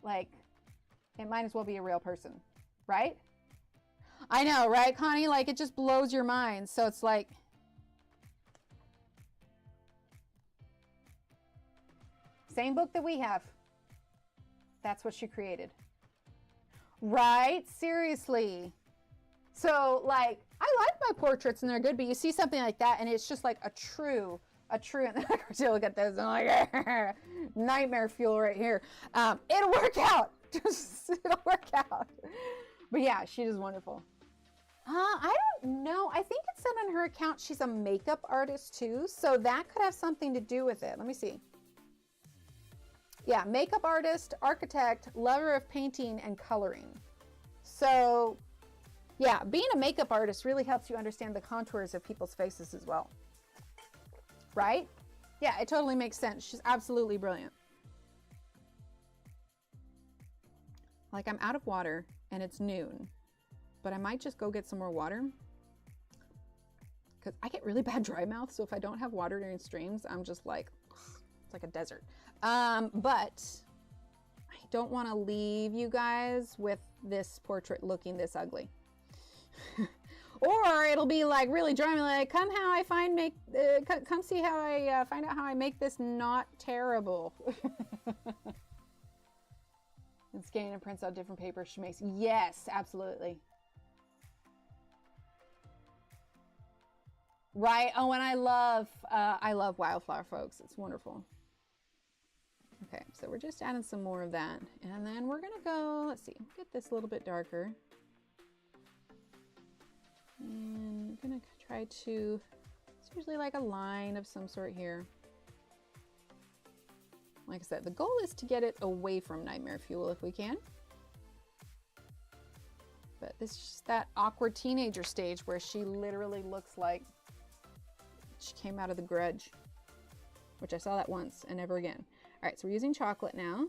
Like, it might as well be a real person, right? I know, right, Connie? Like, it just blows your mind. So it's like, same book that we have. That's what she created. Right? Seriously. So, like, I like my portraits and they're good, but you see something like that and it's just like a true, and then I look at this and I'm like, nightmare fuel right here. It'll work out. It'll work out. But yeah, she is wonderful. I don't know. I think it said on her account she's a makeup artist too, so that could have something to do with it. Let me see. Yeah, makeup artist, architect, lover of painting and coloring. So yeah, being a makeup artist really helps you understand the contours of people's faces as well. Right? Yeah, it totally makes sense. She's absolutely brilliant. Like, I'm out of water and it's noon, but I might just go get some more water because I get really bad dry mouth. So if I don't have water during streams, I'm just like, it's like a desert. But I don't want to leave you guys with this portrait looking this ugly. Or it'll be like really dry, like, come see how I find out how I make this not terrible. And scan and prints out different papers she makes. Yes, absolutely. Right. Oh, and I love wildflower, folks. It's wonderful. Okay, so we're just adding some more of that. And then we're gonna go, let's see, get this a little bit darker. And I'm gonna try to, it's usually like a line of some sort here. Like I said, the goal is to get it away from nightmare fuel if we can. But this is just that awkward teenager stage where she literally looks like she came out of The Grudge, which I saw that once and never again. All right, so we're using chocolate now.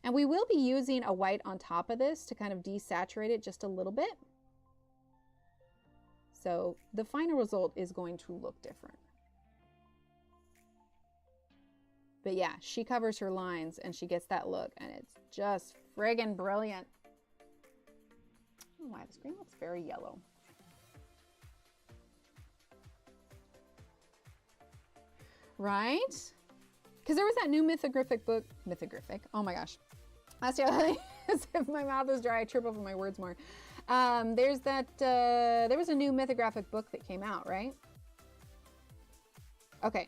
And we will be using a white on top of this to kind of desaturate it just a little bit. So the final result is going to look different. But yeah, she covers her lines and she gets that look and it's just friggin' brilliant. I don't know why the screen looks very yellow. Right? Because there was that new mythographic book, oh my gosh. That's the other thing, if my mouth is dry, I trip over my words more. There was a new mythographic book that came out, right? Okay,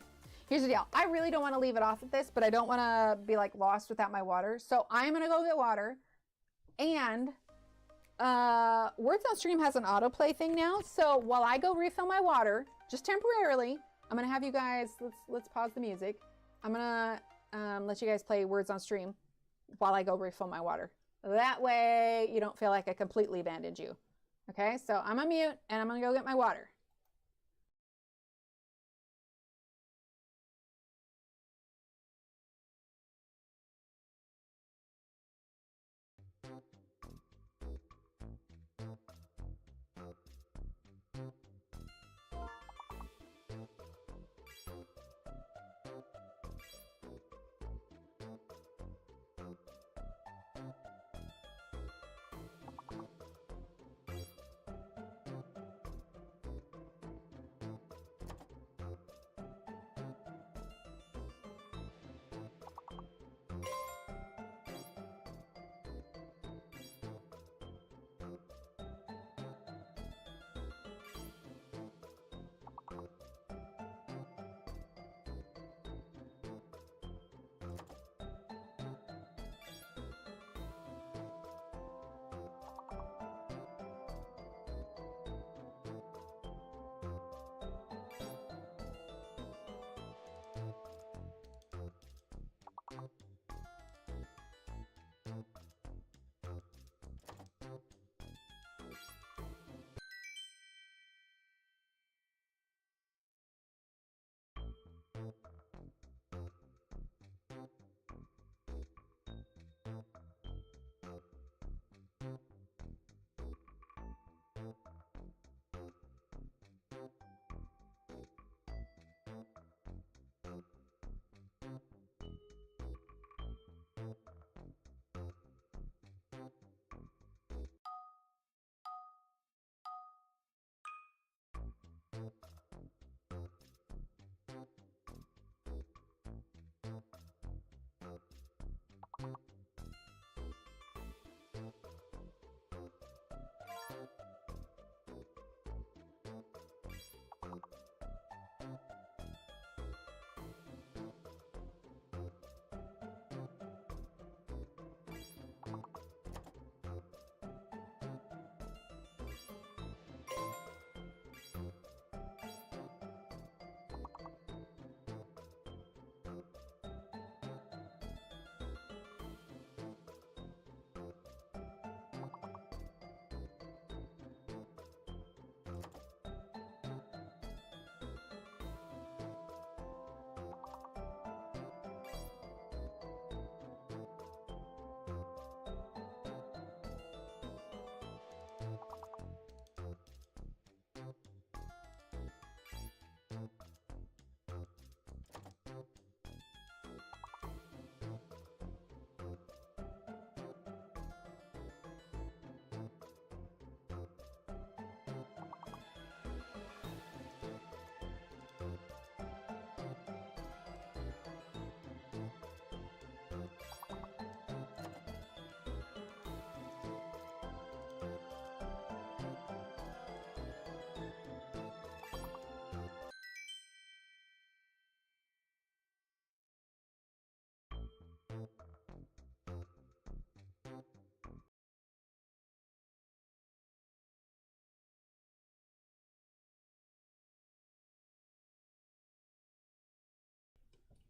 here's the deal. I really don't want to leave it off at this, but I don't want to be like lost without my water. So I'm going to go get water. And Words on Stream has an autoplay thing now. So while I go refill my water, just temporarily, I'm going to have you guys, let's pause the music. I'm going to let you guys play Words on Stream while I go refill my water. That way you don't feel like I completely abandoned you. Okay, so I'm on mute and I'm going to go get my water.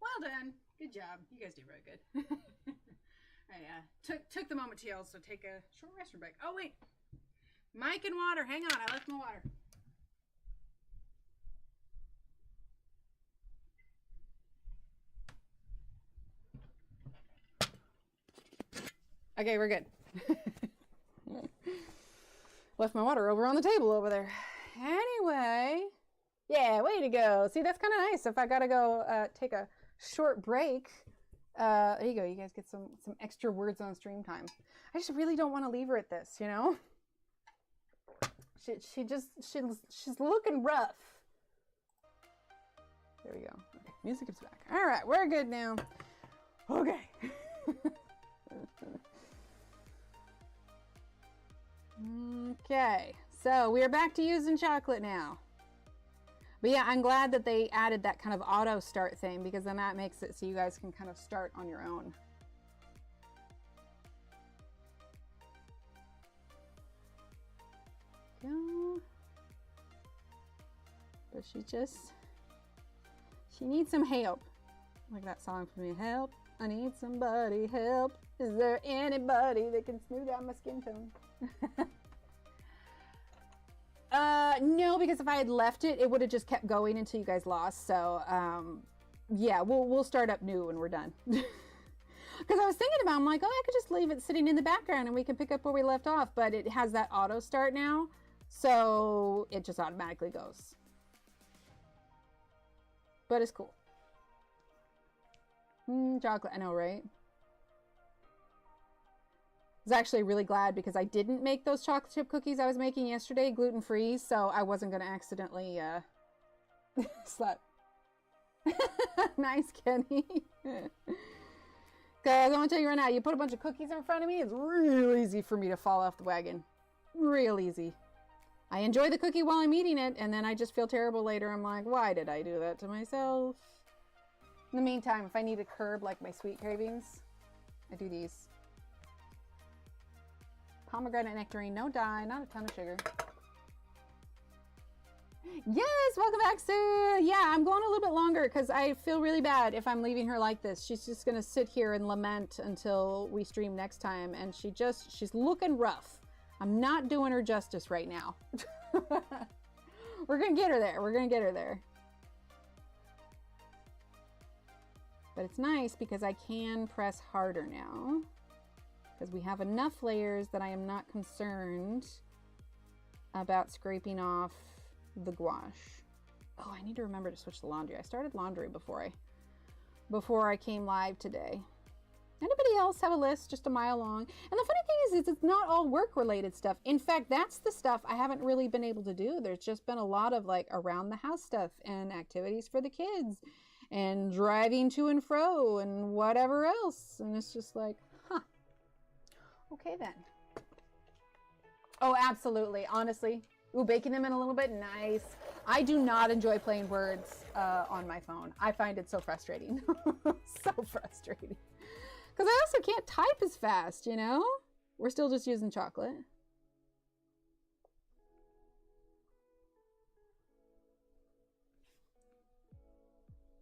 Well done. Good job. You guys do very good. I took the moment to also take a short restroom break. Oh, wait. Mic and water. Hang on. I left my water. Okay, we're good. Left my water over on the table over there. Anyway, yeah, way to go. See, that's kind of nice. If I gotta go take a short break, there you go. You guys get some extra words on stream time. I just really don't want to leave her at this, you know. She's looking rough. There we go. Okay, music is back. All right, we're good now. Okay. Okay, so we are back to using chocolate now. But yeah, I'm glad that they added that kind of auto start thing, because then that makes it so you guys can kind of start on your own. Go. But she needs some help. Like that song for me, help, I need somebody, help. Is there anybody that can smooth out my skin tone? No, because if I had left it, it would have just kept going until you guys lost. So, yeah, we'll start up new when we're done. Because I was thinking about, I'm like, oh, I could just leave it sitting in the background and we can pick up where we left off. But it has that auto start now, so it just automatically goes. But it's cool. Chocolate, I know, right? I was actually really glad because I didn't make those chocolate chip cookies I was making yesterday gluten-free, so I wasn't going to accidentally slap. Nice, Kenny. Guys, I want to tell you right now, you put a bunch of cookies in front of me, it's real easy for me to fall off the wagon. Real easy. I enjoy the cookie while I'm eating it, and then I just feel terrible later. I'm like, why did I do that to myself? In the meantime, if I need to curb like my sweet cravings, I do these. Pomegranate nectarine, no dye, not a ton of sugar. Yes, welcome back, Sue. Yeah, I'm going a little bit longer because I feel really bad if I'm leaving her like this. She's just going to sit here and lament until we stream next time. And she's looking rough. I'm not doing her justice right now. We're going to get her there. We're going to get her there. But it's nice because I can press harder now. Because we have enough layers that I am not concerned about scraping off the gouache. Oh, I need to remember to switch the laundry. I started laundry before I came live today. Anybody else have a list just a mile long? And the funny thing is it's not all work-related stuff. In fact, that's the stuff I haven't really been able to do. There's just been a lot of like around the house stuff and activities for the kids and driving to and fro and whatever else. And it's just like, huh. Okay then. Oh, absolutely. Honestly. Ooh, baking them in a little bit. Nice. I do not enjoy playing words on my phone. I find it so frustrating. So frustrating. Because I also can't type as fast, you know? We're still just using chocolate.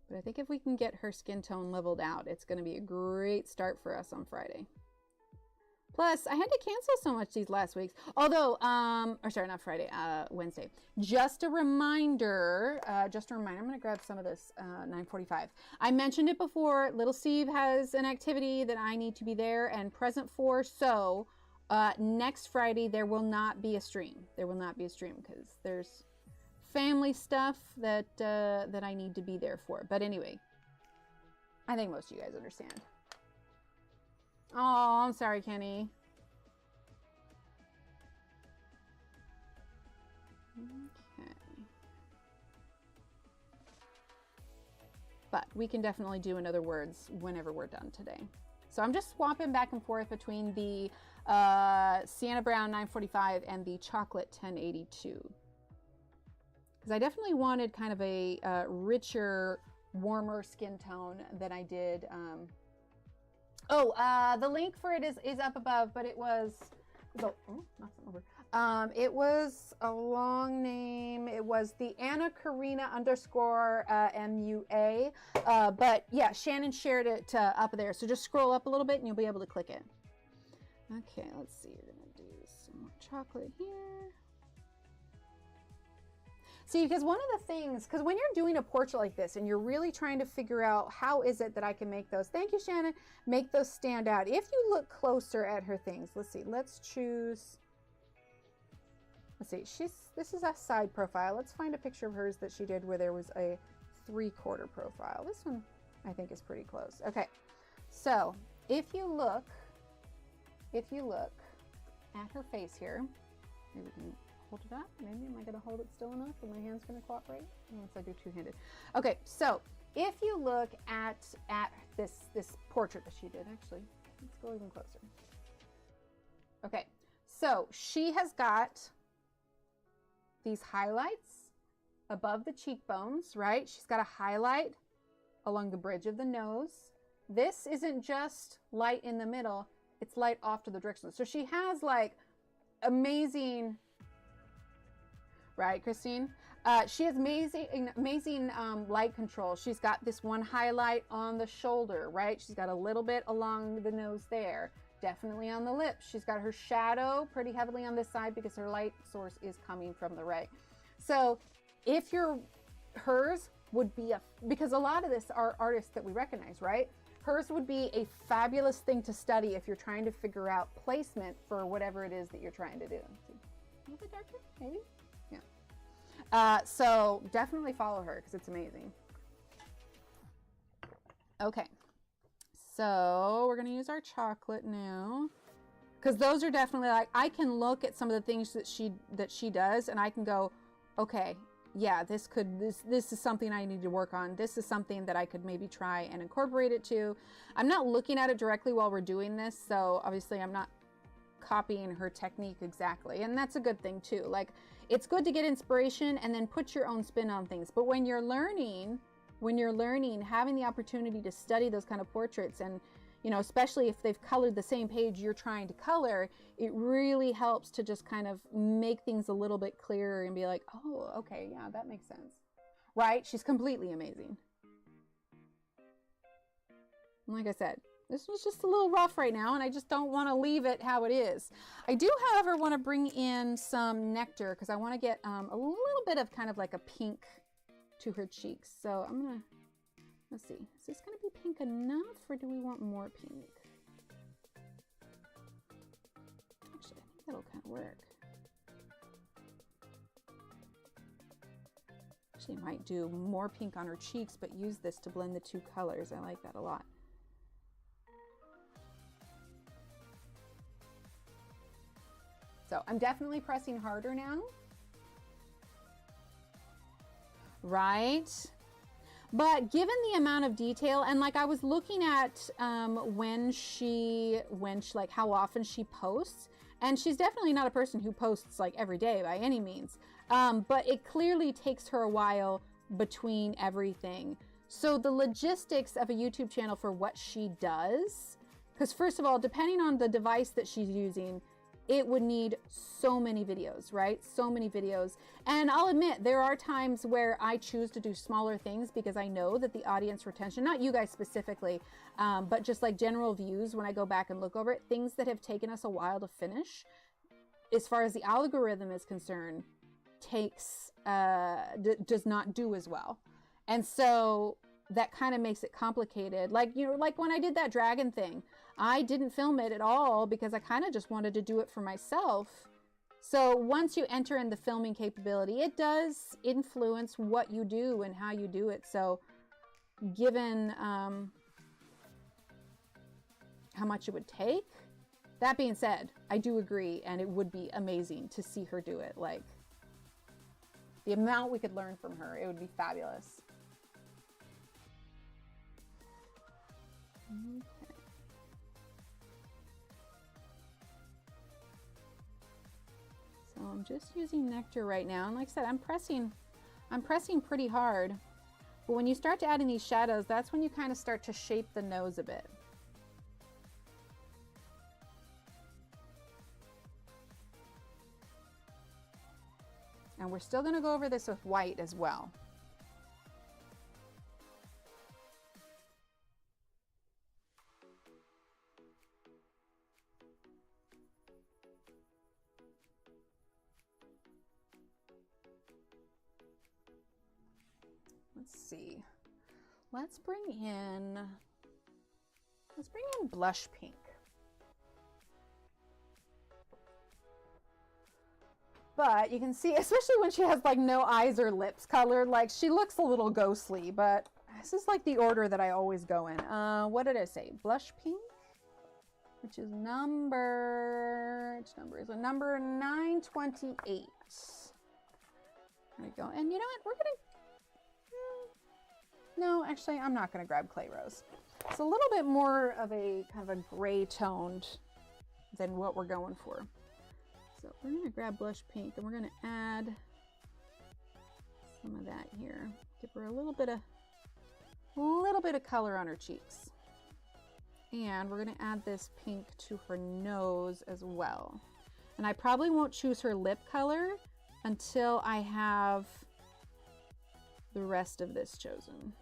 But I think if we can get her skin tone leveled out, it's going to be a great start for us on Friday. Plus, I had to cancel so much these last weeks. Although, or sorry, not Friday, Wednesday. Just a reminder, I'm going to grab some of this 9:45. I mentioned it before. Little Steve has an activity that I need to be there and present for. So, next Friday, there will not be a stream. There will not be a stream because there's family stuff that I need to be there for. But anyway, I think most of you guys understand. Oh, I'm sorry, Kenny. Okay. But we can definitely do another words whenever we're done today. So I'm just swapping back and forth between the Sienna Brown 945 and the Chocolate 1082. Because I definitely wanted kind of a richer, warmer skin tone than I did. The link for it is up above, but it was the, oh, knock something over. It was a long name. It was the Anna Karina _ MUA. But yeah, Shannon shared it up there. So just scroll up a little bit and you'll be able to click it. Okay, let's see. We're gonna do some more chocolate here. See, because one of the things, because when you're doing a portrait like this and you're really trying to figure out how is it that I can make those, thank you, Shannon, make those stand out. If you look closer at her things, let's see, let's choose, let's see, this is a side profile. Let's find a picture of hers that she did where there was a 3/4 profile. This one I think is pretty close. Okay, so if you look at her face here, maybe we can hold it up. Maybe, am I going to hold it still enough and my hand's going to cooperate? Unless I do two-handed. Okay, so if you look at this portrait that she did, actually, let's go even closer. Okay, so she has got these highlights above the cheekbones, right? She's got a highlight along the bridge of the nose. This isn't just light in the middle, it's light off to the direction. So she has like amazing, right, Christine? She has amazing light control. She's got this one highlight on the shoulder, right? She's got a little bit along the nose there, definitely on the lips. She's got her shadow pretty heavily on this side because her light source is coming from the right. So if hers would be because a lot of this are artists that we recognize, right? Hers would be a fabulous thing to study if you're trying to figure out placement for whatever it is that you're trying to do. See, a little bit darker, maybe? Yeah. So definitely follow her because it's amazing. Okay, so we're gonna use our chocolate now because those are definitely like, I can look at some of the things that she does and I can go, okay, yeah, this is something I need to work on. This is something that I could maybe try and incorporate it to. I'm not looking at it directly while we're doing this, so obviously I'm not copying her technique exactly, and that's a good thing too. Like, it's good to get inspiration and then put your own spin on things, but when you're learning, having the opportunity to study those kind of portraits, and you know, especially if they've colored the same page you're trying to color, it really helps to just kind of make things a little bit clearer and be like, oh, okay, yeah, that makes sense. Right? She's completely amazing. And like I said, this was just a little rough right now, and I just don't want to leave it how it is. I do, however, want to bring in some nectar because I want to get a little bit of kind of like a pink to her cheeks. So I'm going to, let's see, is this going to be pink enough or do we want more pink? Actually, I think that'll kind of work. Actually, I might do more pink on her cheeks, but use this to blend the two colors. I like that a lot. So I'm definitely pressing harder now. Right? But given the amount of detail, and like I was looking at when she like how often she posts, and she's definitely not a person who posts like every day by any means, but it clearly takes her a while between everything. So the logistics of a YouTube channel for what she does, because first of all, depending on the device that she's using, it would need so many videos, right? So many videos. And I'll admit, there are times where I choose to do smaller things because I know that the audience retention, not you guys specifically, but just like general views when I go back and look over it, things that have taken us a while to finish, as far as the algorithm is concerned, does not do as well. And so that kind of makes it complicated. Like, you know, like when I did that dragon thing, I didn't film it at all because I kind of just wanted to do it for myself. So once you enter in the filming capability, it does influence what you do and how you do it. So given how much it would take, that being said, I do agree, and it would be amazing to see her do it. Like, the amount we could learn from her, it would be fabulous. Okay. So I'm just using nectar right now, and like I said, I'm pressing pretty hard. But when you start to add in these shadows, that's when you kind of start to shape the nose a bit. And we're still gonna go over this with white as well. Let's see. Let's bring in blush pink. But you can see, especially when she has like no eyes or lips colored, like she looks a little ghostly, but this is like the order that I always go in. What did I say? Blush pink, which is number, which number is it? Number 928. There we go. And you know what? We're gonna, no, actually, I'm not gonna grab Clay Rose. It's a little bit more of a kind of a gray toned than what we're going for. So we're gonna grab blush pink and we're gonna add some of that here. Give her a little bit of color on her cheeks. And we're gonna add this pink to her nose as well. And I probably won't choose her lip color until I have the rest of this chosen.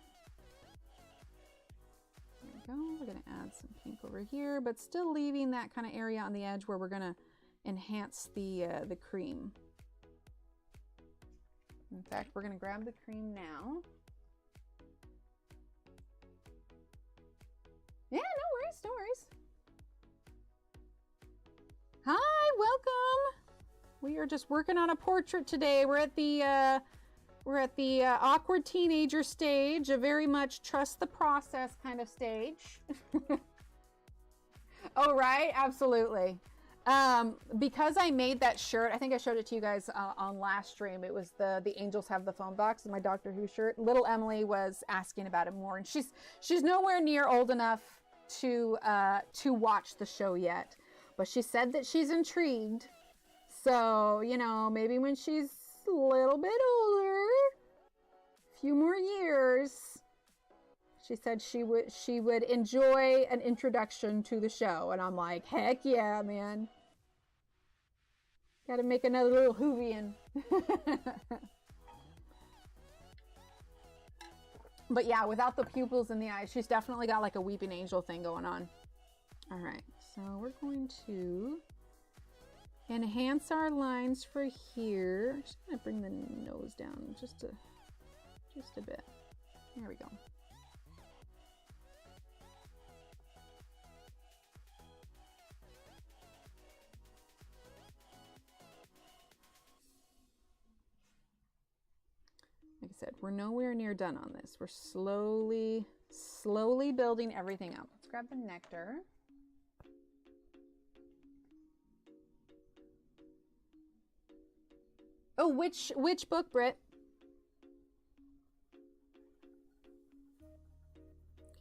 There we go. We're gonna add some pink over here, but still leaving that kind of area on the edge where we're gonna enhance the cream. In fact, we're gonna grab the cream now. Yeah, no worries, no worries. Hi, welcome. We are just working on a portrait today. We're at the awkward teenager stage, a very much trust the process kind of stage. Oh, right, absolutely. Because I made that shirt, I think I showed it to you guys on last stream. It was the Angels Have the Phone Box and my Doctor Who shirt. Little Emily was asking about it more, and she's nowhere near old enough to watch the show yet, but she said that she's intrigued. So, you know, maybe when she's a little bit older, a few more years, she said she would enjoy an introduction to the show. And I'm like, heck yeah, man. Gotta make another little Whovian. But yeah, without the pupils in the eyes, she's definitely got like a weeping angel thing going on. All right, so we're going to enhance our lines for here. I'm just gonna bring the nose down just a bit. There we go. Like I said, we're nowhere near done on this. We're slowly building everything up. Let's grab the nectar. Oh, which book, Britt?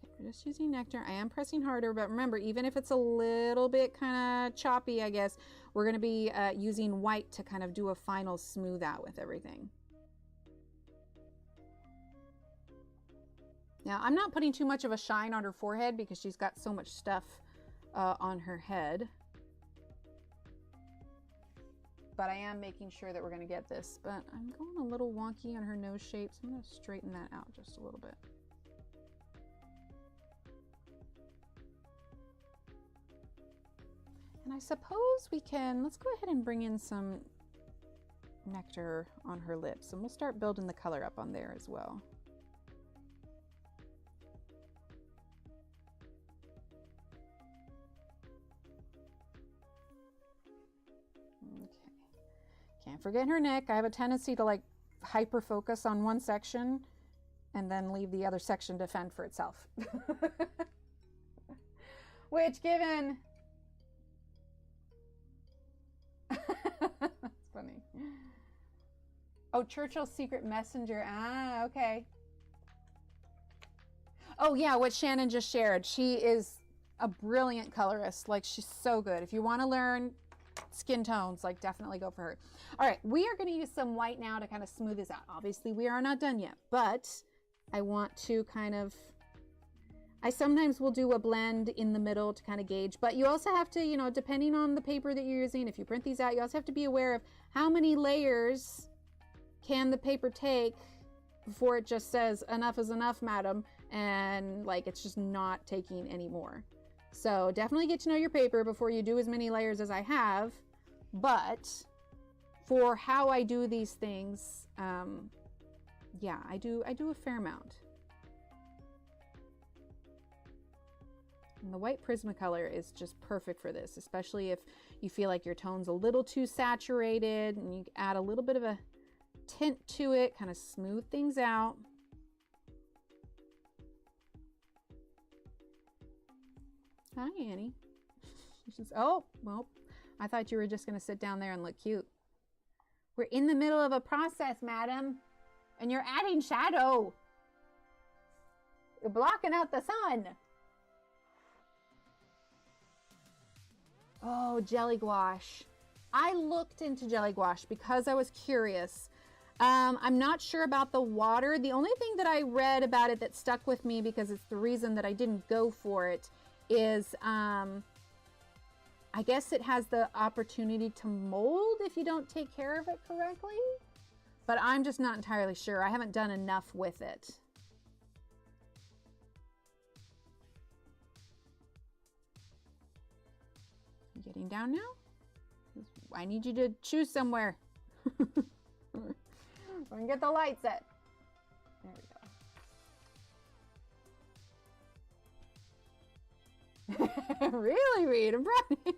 Okay, we're just using nectar. I am pressing harder, but remember, even if it's a little bit kind of choppy, I guess, we're going to be using white to kind of do a final smooth out with everything. Now, I'm not putting too much of a shine on her forehead because she's got so much stuff on her head. But I am making sure that we're going to get this. But I'm going a little wonky on her nose shape, so I'm going to straighten that out just a little bit. And I suppose we can, let's go ahead and bring in some nectar on her lips. And we'll start building the color up on there as well. Can't forget her neck. I have a tendency to like hyper focus on one section and then leave the other section to fend for itself. Which given... That's funny. Oh, Churchill's Secret Messenger. Ah, okay. Oh yeah, what Shannon just shared. She is a brilliant colorist. Like, she's so good. If you want to learn skin tones, like, definitely go for her. All right, we are going to use some white now to kind of smooth this out. Obviously, we are not done yet, but I want to kind of, I sometimes will do a blend in the middle to kind of gauge, but you also have to, you know, depending on the paper that you're using, if you print these out, you also have to be aware of how many layers can the paper take before it just says enough is enough, madam, and like it's just not taking anymore. So definitely get to know your paper before you do as many layers as I have. But for how I do these things, yeah, I do a fair amount. And the white Prismacolor is just perfect for this, especially if you feel like your tone's a little too saturated and you add a little bit of a tint to it, kind of smooth things out. Hi, Annie. She's, oh, well, I thought you were just going to sit down there and look cute. We're in the middle of a process, madam, and you're adding shadow. You're blocking out the sun. Oh, jelly gouache. I looked into jelly gouache because I was curious. I'm not sure about the water. The only thing that I read about it that stuck with me, because it's the reason that I didn't go for it, is I guess it has the opportunity to mold if you don't take care of it correctly. But I'm just not entirely sure. I haven't done enough with it. Getting down now? I need you to choose somewhere. We're gonna get the light set. There we go. Really, Reed? I'm proud of you.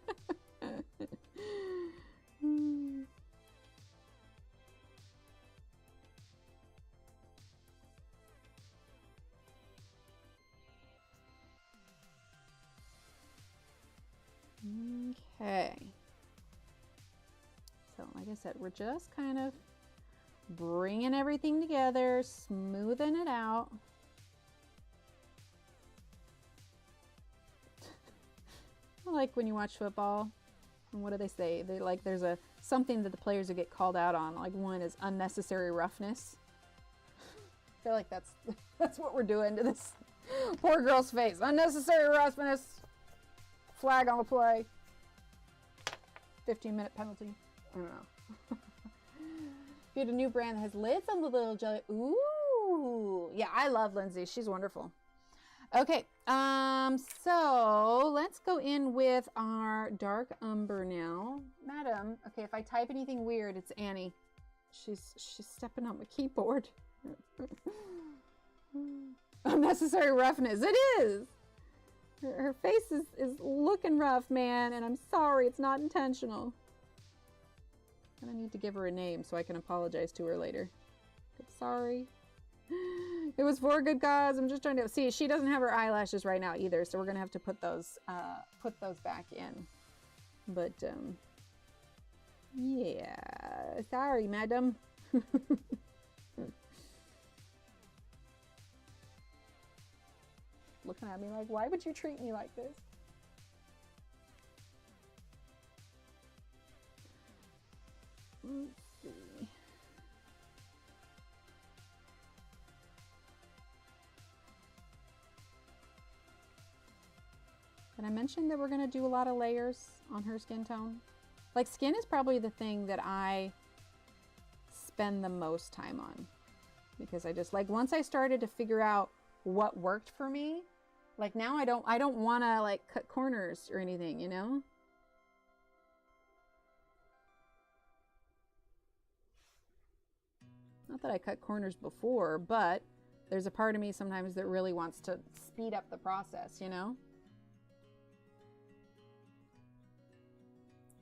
Okay. So, like I said, we're just kind of bringing everything together, smoothing it out. Like when you watch football, and what do they say? They like there's something that the players will get called out on. Like one is unnecessary roughness. I feel like that's what we're doing to this poor girl's face. Unnecessary roughness. Flag on the play. 15-minute penalty. I don't know. You had a new brand that has lids on the little jelly. Ooh. Yeah, I love Lindsay. She's wonderful. Okay, so let's go in with our dark umber now. Madam, okay, if I type anything weird, it's Annie. She's stepping on my keyboard. Unnecessary roughness. It is. Her face is looking rough, man, and I'm sorry. It's not intentional. I need to give her a name so I can apologize to her later. I'm sorry. It was for a good cause. I'm just trying to see. She doesn't have her eyelashes right now either, so we're gonna have to put those back in. But yeah, sorry, madam. Looking at me like, why would you treat me like this? Let's see. Did I mention that we're going to do a lot of layers on her skin tone? Like, skin is probably the thing that I spend the most time on. Because I just, like, once I started to figure out what worked for me, like now I don't want to like cut corners or anything, you know? Not that I cut corners before, but there's a part of me sometimes that really wants to speed up the process, you know?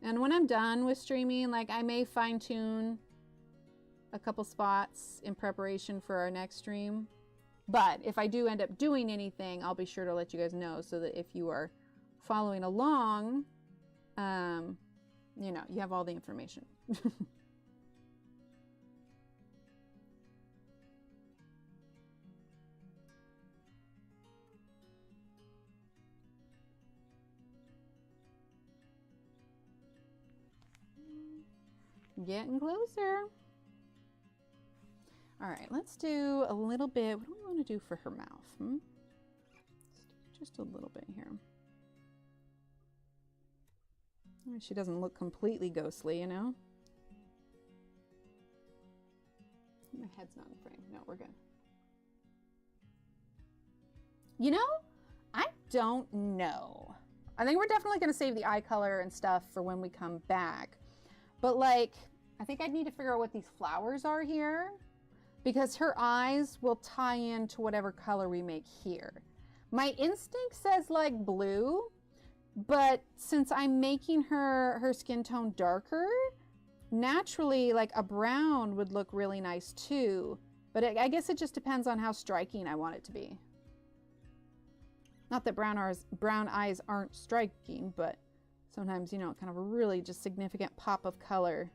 And when I'm done with streaming, like I may fine tune a couple spots in preparation for our next stream. But if I do end up doing anything, I'll be sure to let you guys know so that if you are following along, you know, you have all the information. Getting closer. All right, let's do a little bit. What do we want to do for her mouth? Just a little bit here. She doesn't look completely ghostly, you know? My head's not in frame. No, we're good. You know, I don't know. I think we're definitely going to save the eye color and stuff for when we come back. But like, I think I'd need to figure out what these flowers are here, because her eyes will tie into whatever color we make here. My instinct says like blue, but since I'm making her skin tone darker, naturally like a brown would look really nice too. But I guess it just depends on how striking I want it to be. Not that brown eyes aren't striking, but sometimes, you know, kind of a really just significant pop of color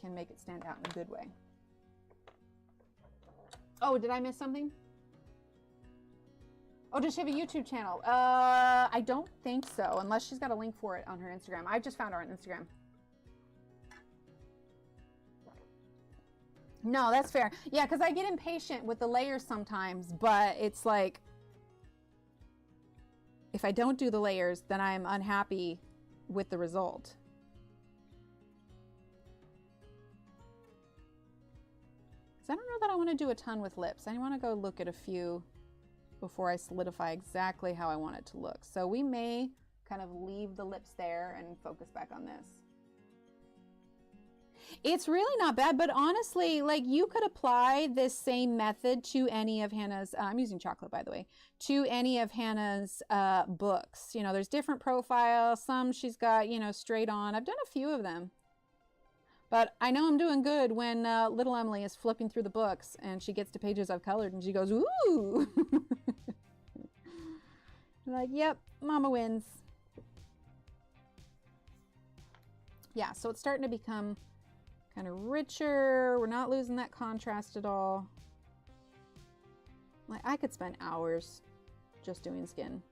can make it stand out in a good way. Oh, did I miss something? Oh, does she have a YouTube channel? I don't think so, unless she's got a link for it on her Instagram. I just found her on Instagram. No, that's fair. Yeah, because I get impatient with the layers sometimes, but it's like, if I don't do the layers, then I'm unhappy with the result. Because I don't know that I want to do a ton with lips. I want to go look at a few before I solidify exactly how I want it to look. So we may kind of leave the lips there and focus back on this. It's really not bad, but honestly, like you could apply this same method to any of Hanna's, I'm using chocolate by the way, to any of Hanna's books. You know, there's different profiles. Some she's got, you know, straight on. I've done a few of them. But I know I'm doing good when little Emily is flipping through the books and she gets to pages I've colored and she goes, ooh. Like, yep, mama wins. Yeah, so it's starting to become kind of richer. We're not losing that contrast at all. Like I could spend hours just doing skin.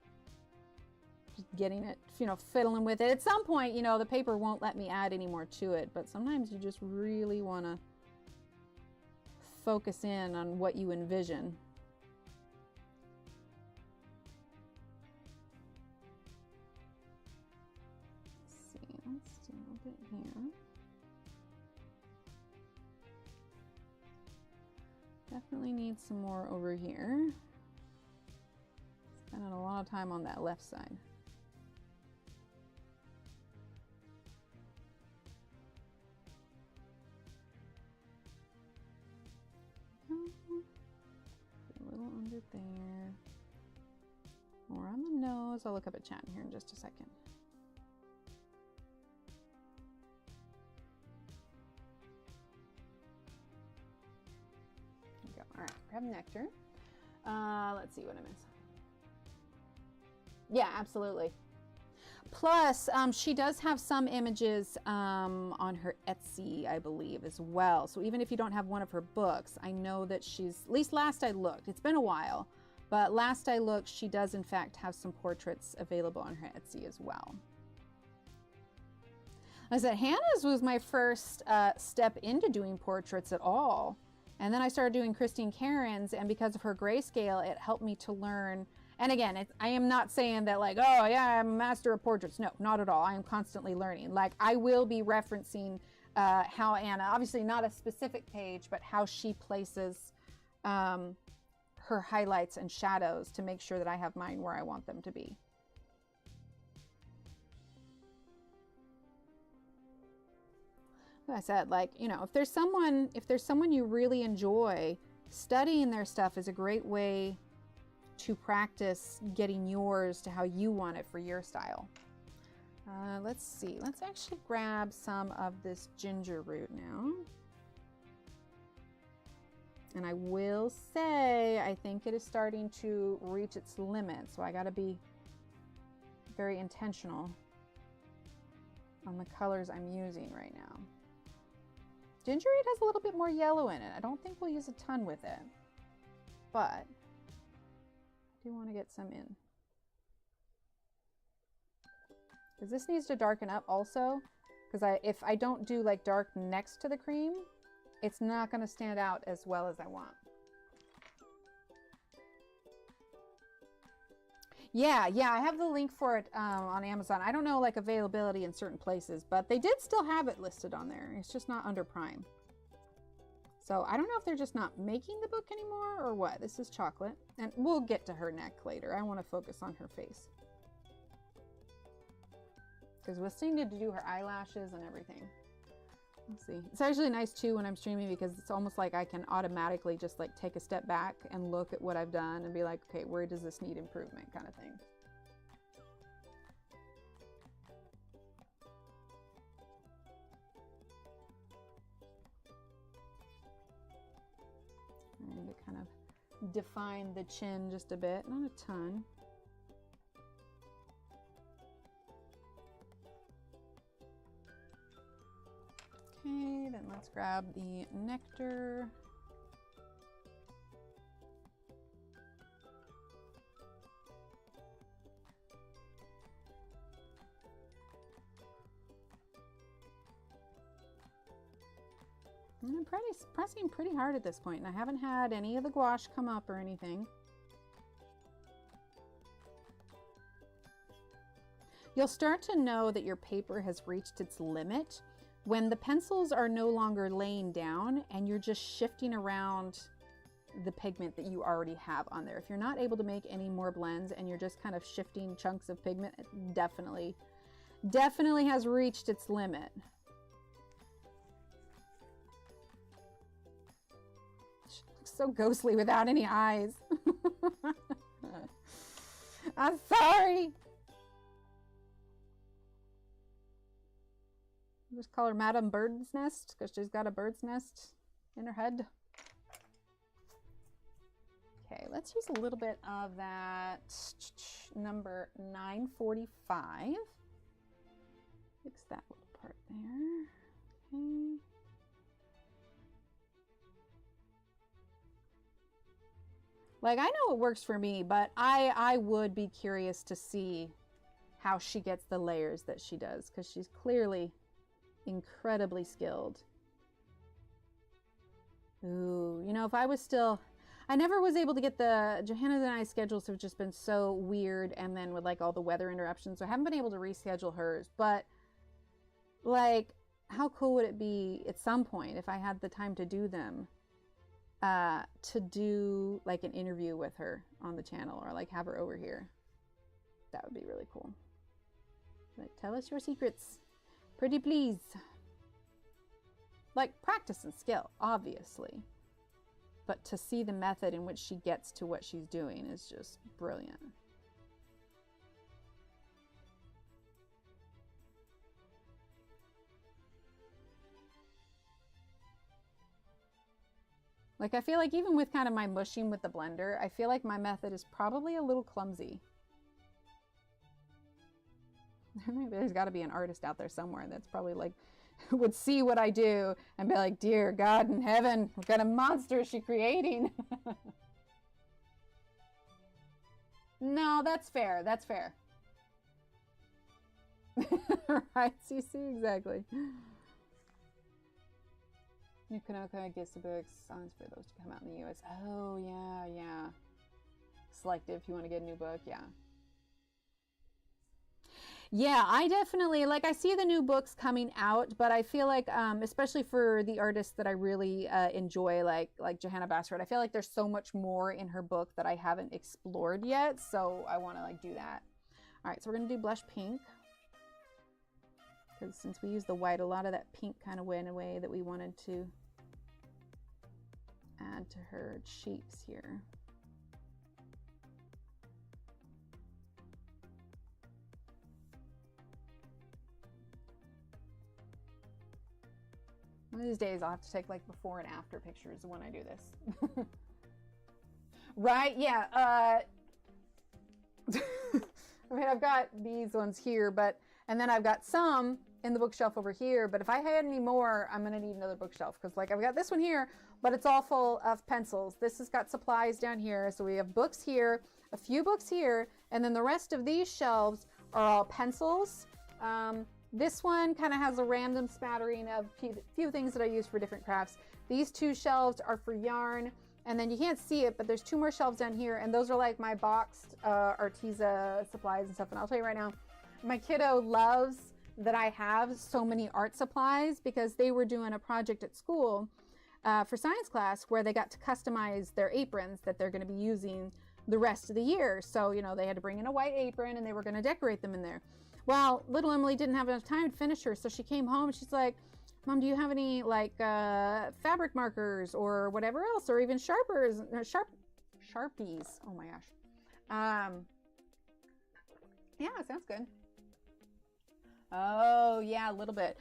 Just getting it, you know, fiddling with it. At some point, you know, the paper won't let me add any more to it, but sometimes you just really want to focus in on what you envision. Let's see, let's do a little bit here. Definitely need some more over here. Spending a lot of time on that left side. A little under there. More on the nose. I'll look up at chat here in just a second. All right, grab nectar. Let's see what I miss. Yeah, absolutely. Plus, she does have some images on her Etsy, I believe, as well. So even if you don't have one of her books, I know that she's, at least last I looked, it's been a while, but last I looked, she does in fact have some portraits available on her Etsy as well. I said, Hanna's was my first step into doing portraits at all. And then I started doing Christine Karen's, and because of her grayscale, it helped me to learn. And again, I am not saying that like, oh yeah, I'm a master of portraits. No, not at all. I am constantly learning. Like I will be referencing how Anna, obviously not a specific page, but how she places her highlights and shadows to make sure that I have mine where I want them to be. I said, like, you know, if there's someone you really enjoy, studying their stuff is a great way to practice getting yours to how you want it for your style. Let's see, let's actually grab some of this ginger root now. And I will say, I think it is starting to reach its limit, so I gotta be very intentional on the colors I'm using right now. Ginger root has a little bit more yellow in it. I don't think we'll use a ton with it, but I do want to get some in. Because this needs to darken up also, because if I don't do like dark next to the cream, it's not going to stand out as well as I want. Yeah, I have the link for it on Amazon. I don't know like availability in certain places, but they did still have it listed on there. It's just not under Prime. So I don't know if they're just not making the book anymore or what. This is chocolate, and we'll get to her neck later. I want to focus on her face, because we're still need to do her eyelashes and everything. Let's see. It's actually nice too when I'm streaming, because it's almost like I can automatically just like take a step back and look at what I've done and be like, okay, where does this need improvement, kind of thing. Trying to kind of define the chin just a bit, not a ton. Okay, then let's grab the nectar. I'm pressing pretty hard at this point, and I haven't had any of the gouache come up or anything. You'll start to know that your paper has reached its limit when the pencils are no longer laying down and you're just shifting around the pigment that you already have on there. If you're not able to make any more blends and you're just kind of shifting chunks of pigment, it definitely has reached its limit. She looks so ghostly without any eyes. I'm sorry. Just call her Madam Bird's Nest because she's got a bird's nest in her head. Okay, let's use a little bit of that number 945. Fix that little part there. Okay. Like, I know it works for me, but I would be curious to see how she gets the layers that she does, because she's clearly incredibly skilled. Ooh, you know, if I was still, I never was able to get the, Johanna's and I's schedules have just been so weird, and then with like all the weather interruptions, so I haven't been able to reschedule hers. But like, how cool would it be at some point if I had the time to do them, to do like an interview with her on the channel, or like have her over here? That would be really cool. Like, tell us your secrets, pretty please. Like, practice and skill, obviously, but to see the method in which she gets to what she's doing is just brilliant. Like, I feel like even with kind of my mushing with the blender, I feel like my method is probably a little clumsy. There's got to be an artist out there somewhere that's probably like, would see what I do and be like, dear God in heaven, what kind of monster is she creating? No, that's fair. That's fair. Right, CC, exactly. You can okay, get the books, signs for those to come out in the US. Oh, yeah, yeah. Selective if you want to get a new book, yeah. Yeah, I definitely, like, I see the new books coming out, but I feel like, especially for the artists that I really enjoy, like Johanna Basford, I feel like there's so much more in her book that I haven't explored yet, so I want to, like, do that. All right, so we're going to do blush pink, because since we used the white, a lot of that pink kind of went away that we wanted to add to her cheeks here. One of these days I'll have to take like before and after pictures when I do this. Right, yeah. I mean, I've got these ones here, and then I've got some in the bookshelf over here, but if I had any more, I'm gonna need another bookshelf, because like I've got this one here, but it's all full of pencils. This has got supplies down here, so we have books here, a few books here, and then the rest of these shelves are all pencils. This one kind of has a random smattering of few things that I use for different crafts. These two shelves are for yarn, And then you can't see it, but there's 2 more shelves down here, and those are like my boxed Arteza supplies and stuff. And I'll tell you right now, my kiddo loves that I have so many art supplies because they were doing a project at school for science class where they got to customize their aprons that they're going to be using the rest of the year. So, you know, they had to bring in a white apron and they were going to decorate them in there. Well, little Emily didn't have enough time to finish hers, so she came home and she's like, Mom, do you have any like fabric markers or whatever else, or even sharpies? Oh my gosh. Yeah, sounds good. Oh yeah, a little bit.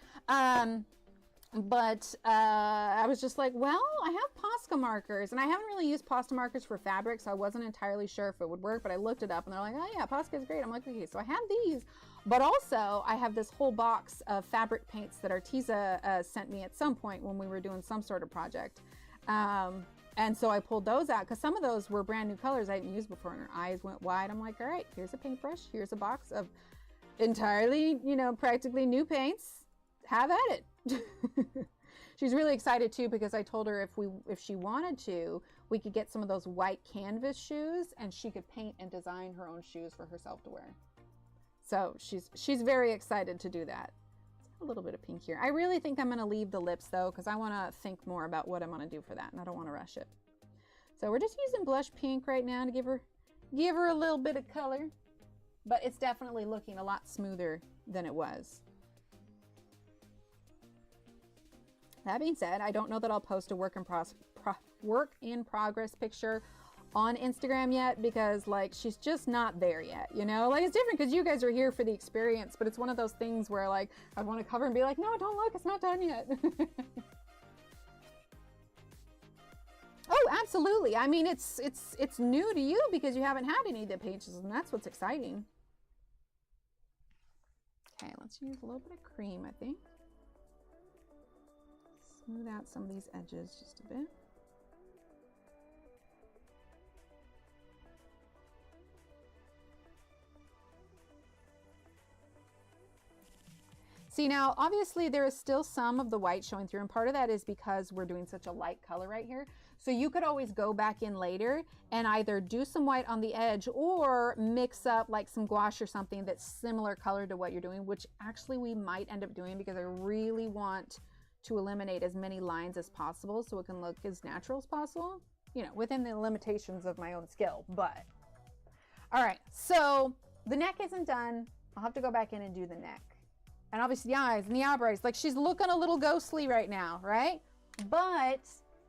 But I was just like, well, I have Posca markers, and I haven't really used Posca markers for fabric, so I wasn't entirely sure if it would work, but I looked it up and they're like, oh yeah, Posca is great. I'm like, okay, so I have these, but also I have this whole box of fabric paints that Arteza sent me at some point when we were doing some sort of project. And so I pulled those out because some of those were brand new colors I hadn't used before, and her eyes went wide. I'm like, all right, here's a paintbrush, here's a box of entirely, you know, practically new paints. Have at it. She's really excited too because I told her if she wanted to, we could get some of those white canvas shoes and she could paint and design her own shoes for herself to wear. So she's very excited to do that. A little bit of pink here. I really think I'm going to leave the lips though because I want to think more about what I'm going to do for that, and I don't want to rush it. So we're just using blush pink right now to give her a little bit of color, but it's definitely looking a lot smoother than it was. That being said, I don't know that I'll post a work in progress picture on Instagram yet because like she's just not there yet, you know? Like it's different because you guys are here for the experience, but it's one of those things where like I want to cover and be like, no, don't look, it's not done yet. Oh, absolutely. I mean, it's new to you because you haven't had any of the pages, and that's what's exciting. Okay, let's use a little bit of cream, I think. Smooth out some of these edges just a bit. See, now obviously there is still some of the white showing through, and part of that is because we're doing such a light color right here. So you could always go back in later and either do some white on the edge or mix up like some gouache or something that's similar color to what you're doing, which actually we might end up doing because I really want to eliminate as many lines as possible so it can look as natural as possible, you know, within the limitations of my own skill. But all right, so the neck isn't done. I'll have to go back in and do the neck, and obviously the eyes and the eyebrows. Like she's looking a little ghostly right now, right? But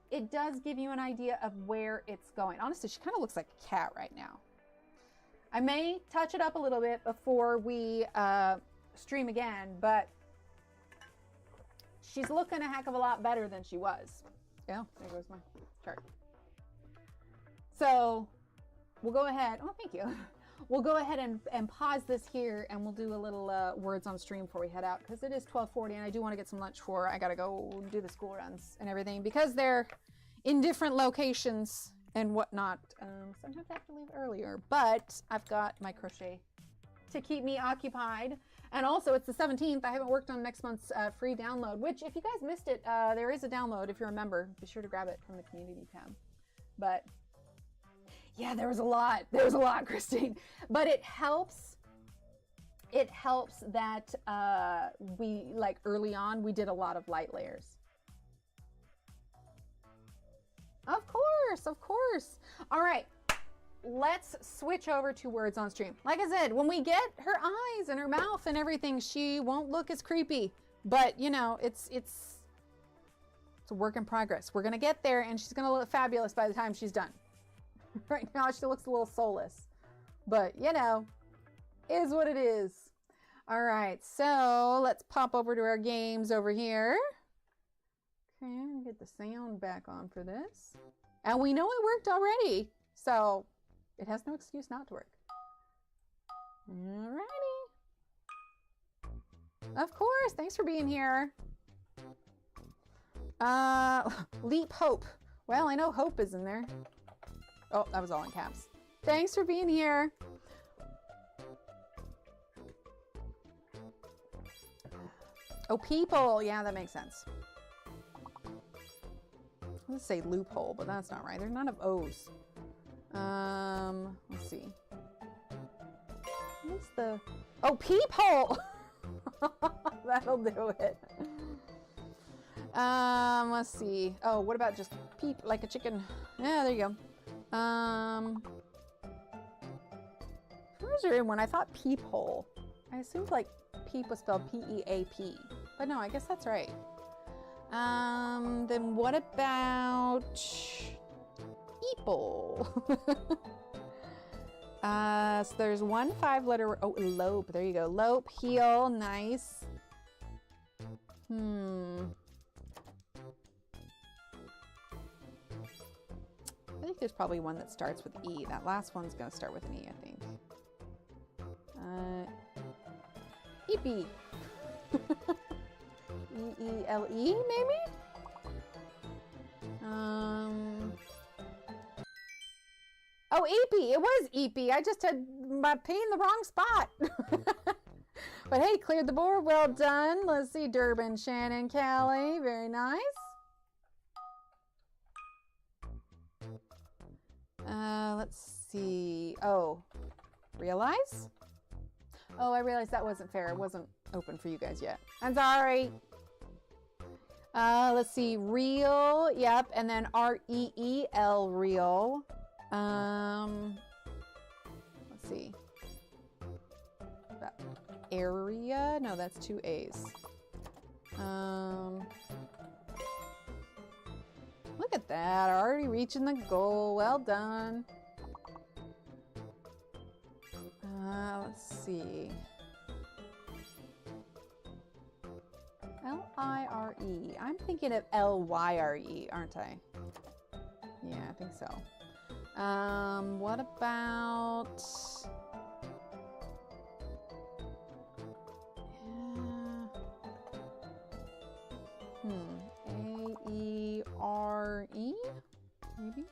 it does give you an idea of where it's going. Honestly, she kind of looks like a cat right now. I may touch it up a little bit before we stream again, but she's looking a heck of a lot better than she was. Yeah, there goes my chart. So we'll go ahead. Oh, thank you. We'll go ahead and pause this here, and we'll do a little words on stream before we head out because it is 12:40 and I do want to get some lunch before I got to go do the school runs and everything because they're in different locations and whatnot. Sometimes I have to leave earlier, but I've got my crochet to keep me occupied. And also it's the 17th. I haven't worked on next month's free download, which if you guys missed it, there is a download. If you're a member, be sure to grab it from the community tab. But yeah, there was a lot, Christine, but it helps that we like early on, we did a lot of light layers. Of course. All right. Let's switch over to words on stream. Like I said, when we get her eyes and her mouth and everything, she won't look as creepy, but you know, it's a work in progress. We're going to get there and she's going to look fabulous by the time she's done. Right now, she looks a little soulless, but you know, is what it is. All right. So let's pop over to our games over here. Okay. Get the sound back on for this. And we know it worked already. So it has no excuse not to work. Alrighty. Of course. Thanks for being here. Leap Hope. Well, I know Hope is in there. Oh, that was all in caps. Thanks for being here. Oh, people. Yeah, that makes sense. Let's say loophole, but that's not right. There's none of O's. Let's see. What's the... Oh, peephole! That'll do it. Let's see. Oh, what about just peep like a chicken? Yeah, there you go. When I thought peephole, I assumed like peep was spelled P-E-A-P. But no, I guess that's right. Then what about people? So there's one 5-letter, oh, lope, there you go. Lope, heel, nice. I think there's probably one that starts with E. That last one's gonna start with an E, I think. Eepy. E-E-L-E, maybe? Oh, Eepy. It was Eepy. I just had my P in the wrong spot. But hey, cleared the board. Well done. Let's see. Durbin, Shannon, Callie. Very nice. Let's see. Oh, realize? Oh, I realized that wasn't fair. It wasn't open for you guys yet. I'm sorry. Let's see. Real. Yep. And then R-E-E-L, real. Let's see. Area? No, that's 2 A's. Look at that. Already reaching the goal. Well done. Let's see. L-I-R-E. I'm thinking of L-Y-R-E, aren't I? Yeah, I think so. What about... A-E-R-E? Maybe?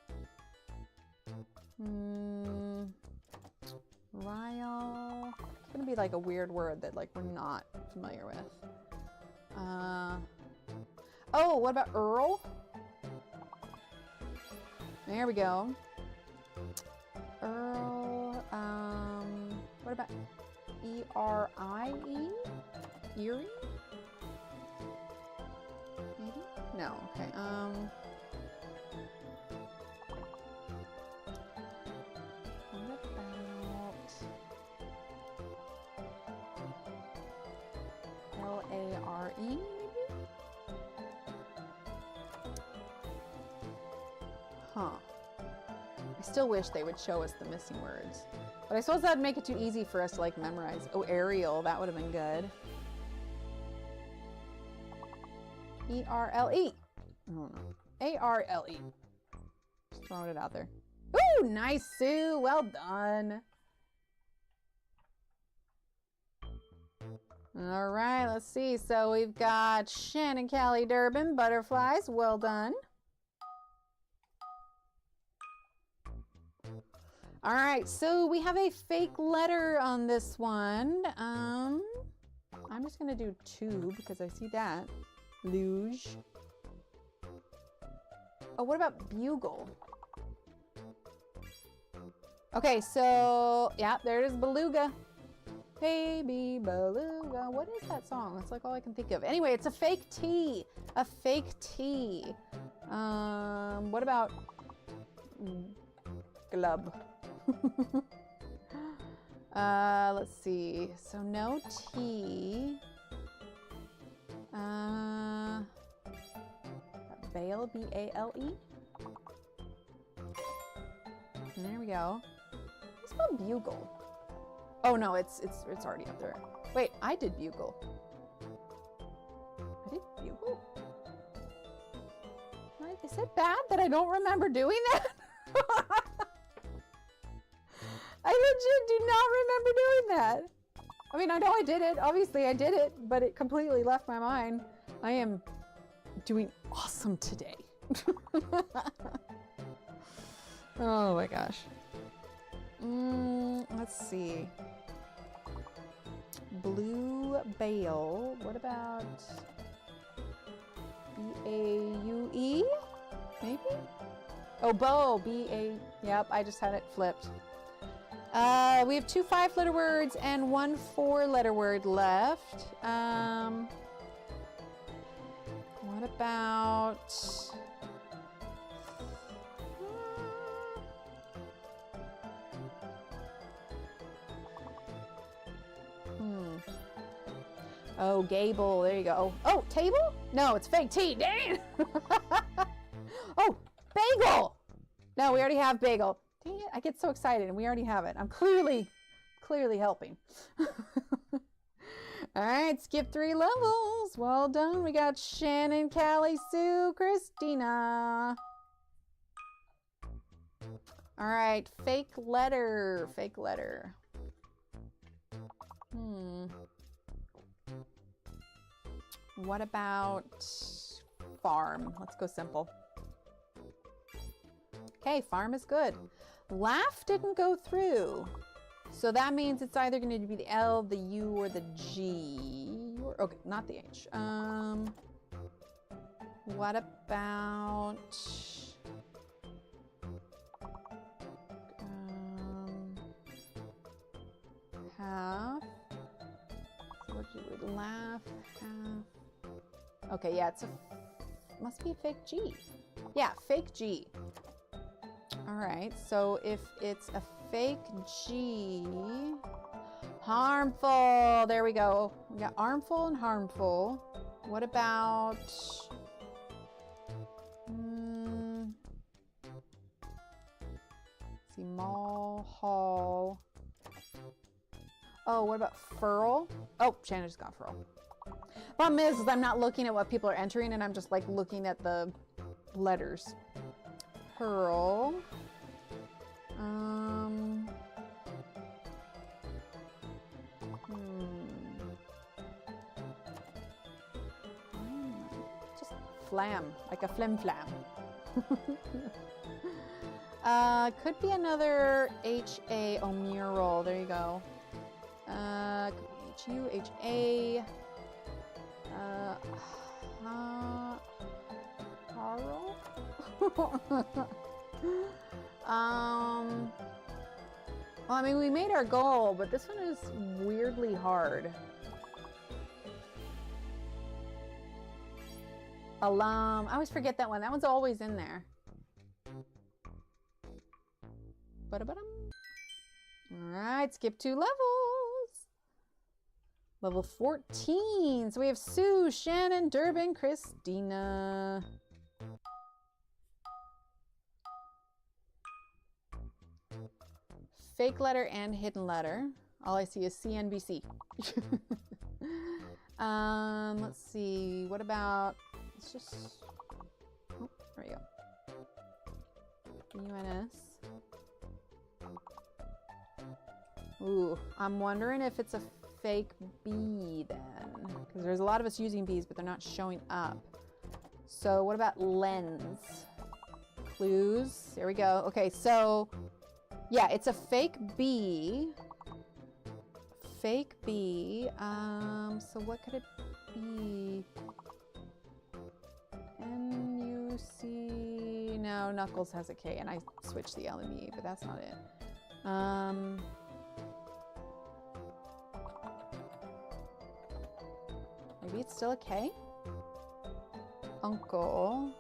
Ryle. It's gonna be like a weird word that like we're not familiar with. Oh, what about Earl? There we go. Earl, what about E-R-I-E? Erie? Maybe? No, okay, what about L-A-R-E, maybe? Huh. I still wish they would show us the missing words. But I suppose that'd make it too easy for us to like memorize. Oh, Ariel, that would have been good. E-R-L-E. I don't know. A-R-L-E. Just throwing it out there. Ooh, nice, Sue. Well done. All right, let's see. So we've got Shannon, Callie, Durbin, butterflies. Well done. All right, so we have a fake letter on this one. I'm just gonna do tube because I see that. Luge. Oh, what about bugle? Okay, so yeah, there it is, beluga. Baby beluga. What is that song? That's like all I can think of. Anyway, it's a fake T. A fake T. What about glub? Let's see. So no T. Bale, B-A-L-E. There we go. It's called bugle. Oh no, it's already up there. Wait, I did bugle. I did bugle? Is it bad that I don't remember doing that? I legit do not remember doing that. I mean, I know I did it. Obviously, I did it, but it completely left my mind. I am doing awesome today. Oh my gosh. Let's see. Blue bale. What about B-A-U-E? maybe? Oh, bow, B-A, yep, I just had it flipped. We have 2 5-letter words and 1 4-letter word left. What about... Oh, gable, there you go. Oh, table? No, it's fake tea, dang! Oh, bagel! No, we already have bagel. Dang it, I get so excited and we already have it. I'm clearly helping. All right, skip 3 levels. Well done. We got Shannon, Callie, Sue, Christina. All right, fake letter, fake letter. What about farm? Let's go simple. Okay, farm is good. Laugh didn't go through. So that means it's either going to be the L, the U, or the G. Okay, not the H. What about... half. So what do you laugh? Half. Okay, yeah, it's a... must be a fake G. Yeah, fake G. All right, so if it's a fake G, harmful, there we go. We got armful and harmful. What about, see, mall, hall. Oh, what about furl? Oh, Shannon just got furl. Problem is I'm not looking at what people are entering and I'm just like looking at the letters. Pearl. Just flam, like a flim flam. Could be another H-A, oh, mural, there you go. Could be H-U, H-A, Harl? Well, I mean, we made our goal, but this one is weirdly hard. Alum. I always forget that one. That one's always in there. Ba-da-ba-dum. All right, skip 2 levels. Level 14. So we have Sue, Shannon, Durbin, Christina. Fake letter and hidden letter. All I see is CNBC. Let's see. What about, let's just, oh, there we go. UNS. Ooh, I'm wondering if it's a fake B then. Because there's a lot of us using B's, but they're not showing up. So what about lens? Clues. There we go. Okay, so yeah, it's a fake B. Fake B. So what could it be? N-U-C... No, Knuckles has a K, and I switched the L and E, but that's not it. Maybe it's still a K? Uncle.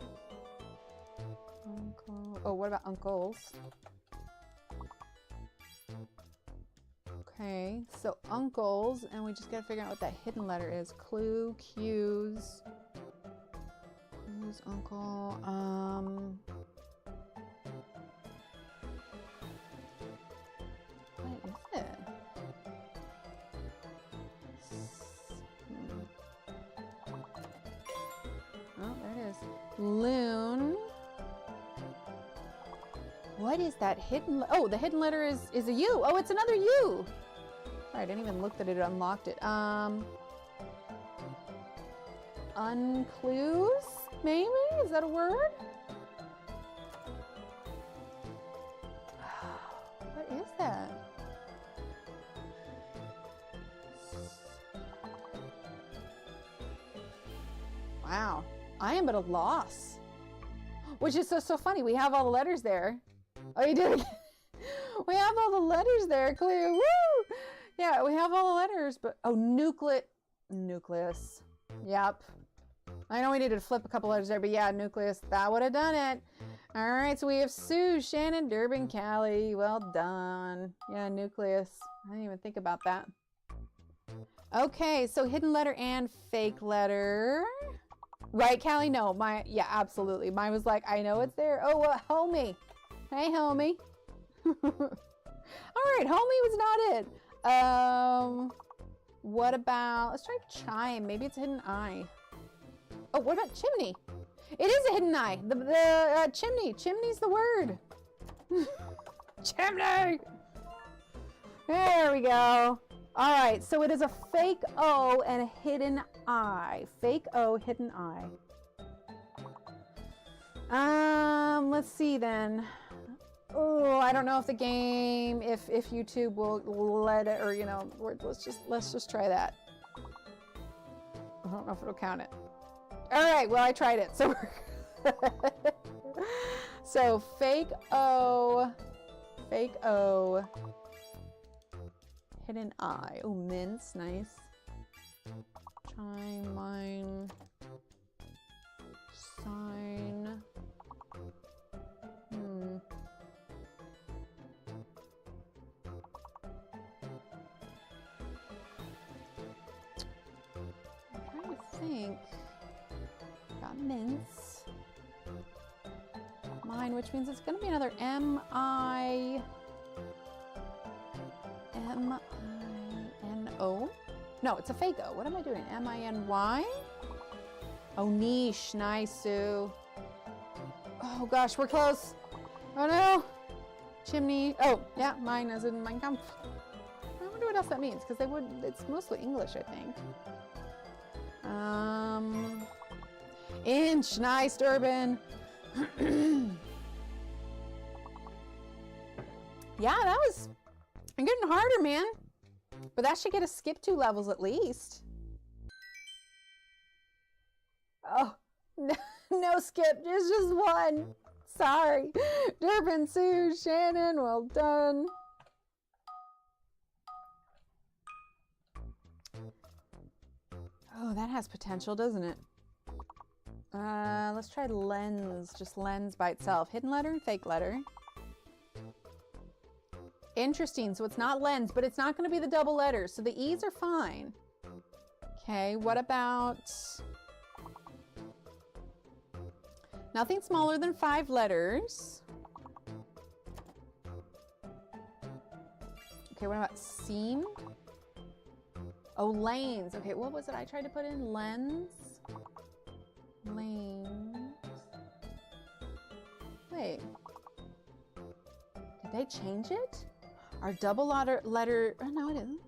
Uncle. Oh, what about uncles? Okay, so uncles, and we just gotta figure out what that hidden letter is. Clue, Q's. Clues, uncle. What is it? Oh, there it is. Loon. What is that hidden? Oh, the hidden letter is a U. Oh, it's another U. Sorry, I didn't even look that it unlocked it. Unclues? Maybe? Is that a word? What is that? Wow, I am at a loss. which is so funny. We have all the letters there. Oh, you did it. We have all the letters there, clear. Woo! Yeah, we have all the letters, but oh, nucleus. Yep. I know we needed to flip a couple letters there, but yeah, nucleus. That would have done it. All right, so we have Sue, Shannon, Durbin, Callie. Well done. Yeah, nucleus. I didn't even think about that. Okay, so hidden letter and fake letter. Right, Callie? No, yeah, absolutely. Mine was like, I know it's there. Oh, homie. Hey, homie. All right, homie was not it. What about, let's try chime. Maybe it's a hidden eye. Oh, what about chimney? It is a hidden eye. The chimney. Chimney's the word. Chimney. There we go. All right, so it is a fake O and a hidden I. Fake O, hidden I. Let's see then. Oh, I don't know if the game, if YouTube will let it, or you know, let's just try that. I don't know if it'll count it. All right, well I tried it, so so fake O, hidden I. Oh, mince, nice. Chime, mine, sign. I'm trying to think. Got mince. Mine, which means it's going to be another M-I-N-O. No, it's a fake O. What am I doing? M-I-N-Y? Oh, niche. Nice, Sue. Oh, gosh, we're close. Oh, no. Chimney. Oh, yeah, mine as in Mein Kampf. I wonder what else that means, because it's mostly English, I think. Inch. Nice, Durbin. Yeah, that was getting harder, man. But that should get us skip 2 levels at least. Oh, no skip. There's just 1. Sorry. Durbin, Sue, Shannon, well done. Oh, that has potential, doesn't it? Let's try lens. Just lens by itself. Hidden letter and fake letter. Interesting. So it's not lens, but it's not going to be the double letters. So the E's are fine. Okay, what about... Nothing smaller than 5 letters. Okay, what about seam? Oh, lanes. Okay, what was it I tried to put in? Lens? Lanes. Wait. Did they change it? Our double letter... Oh, no, it isn't.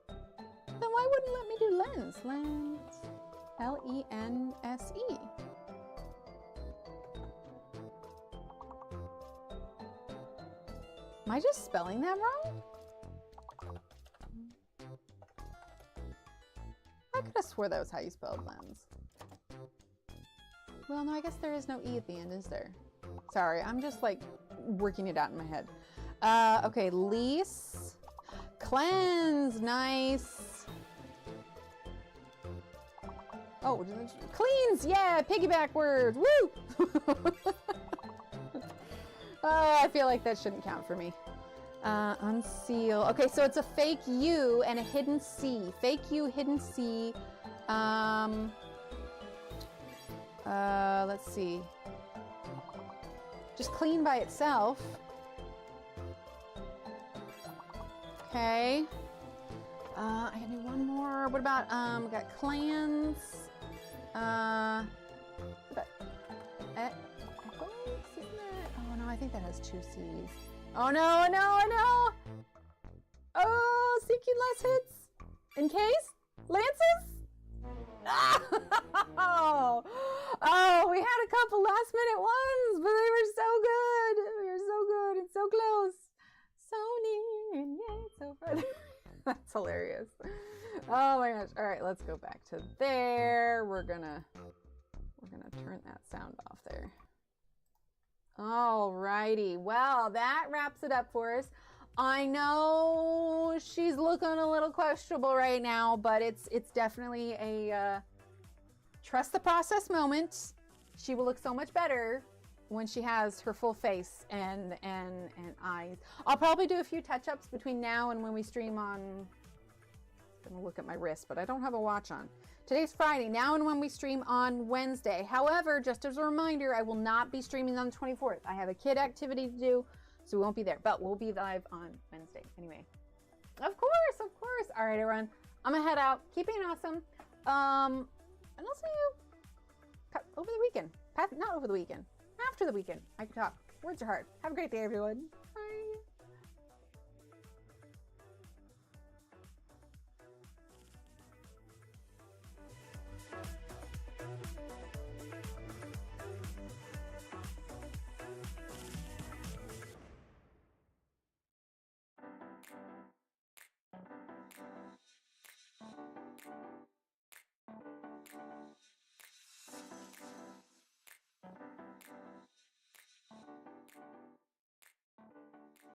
Then why wouldn't it let me do lens? Lens. L-E-N-S-E. Am I just spelling that wrong? I could have swore that was how you spelled lens. Well, no, I guess there is no E at the end, is there? Sorry, I'm just like working it out in my head. Okay, lease. Cleanse, nice. Oh, cleans, yeah, piggyback words, woo! Oh, I feel like that shouldn't count for me. Unseal. Okay, so it's a fake U and a hidden C. Fake U, hidden C. Let's see. Just clean by itself. Okay. I can do one more. What about, we got clans. What about, echoes, isn't it? Oh no, I think that has 2 C's. Oh no, no, no! Oh, seeking less hits. In case? Lances? Oh, we had a couple last minute ones, but they were so good. We were so good and so close. So near and yet so far. That's hilarious. Oh my gosh. All right, let's go back to there. We're gonna turn that sound off there. All righty. Well, that wraps it up for us. I know she's looking a little questionable right now, but it's definitely a trust the process moment. She will look so much better when she has her full face and eyes. I'll probably do a few touch-ups between now and when we stream on, I'm gonna look at my wrist, but I don't have a watch on. Today's Friday, now and when we stream on Wednesday. However, just as a reminder, I will not be streaming on the 24th. I have a kid activity to do, so we won't be there, but we'll be live on Wednesday. Anyway, of course, of course. All right, everyone, I'm gonna head out. Keep being awesome. And I'll see you over the weekend. Not over the weekend. After the weekend. I can talk. Words are hard. Have a great day, everyone. Bye.